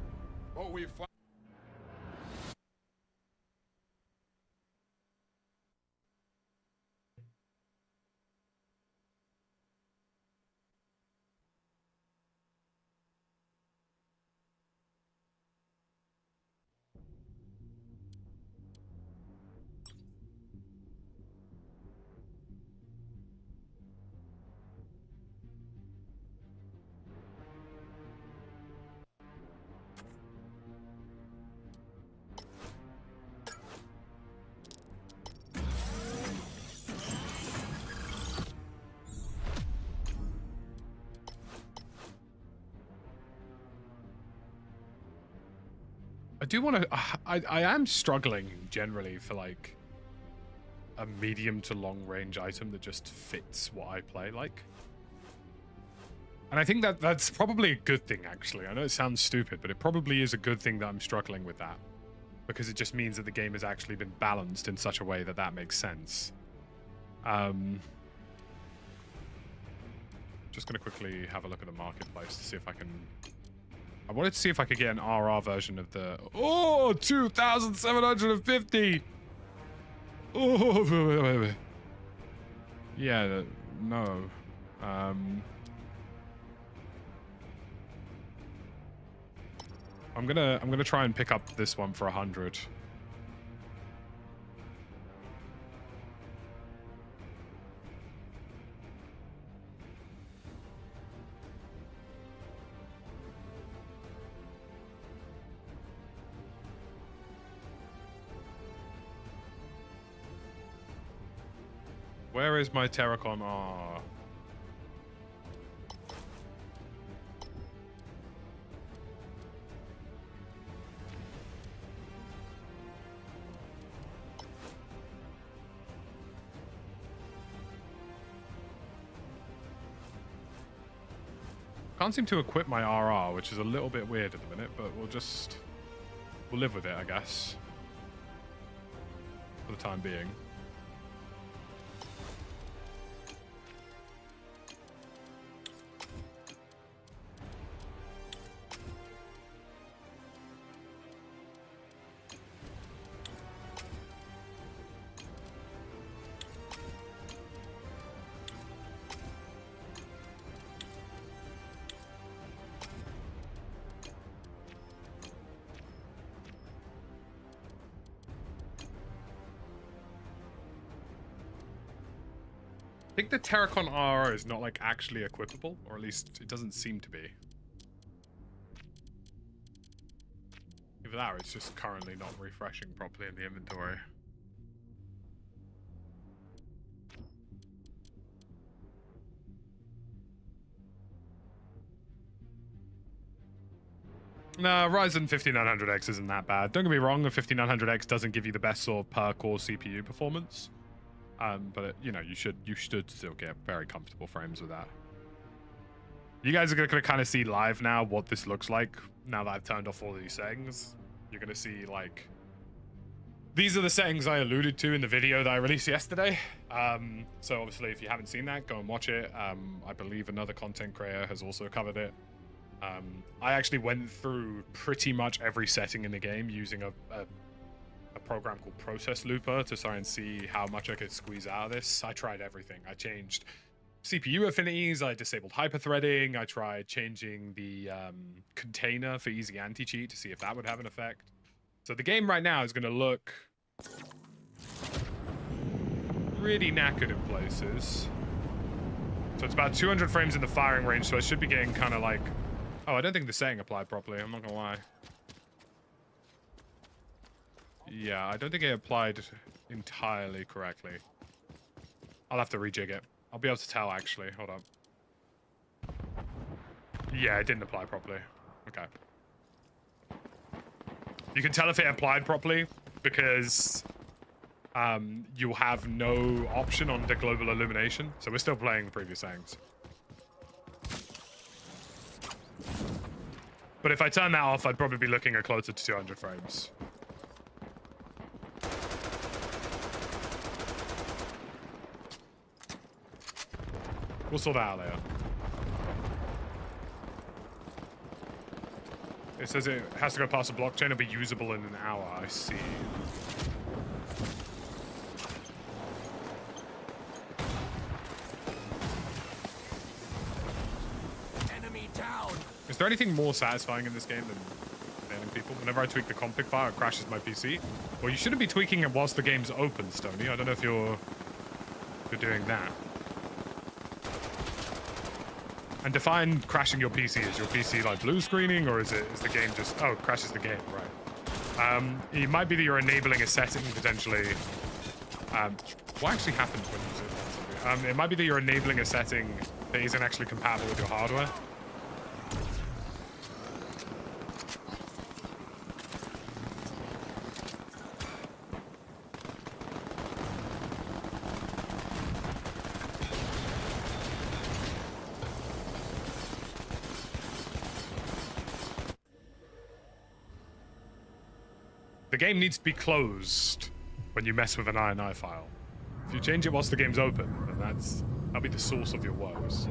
I do want to... I am struggling generally for, like, a medium to long range item that just fits what I play like. And I think that that's probably a good thing, actually. I know it sounds stupid, but it probably is a good thing that I'm struggling with that. Because it just means that the game has actually been balanced in such a way that that makes sense. Just going to quickly have a look at the marketplace to see if I can... I wanted to see if I could get an RR version of the... Oh, 2,750! Oh, yeah, no. I'm gonna try and pick up this one for 100. Where is my Terracon? Ah. Can't seem to equip my RR, which is a little bit weird at the minute, but we'll live with it, I guess. For the time being. I think the Terracon RR is not like actually equipable, or at least it doesn't seem to be. Either that or it's just currently not refreshing properly in the inventory. No, Ryzen 5900X isn't that bad. Don't get me wrong, the 5900X doesn't give you the best sort of per core CPU performance. But you know, you should still get very comfortable frames with that. You guys are gonna kind of see live now what this looks like now that I've turned off all of these settings. You're gonna see like these are the settings I alluded to in the video that I released yesterday. So obviously, if you haven't seen that, go and watch it. I believe another content creator has also covered it. I actually went through pretty much every setting in the game using a program called Process Looper to try and see how much I could squeeze out of this. I tried everything. I changed CPU affinities, I disabled hyperthreading, I tried changing the container for easy anti-cheat to see if that would have an effect. So the game right now is going to look really knackered in places. So it's about 200 frames in the firing range, so I should be getting kind of like... Oh, I don't think the setting applied properly, I'm not going to lie. Yeah, I don't think it applied entirely correctly. I'll have to rejig it. I'll be able to tell, actually. Hold up. Yeah, it didn't apply properly. Okay. You can tell if it applied properly because you'll have no option on the global illumination. So we're still playing the previous settings. But if I turn that off, I'd probably be looking at closer to 200 frames. We'll sort that out later. It says it has to go past the blockchain and be usable in an hour. I see. Enemy down. Is there anything more satisfying in this game than banning people? Whenever I tweak the config file, it crashes my PC. Well, you shouldn't be tweaking it whilst the game's open, Stony. I don't know if you're doing that. And define crashing your PC. Is your PC like blue screening, or is the game just... Oh, it crashes the game, right. It might be that you're enabling a setting, potentially. What actually happens when you use it? It might be that you're enabling a setting that isn't actually compatible with your hardware. The game needs to be closed when you mess with an INI file. If you change it whilst the game's open, then that'll be the source of your woes.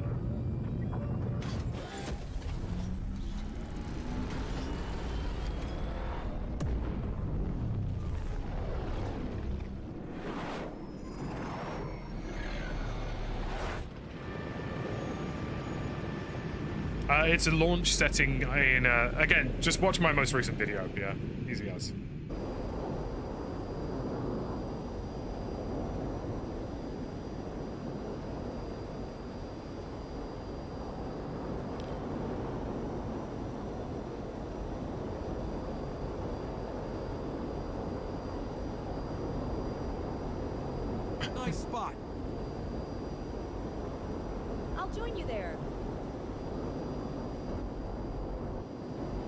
It's a launch setting in, again, just watch my most recent video, yeah, easy as. Nice spot. I'll join you there.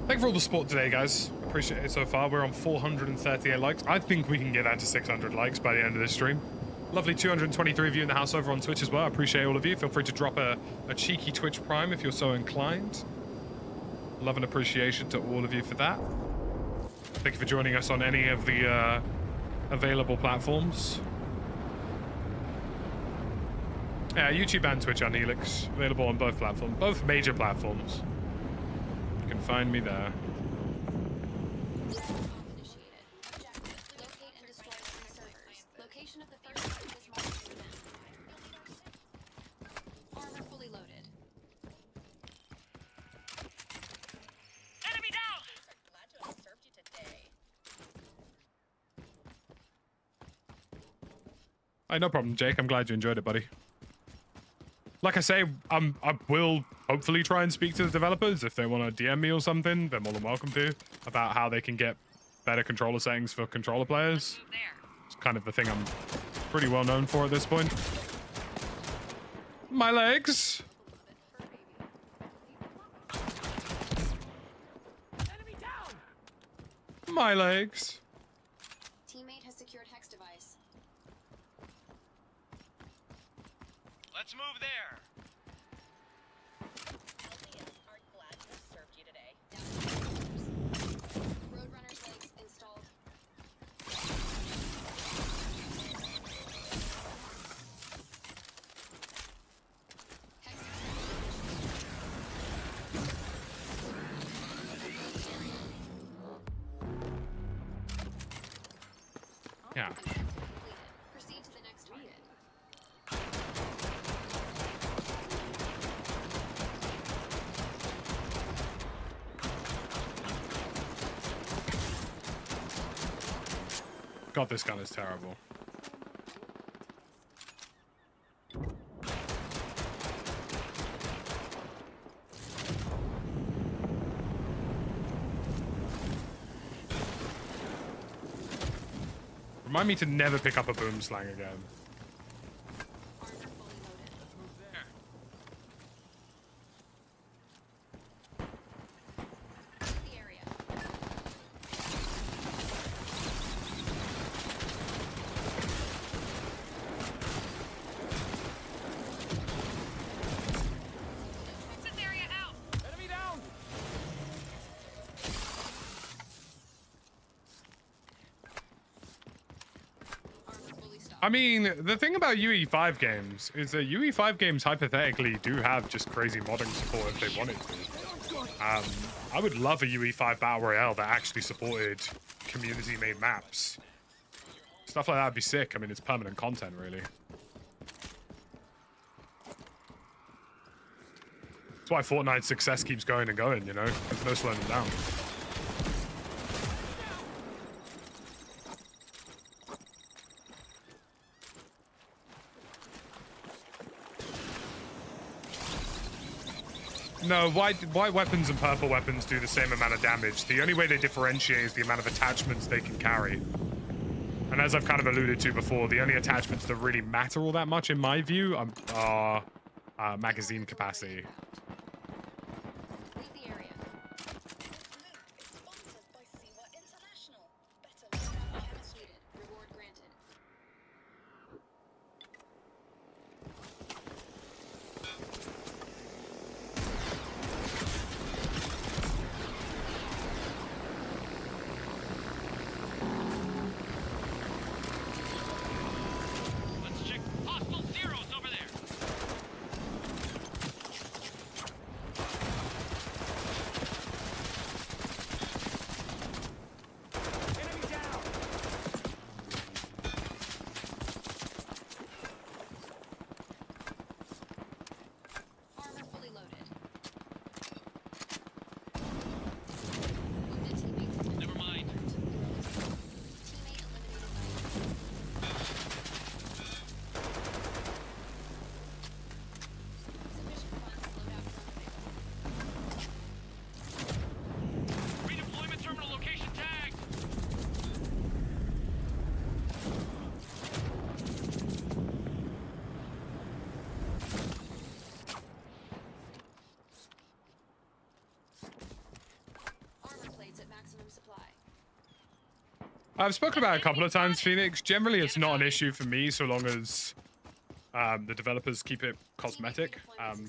Thank you for all the support today, guys. Appreciate it so far. We're on 438 likes. I think we can get that to 600 likes by the end of this stream. Lovely 223 of you in the house over on Twitch as well. I appreciate all of you. Feel free to drop a cheeky Twitch Prime if you're so inclined. Love and appreciation to all of you for that. Thank you for joining us on any of the available platforms. Yeah, YouTube and Twitch are Neelix. Available on both platforms. Both major platforms. You can find me there. Locate and destroy three servers. Location of the first server is marked on the map. Armor fully loaded. Enemy down! Glad to have served you today. Hey, no problem, Jake. I'm glad you enjoyed it, buddy. Like I say, I will hopefully try and speak to the developers. If they want to DM me or something, they're more than welcome to, about how they can get better controller settings for controller players. It's kind of the thing I'm pretty well known for at this point. My legs. Enemy down! My legs. Teammate has secured hex device. Let's move there. LDS are glad to have served you today. Roadrunner's legs installed. Hex Yeah. completed. Proceed to the next target. God, this gun is terrible. Remind me to never pick up a boom slang again. Armor fully loaded. Let's move there. Leave the area. This area out. Enemy down! Armor fully stocked. I mean, the thing about UE5 games is that UE5 games hypothetically do have just crazy modding support if they wanted to. I would love a UE5 Battle Royale that actually supported community-made maps. Stuff like that would be sick. I mean, it's permanent content, really. That's why Fortnite's success keeps going and going, you know? There's no slowing them down. No, white weapons and purple weapons do the same amount of damage. The only way they differentiate is the amount of attachments they can carry. And as I've kind of alluded to before, the only attachments that really matter all that much, in my view, are magazine capacity. Leave the area. Luke is sponsored by Siwa International. Better look out. Completed. Reward granted. Let's check hostile zeros over there. I've spoken about it a couple of times, Phoenix. Generally, it's not an issue for me so long as the developers keep it cosmetic.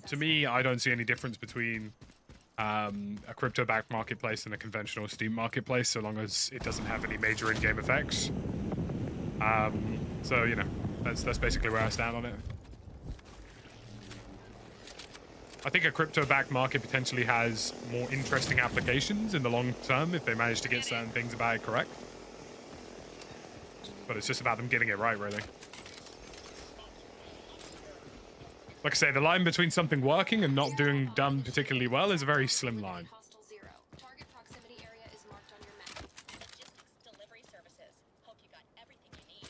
To me, I don't see any difference between a crypto-backed marketplace and a conventional Steam marketplace so long as it doesn't have any major in-game effects. So, you know, that's basically where I stand on it. I think a crypto-backed market potentially has more interesting applications in the long term if they manage to get certain things about it correct. But it's just about them getting it right, really. Like I say, the line between something working and not doing done particularly well is a very slim line. Hostile 0. Target proximity area is marked on your map. Logistics delivery services. Hope you got everything you need.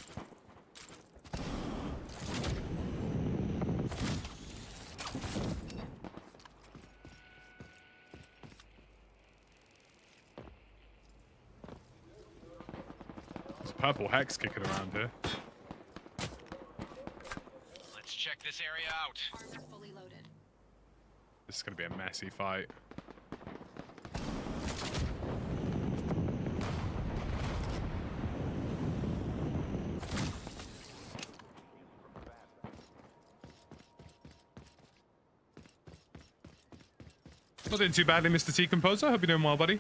There's a purple hex kicking around here. Let's check this area out. Armor fully loaded. This is going to be a messy fight. Not doing too badly, Mr. T Composer. Hope you're doing well, buddy.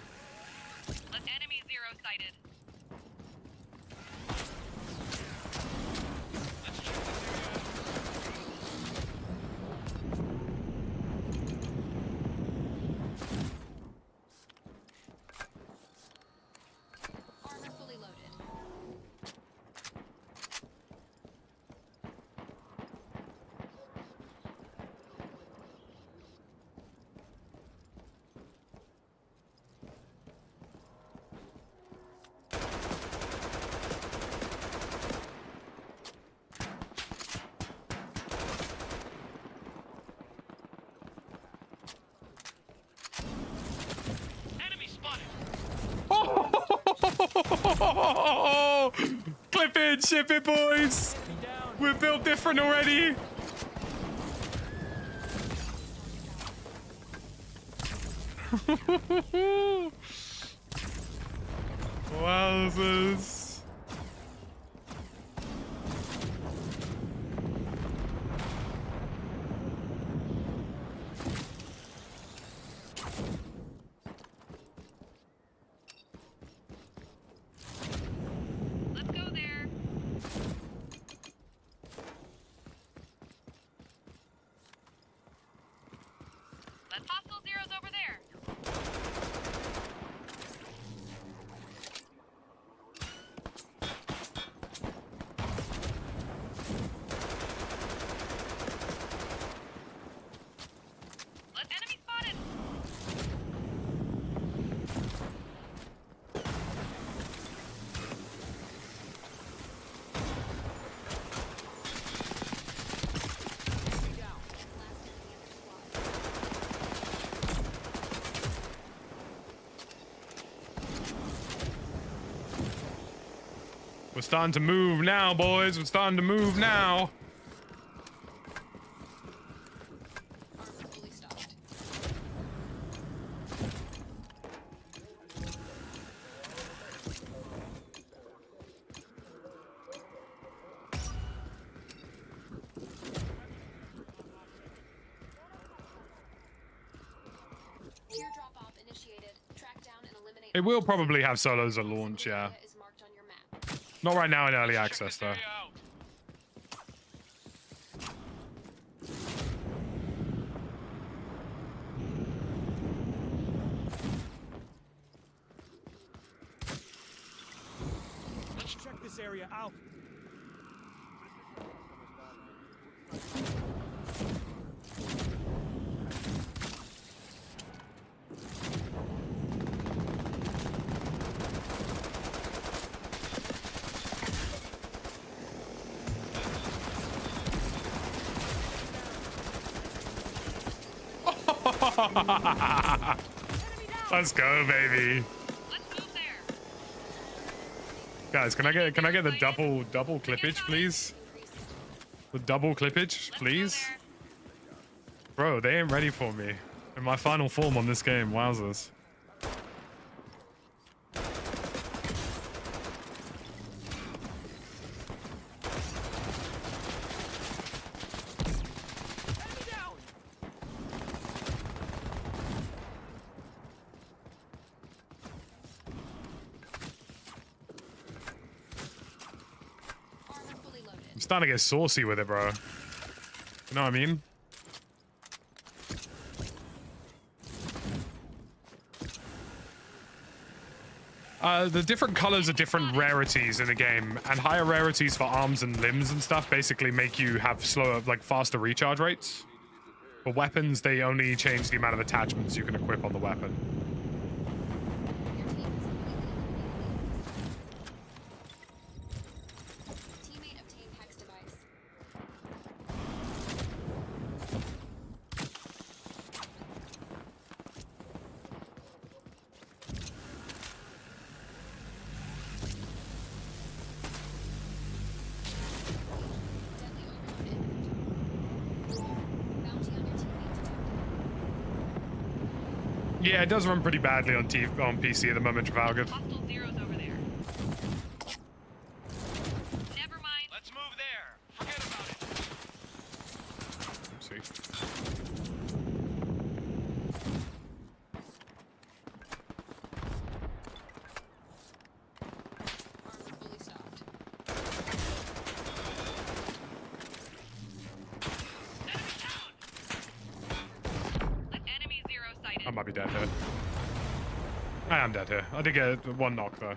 Enemy 0 sighted. Armor fully loaded. Enemy spotted. Oh! Clip it, ship it, boys. We're built different already. Wowzers. Let's go there. Let's hostile 0's over there. Let enemy spotted. We're starting to move now, boys. We're starting to move now. Armor fully stocked. Teardrop op initiated. Track down and eliminate. It will probably have solos at launch, yeah. Area is marked on your map. Not right now in early Check access, this though. area out. Let's check this area out. Let's go, baby. Let's move there. Guys, can I get the double clippage, please? The double clippage, please. Bro, they ain't ready for me in my final form on this game. Wowzers. starting to get saucy with it, bro. You know what I mean? The different colors are different rarities in the game, and higher rarities for arms and limbs and stuff basically make you have slower, like faster recharge rates. For weapons, they only change the amount of attachments you can equip on the weapon. Teammate obtained hex device. Deadly overload imminent. Bounty on your teammate detected. Yeah, it does run pretty badly on PC at the moment, Trafalgar. Hostile zeros over there. Never mind. Let's move there. Forget about it. Let's see. Armor fully stocked. Enemy down. Enemy zero sighted. I might be dead here. I am dead here. I did get one knock though.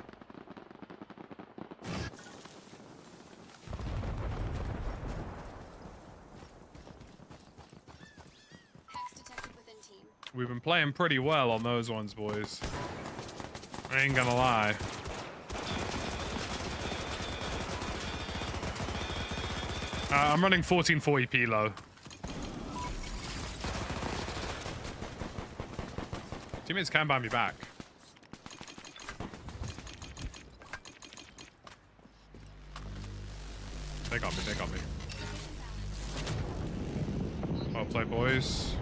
Hex detected within team. We've been playing pretty well on those ones, boys. I ain't gonna lie. I'm running 1440p low. Teammates can buy me back. They got me, they got me. Well played, boys.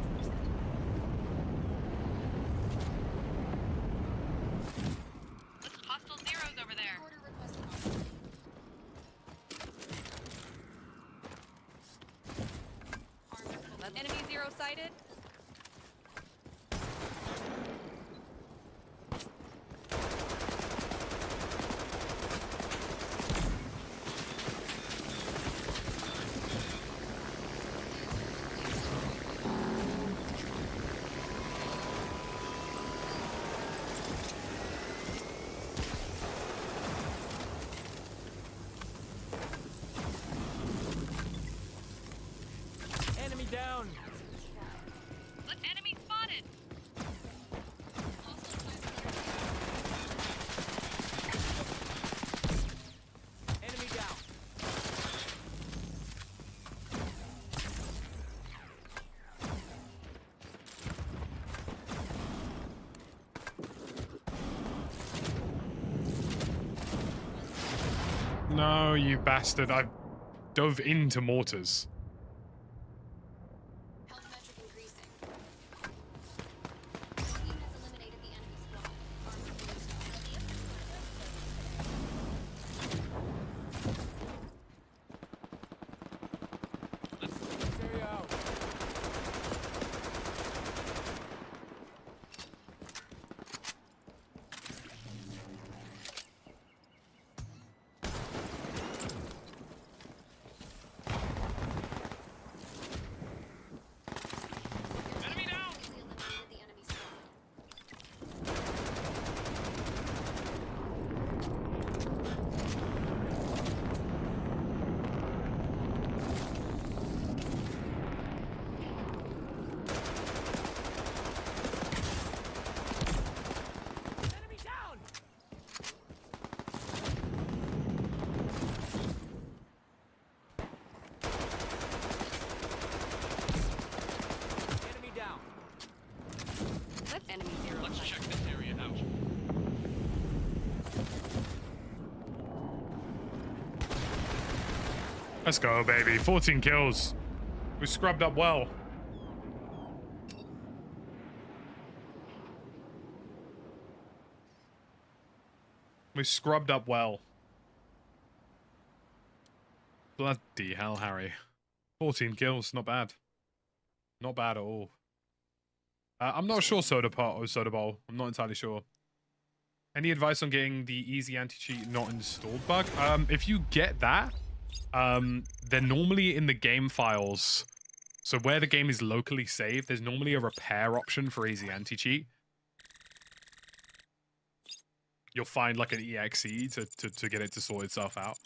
Hostile zeros over there. Order requested hostile. Armor fully. Enemy zero sighted. Enemy down. Enemy spotted. Enemy down. No, you bastard. I dove into mortars. Health metric increasing. Team has eliminated the enemy squad. Armor fully stocked. Area out. Enemy down. Eliminated the enemy squad. Enemy down. Enemy down. Enemy zero Let's sighted. check this area out. Let's go, baby. 14 kills. We scrubbed up well. We scrubbed up well. Bloody hell, Harry. 14 kills, not bad. Not bad at all. I'm not sure Soda Pot or Soda Bowl. I'm not entirely sure. Any advice on getting the easy anti-cheat not installed bug? If you get that, they're normally in the game files. So where the game is locally saved, there's normally a repair option for easy anti-cheat. You'll find like an exe to get it to sort itself out.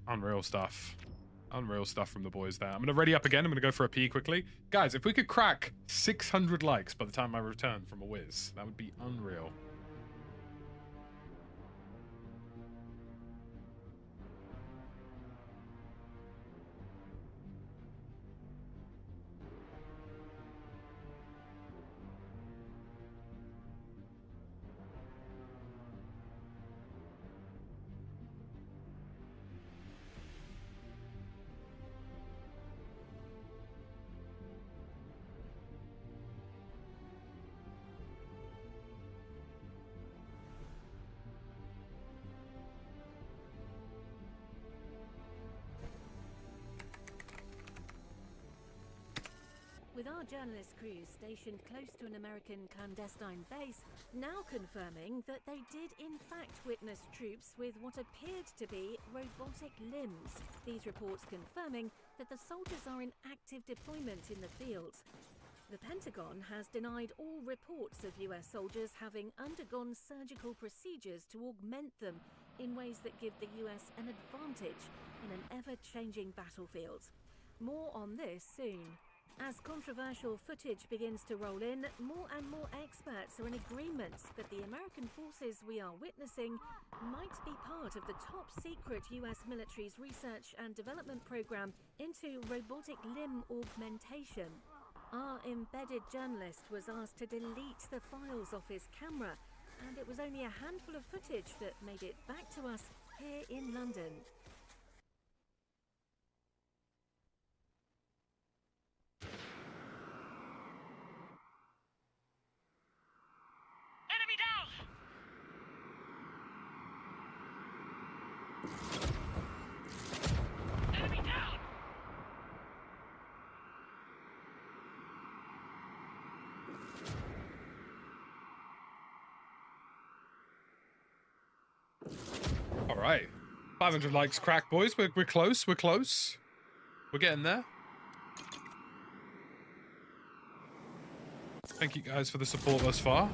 Unreal stuff. Unreal stuff from the boys there. I'm going to ready up again. I'm going to go for a pee quickly. Guys, if we could crack 600 likes by the time I return from a whiz, that would be unreal. With our journalist crews stationed close to an American clandestine base, now confirming that they did in fact witness troops with what appeared to be robotic limbs. These reports confirming that the soldiers are in active deployment in the field. The Pentagon has denied all reports of US soldiers having undergone surgical procedures to augment them in ways that give the US an advantage in an ever-changing battlefield. More on this soon. As controversial footage begins to roll in, more and more experts are in agreement that the American forces we are witnessing might be part of the top-secret US military's research and development program into robotic limb augmentation. Our embedded journalist was asked to delete the files off his camera, and it was only a handful of footage that made it back to us here in London. All right, 500 likes crack, boys. We're close. We're close. We're getting there. Thank you guys for the support thus far.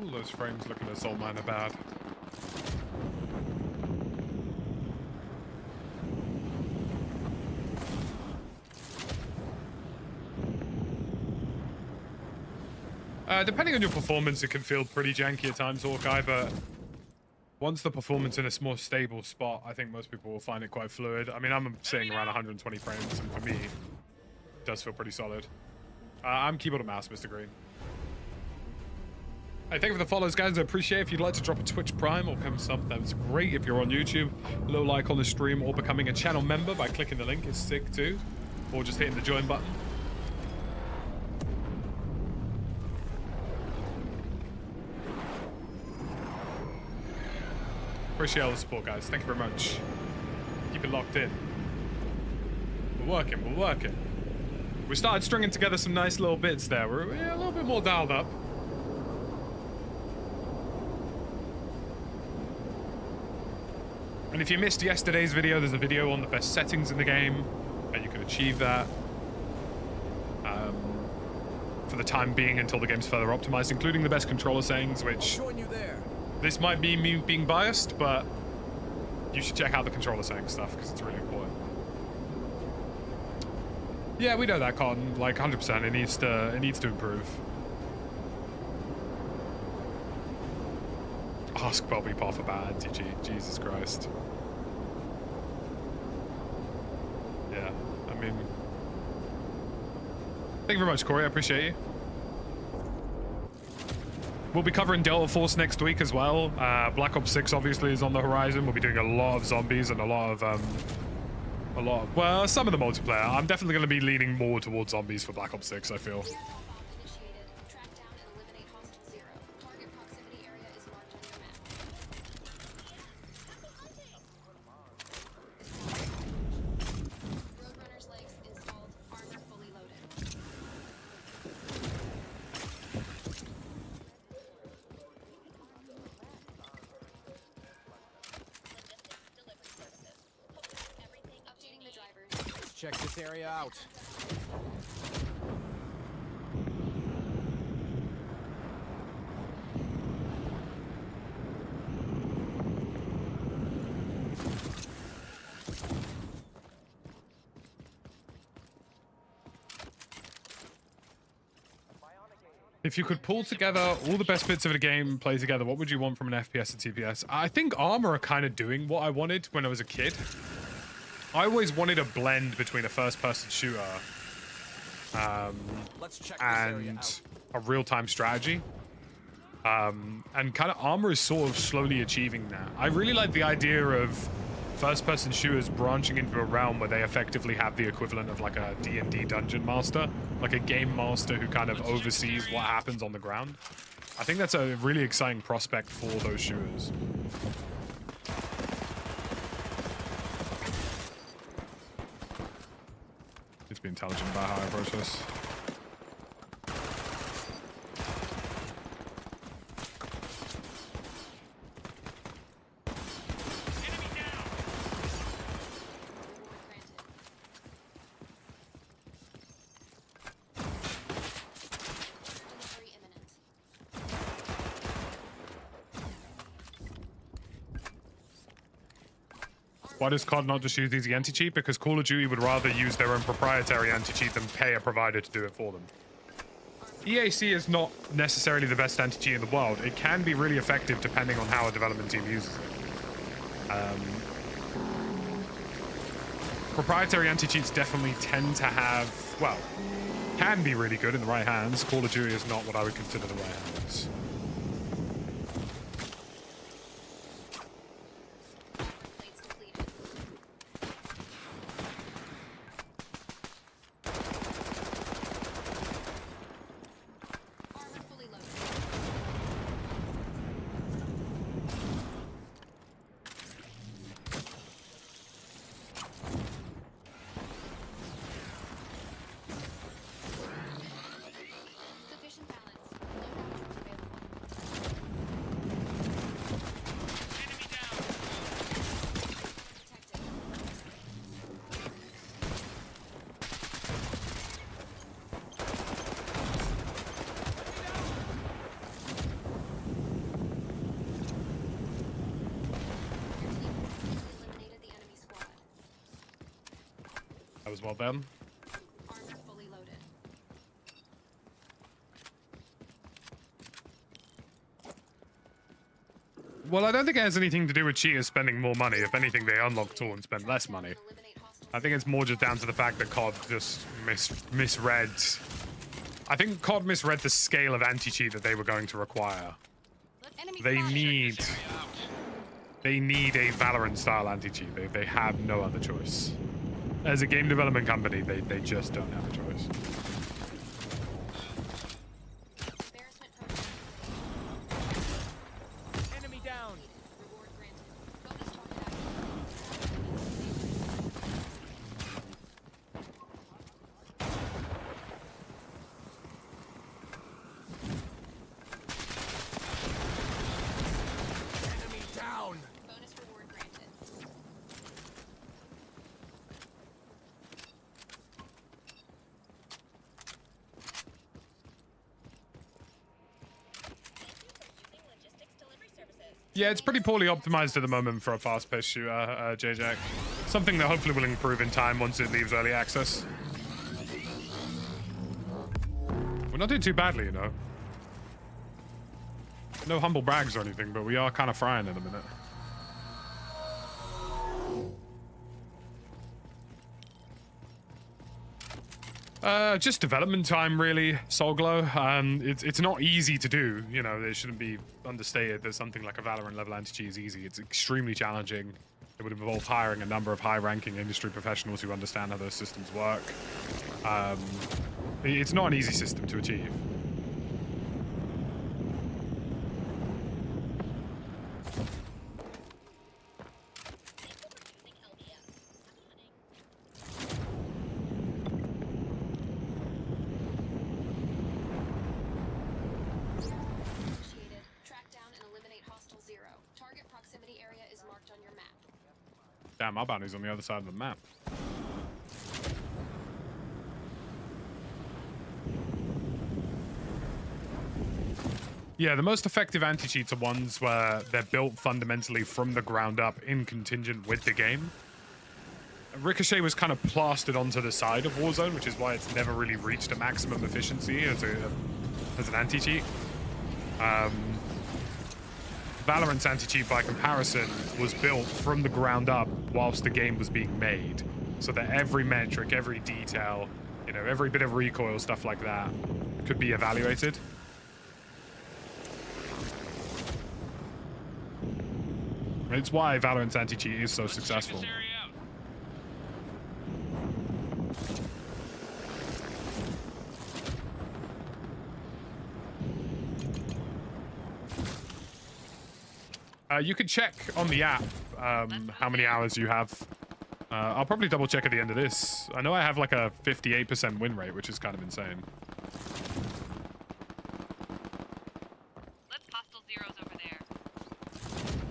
Ooh, those frames looking at Soul Mine are bad. Depending on your performance, it can feel pretty janky at times, Hawkeye, but once the performance in a more stable spot, I think most people will find it quite fluid. I mean, I'm sitting around 120 frames, and for me, it does feel pretty solid. I'm keyboard and mouse, Mr. Green. Hey, thank you for the follows, guys. I appreciate it. If you'd like to drop a Twitch Prime or come sub, that's great. If you're on YouTube, a little like on the stream or becoming a channel member by clicking the link is sick too. Or just hitting the join button. Appreciate all the support, guys. Thank you very much. Keep it locked in. We're working, we're working. We started stringing together some nice little bits there. We're a little bit more dialed up. And if you missed yesterday's video, there's a video on the best settings in the game, and you can achieve that for the time being until the game's further optimized, including the best controller settings, which this might be me being biased, but you should check out the controller settings stuff because it's really important. Yeah, we know that, Cotton. Like 100%, it needs to improve. Ask Bobby Poff about anti-cheat. Jesus Christ. Yeah, I mean, thank you very much, Corey. I appreciate you. We'll be covering Delta Force next week as well. Black Ops 6 obviously is on the horizon. We'll be doing a lot of zombies and a lot of, well, some of the multiplayer. I'm definitely going to be leaning more towards zombies for Black Ops 6, I feel. check this area out. If you could pull together all the best bits of a game, play together, what would you want from an FPS and TPS? I think Arma are kind of doing what I wanted when I was a kid. I always wanted a blend between a first-person shooter and a real-time strategy. And kind of Arma is sort of slowly achieving that. I really like the idea of first-person shooters branching into a realm where they effectively have the equivalent of like a D&D dungeon master, like a game master who kind of oversees what happens on the ground. I think that's a really exciting prospect for those shooters. Let's be intelligent about how I approach this. Why does COD not just use easy anti-cheat? Because Call of Duty would rather use their own proprietary anti-cheat than pay a provider to do it for them. EAC is not necessarily the best anti-cheat in the world. It can be really effective depending on how a development team uses it. Proprietary anti-cheats definitely tend to have, well, can be really good in the right hands. Call of Duty is not what I would consider the right hands. Well done. Armor fully loaded. Well, I don't think it has anything to do with cheaters spending more money. If anything, they unlock tool and spend less money. I think it's more just down to the fact that COD just misread. I think COD misread the scale of anti-cheat that they were going to require. They need a Valorant-style anti-cheat. They have no other choice. As a game development company, they just don't have a choice. Enemy down. Reward granted. Bonus target active. Enemy down. Bonus reward granted. Yeah, it's pretty poorly optimized at the moment for a fast-paced shooter, JJ. Something that hopefully will improve in time once it leaves early access. We're not doing too badly, you know. No humble brags or anything, but we are kind of frying in a minute. Just development time, really, Soulglow. It's not easy to do, you know, it shouldn't be understated that something like a Valorant level anti-cheat is easy. It's extremely challenging. It would involve hiring a number of high-ranking industry professionals who understand how those systems work. It's not an easy system to achieve. Damn, our bounty's on the other side of the map. Yeah, the most effective anti-cheats are ones where they're built fundamentally from the ground up in contingent with the game. Ricochet was kind of plastered onto the side of Warzone, which is why it's never really reached a maximum efficiency as an anti-cheat. Valorant's anti-cheat, by comparison, was built from the ground up whilst the game was being made, so that every metric, every detail, you know, every bit of recoil, stuff like that, could be evaluated. It's why Valorant's anti-cheat is so successful. You can check on the app how many hours you have. I'll probably double check at the end of this. I know I have like a 58% win rate, which is kind of insane. Let's hostile zeros over there.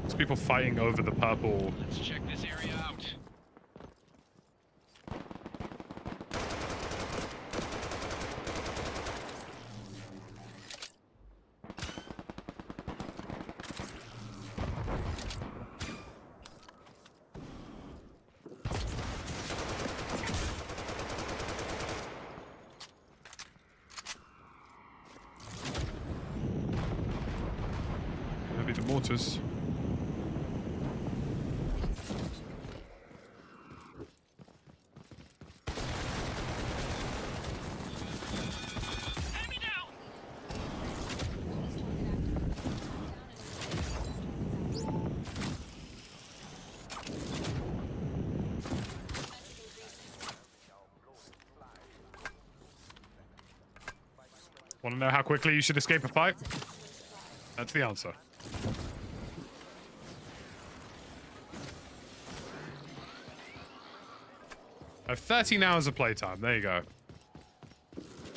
There's people fighting over the purple. Let's check this area out. Maybe the mortars. Want to know how quickly you should escape a fight? That's the answer. I have 13 hours of playtime. There you go.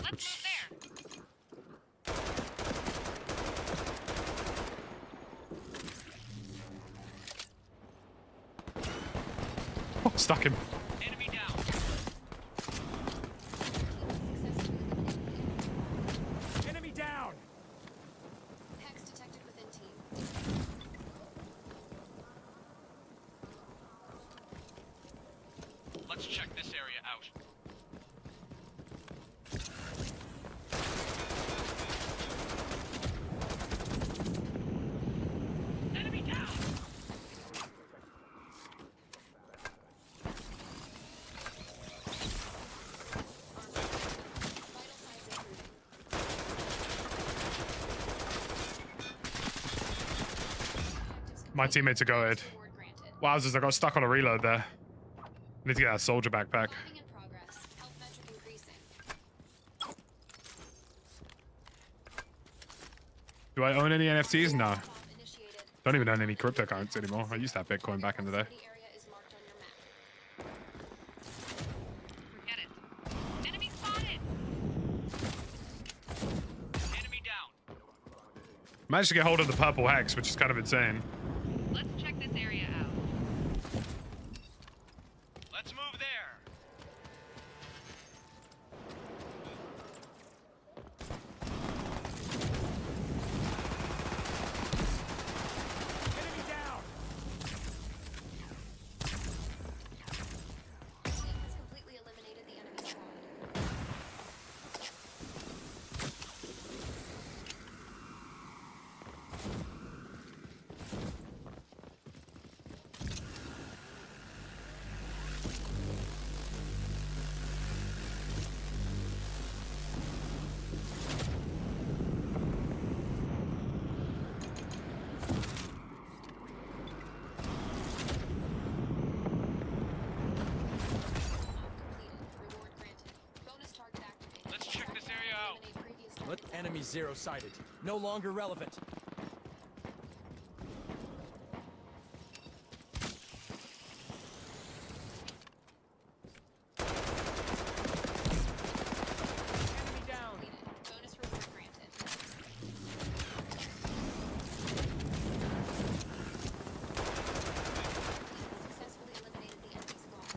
Let's move there. Oh, stuck him. Enemy down. Enemy down! Hex detected within team. Let's check this area out. Enemy down. My teammates are going. Wowzers, I got stuck on a reload there. Need to get that soldier backpack. Mapping in progress. Health metric increasing. Do I own any NFTs? No. Top initiated. Don't even own any cryptocurrency anymore. I used to have Bitcoin back in the day. Proximity area is marked on your map. Forget it. Enemy spotted. Enemy down. Managed to get hold of the purple hex, which is kind of insane. Let's check this area out. Let's move there. Enemy down! Team has completely eliminated the enemy squad. Completed. Reward granted. Bonus target activated. Let's check this area out. Eliminate previous Let target. enemy zero sighted. No longer relevant. Enemy down! Completed. Bonus reward granted. Successfully eliminated the enemy squad.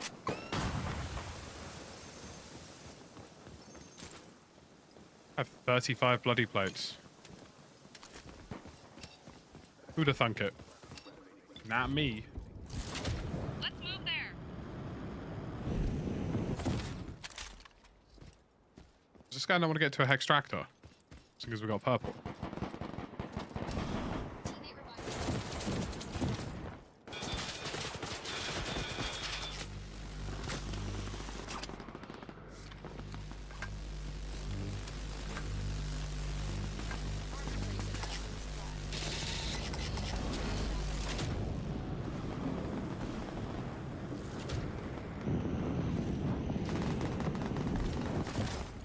I have 35 bloody plates. Who'd have thunk it? Not me. Let's move there. Does this guy not want to get to a Hextractor? Because we got purple. Teammate revived.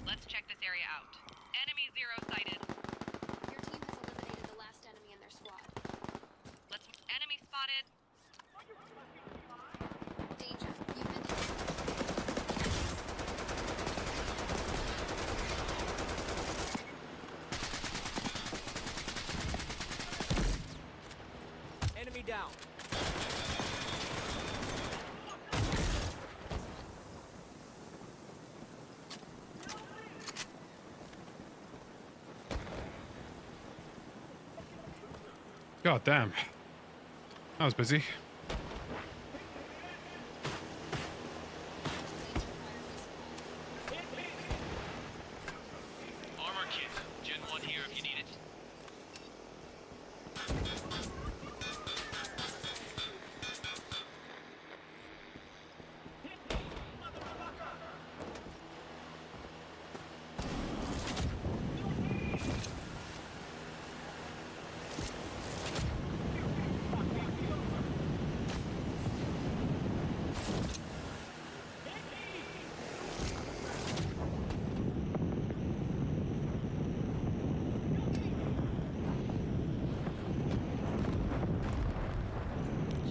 Let's check this area out. Enemy zero sighted. Your team has eliminated the last enemy in their squad. Let's. Enemy spotted. Danger. You've been detected. Enemy down. God damn. That was busy. Armor kit. Gen 1 here if you need it.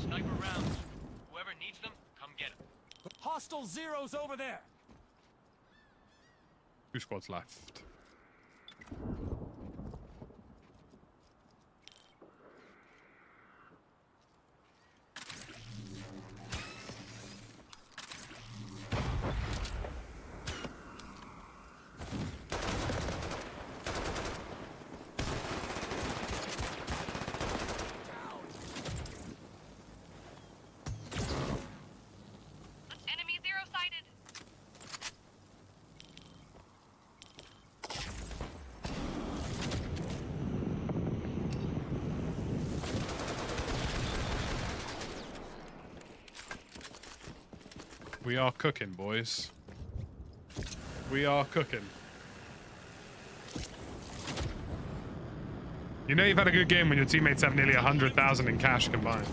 Sniper rounds. Whoever needs them, come get them. Hostile zeros over there. 2 squads left. Enemy zero sighted. We are cooking, boys. We are cooking. You know you've had a good game when your teammates have nearly 100,000 in cash combined.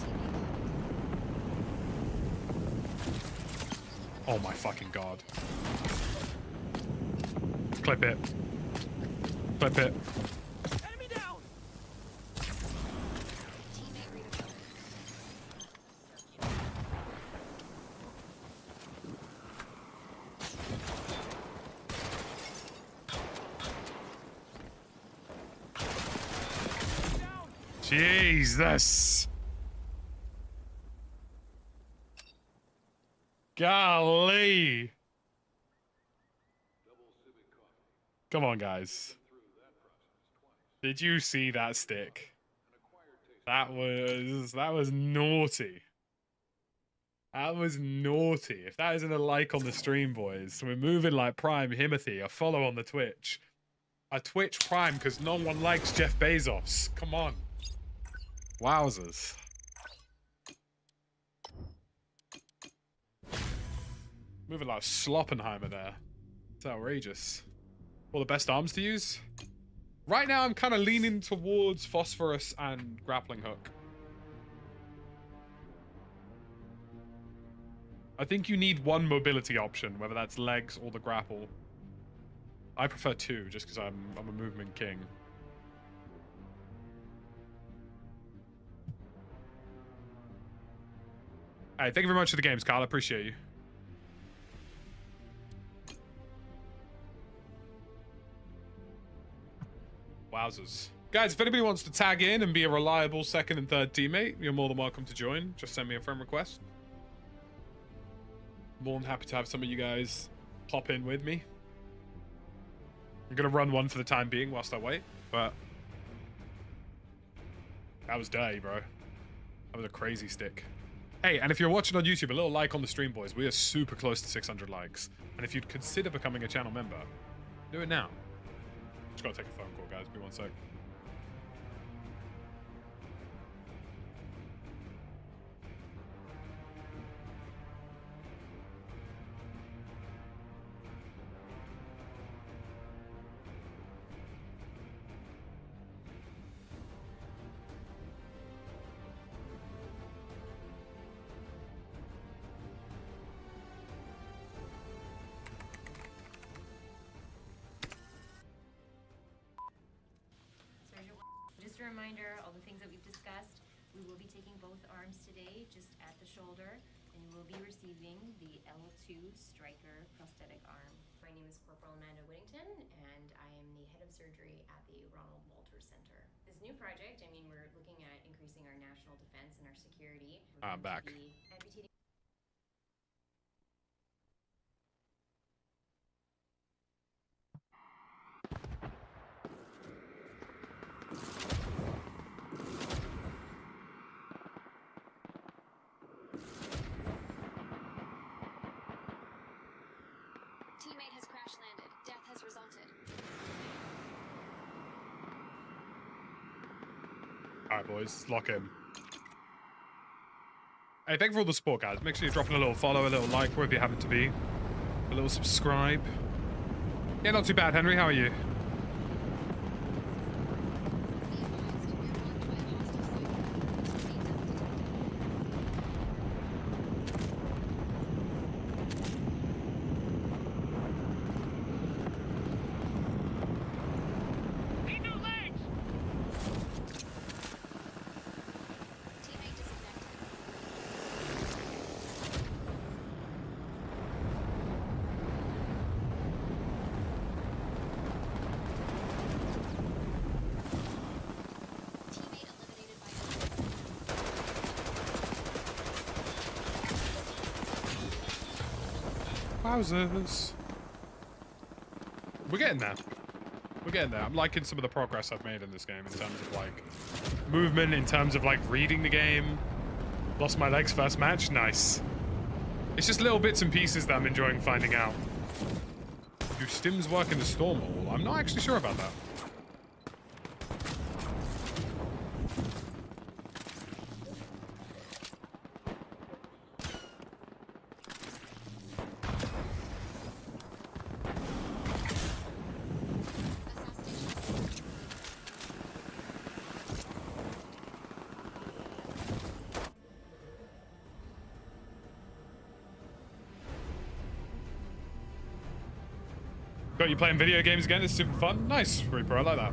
Oh my fucking god. Clip it. Clip it. Enemy down. Teammate redeployed. Jesus. Golly. Come on, guys. Did you see that stick? That was naughty. That was naughty. If that isn't a like on the stream, boys, we're moving like Prime Himothy. A follow on the Twitch. A Twitch Prime because no one likes Jeff Bezos. Come on. Wowzers. Moving like Sloppenheimer there. It's outrageous. All the best arms to use? Right now, I'm kind of leaning towards Phosphorus and Grappling Hook. I think you need one mobility option, whether that's legs or the grapple. I prefer 2, just because I'm a movement king. Hey, thank you very much for the games, Carl. I appreciate you. Wowzers. Guys, if anybody wants to tag in and be a reliable second and third teammate, you're more than welcome to join. Just send me a friend request. More than happy to have some of you guys hop in with me. I'm going to run one for the time being whilst I wait, but That was dirty, bro. That was a crazy stick. Hey, and if you're watching on YouTube, a little like on the stream, boys. We are super close to 600 likes. And if you'd consider becoming a channel member, do it now. Just gotta take a phone call, guys. Be one sec. Just a reminder, all the things that we've discussed, we will be taking both arms today, just at the shoulder, and you will be receiving the L2 Striker prosthetic arm. My name is Corporal Amanda Whittington, and I am the head of surgery at the Ronald Walter Center. This new project, I mean, we're looking at increasing our national defense and our security. I'm back. Amputating Teammate has crash landed. Death has resulted. Alright, boys. Lock in. Hey, thank you for all the support, guys. Make sure you're dropping a little follow, a little like, wherever you happen to be. A little subscribe. Yeah, not too bad, Henry. How are you? Wowzers. We're getting there. We're getting there. I'm liking some of the progress I've made in this game in terms of like movement, in terms of like reading the game. Lost my legs first match. Nice. It's just little bits and pieces that I'm enjoying finding out. Do stims work in the storm hall? I'm not actually sure about that. Got you playing video games again? It's super fun. Nice, Reaper. I like that.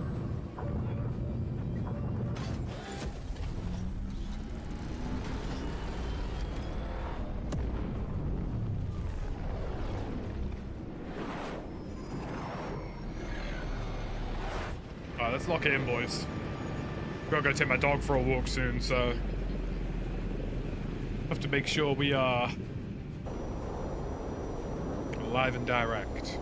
Alright, let's lock it in, boys. Gotta go take my dog for a walk soon, so have to make sure we are live and direct.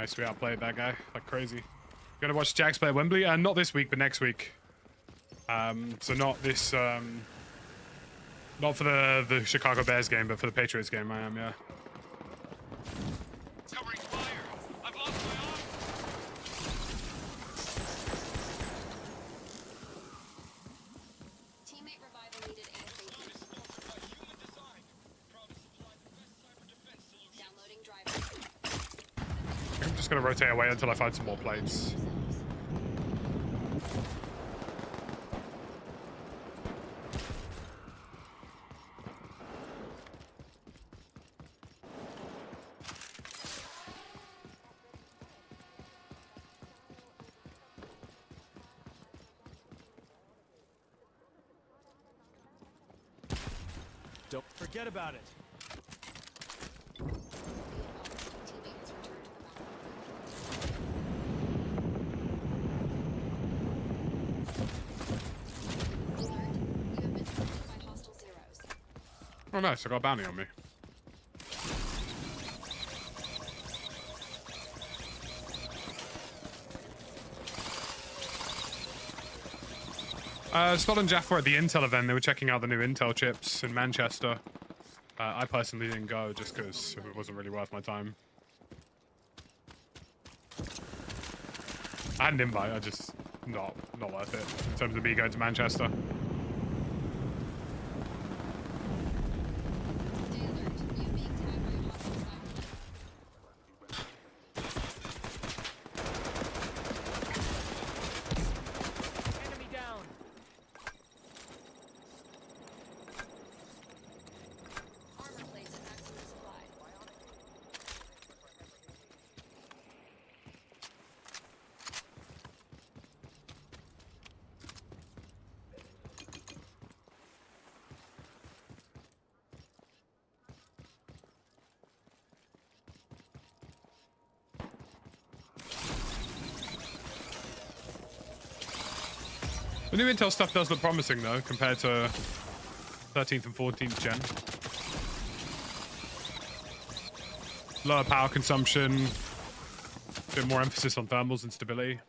Nice, we outplayed that guy like crazy. Gonna watch Jax play at Wembley? Not this week, but next week. So not this, not for the Chicago Bears game, but for the Patriots game, I am, yeah. Covering fire. I've lost my arm. Teammate revival needed ASAP. Downloading driver. I'm just gonna rotate away until I find some more plates. Don't forget about it. Oh nice, I got a bounty on me. Scott and Jaff were at the Intel event. They were checking out the new Intel chips in Manchester. I personally didn't go just because it wasn't really worth my time. I had an invite, I just not worth it in terms of me going to Manchester. The new Intel stuff does look promising though, compared to 13th and 14th gen. Lower power consumption, a bit more emphasis on thermals and stability.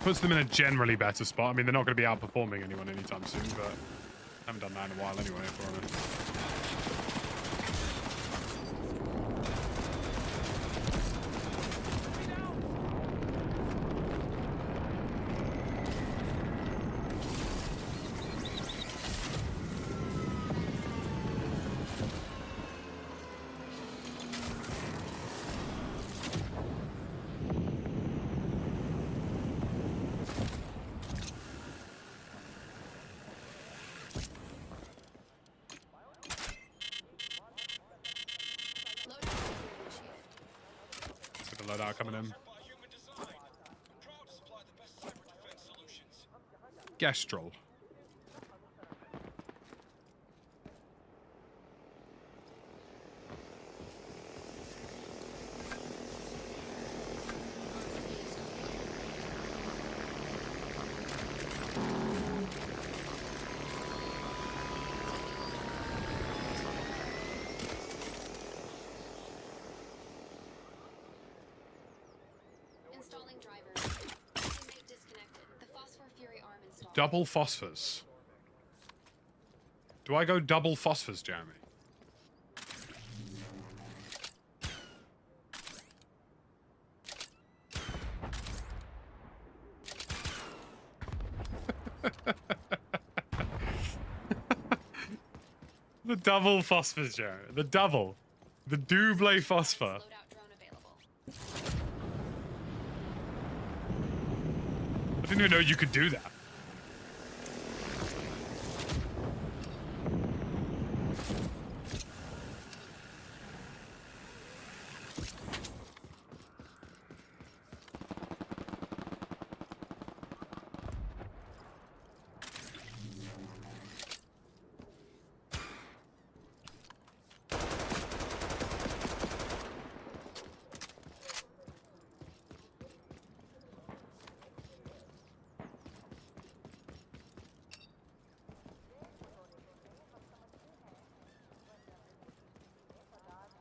Puts them in a generally better spot. I mean, they're not going to be outperforming anyone anytime soon, but I haven't done that in a while anyway, if we're honest. Loadout coming in. Gastrol. Installing drivers. Teammate disconnected. The Phosphor Fury arm installed. Double phosphors. Do I go double phosphors, Jeremy? The double phosphors, Jeremy. The double. The double phosphor. I didn't even know you could do that.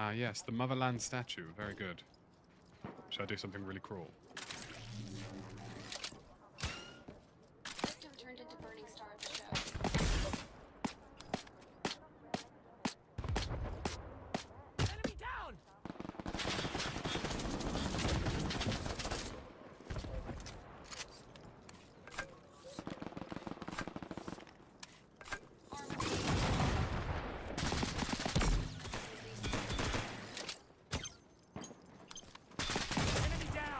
Ah, yes, the motherland statue. Very good. Should I do something really cruel? Victim turned into Burning Star of the show. Enemy down! Enemy down! Enemy down!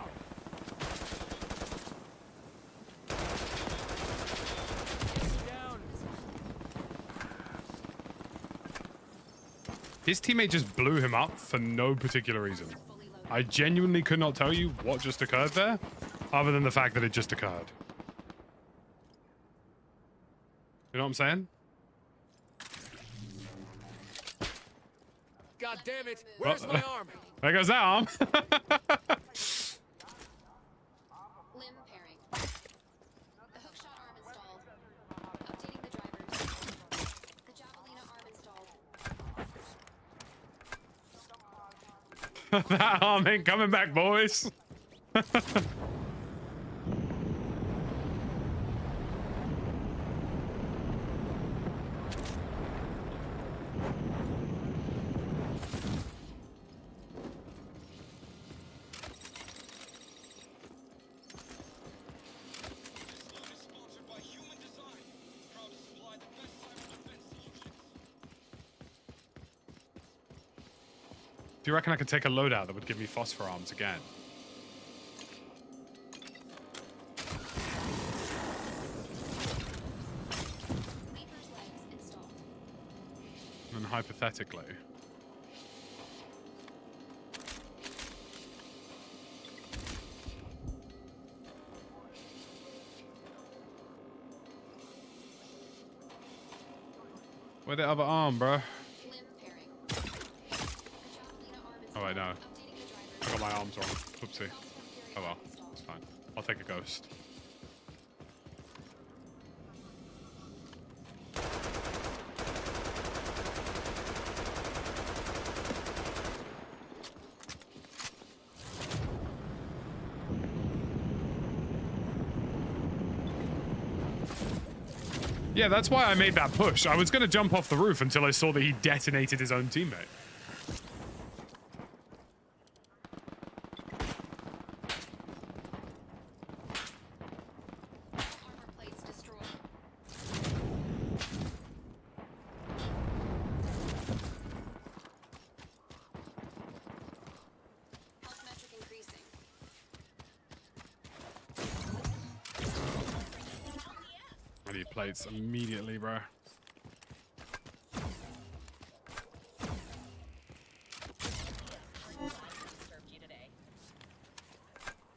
His teammate just blew him up for no particular reason. I genuinely could not tell you what just occurred there, other than the fact that it just occurred. You know what I'm saying? God damn it! Where's my arm? There goes that arm. Limb pairing. The hookshot arm installed. Updating the drivers. The javelina arm installed. That arm ain't coming back, boys. Sponsored by Human Design, proud to supply the best cyber defense solutions. Do you reckon I could take a loadout that would give me phosphor arms again? Leaper's legs installed. And hypothetically. Where the other arm, bro? Limb pairing. The javelina arm installed. Oh wait, no. Updating the drivers. I got my arms wrong. Oopsie. Oh well, it's fine. I'll take a ghost. Yeah, that's why I made that push. I was going to jump off the roof until I saw that he detonated his own teammate. Armor plates destroyed. Health metric increasing. I need plates immediately, bro.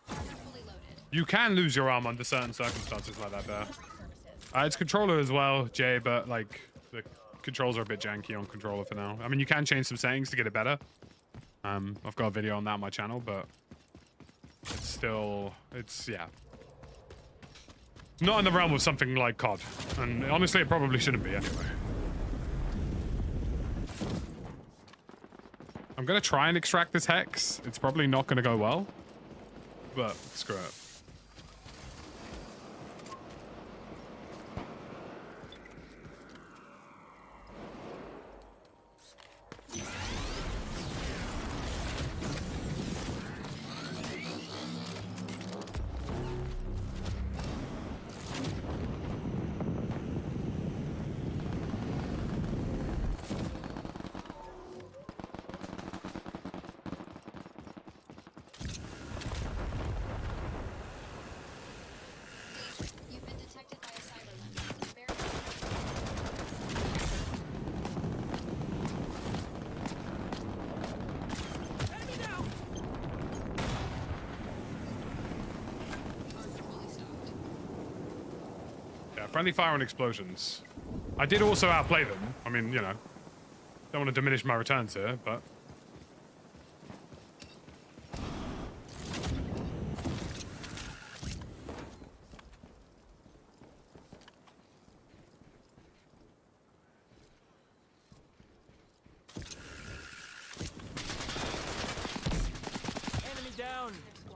Fully loaded. You can lose your arm under certain circumstances like that there. It's controller as well, Jay, but like the controls are a bit janky on controller for now. I mean, you can change some settings to get it better. I've got a video on that on my channel, but it's still, yeah. Not in the realm of something like COD. And honestly, it probably shouldn't be anyway. I'm going to try and extract this hex. It's probably not going to go well. But screw it. You've been detected by a cybernetic. Enemy down! Armor fully stocked. Yeah, friendly fire and explosions. I did also outplay them. I mean, you know, don't want to diminish my returns here, but...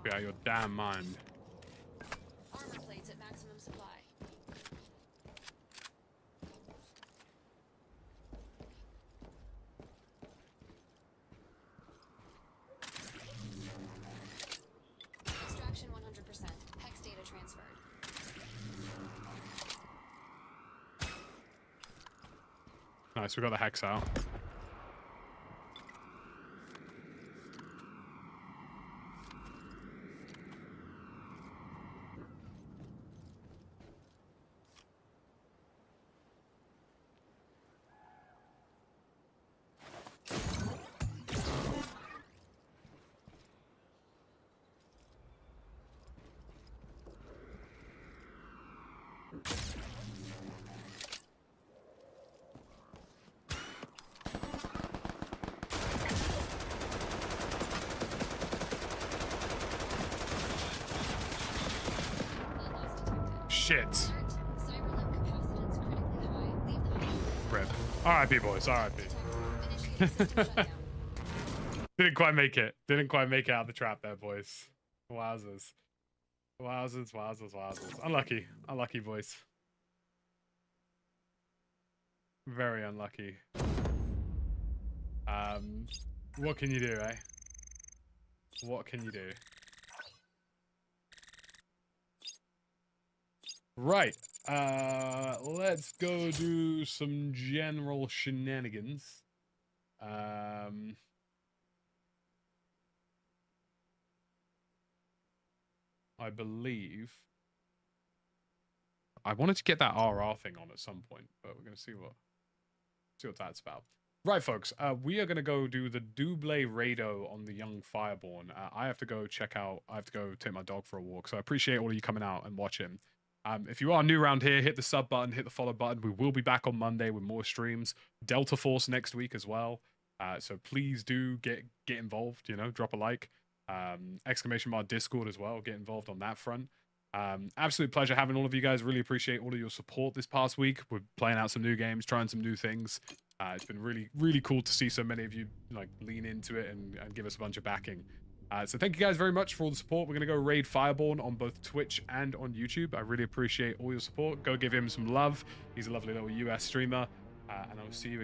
Be out of your damn mind. Armor plates at maximum supply. Extraction 100%. Hex data transferred. Nice, we got the hex out. Shit. Rip. R.I.P. boys, R.I.P. Didn't quite make it. Didn't quite make it out of the trap there, boys. Wowzers. Wowzers, wowzers, wowzers. Unlucky. Unlucky, boys. Very unlucky. What can you do, eh? What can you do? Right. Let's go do some general shenanigans. I believe I wanted to get that RR thing on at some point, but we're gonna see what that's about. Right, folks. We are gonna go do the double raido on the young Fireborn. I have to go check out. I have to go take my dog for a walk. So I appreciate all of you coming out and watching. If you are new around here, hit the sub button, hit the follow button. We will be back on Monday with more streams. Delta Force next week as well. So please do get involved. You know, drop a like. Exclamation mark Discord as well. Get involved on that front. Absolute pleasure having all of you guys. Really appreciate all of your support this past week. We're playing out some new games, trying some new things. It's been really, really cool to see so many of you like lean into it and give us a bunch of backing. So thank you guys very much for all the support. We're going to go raid Fireborn on both Twitch and on YouTube. I really appreciate all your support. Go give him some love. He's a lovely little US streamer. And I will see you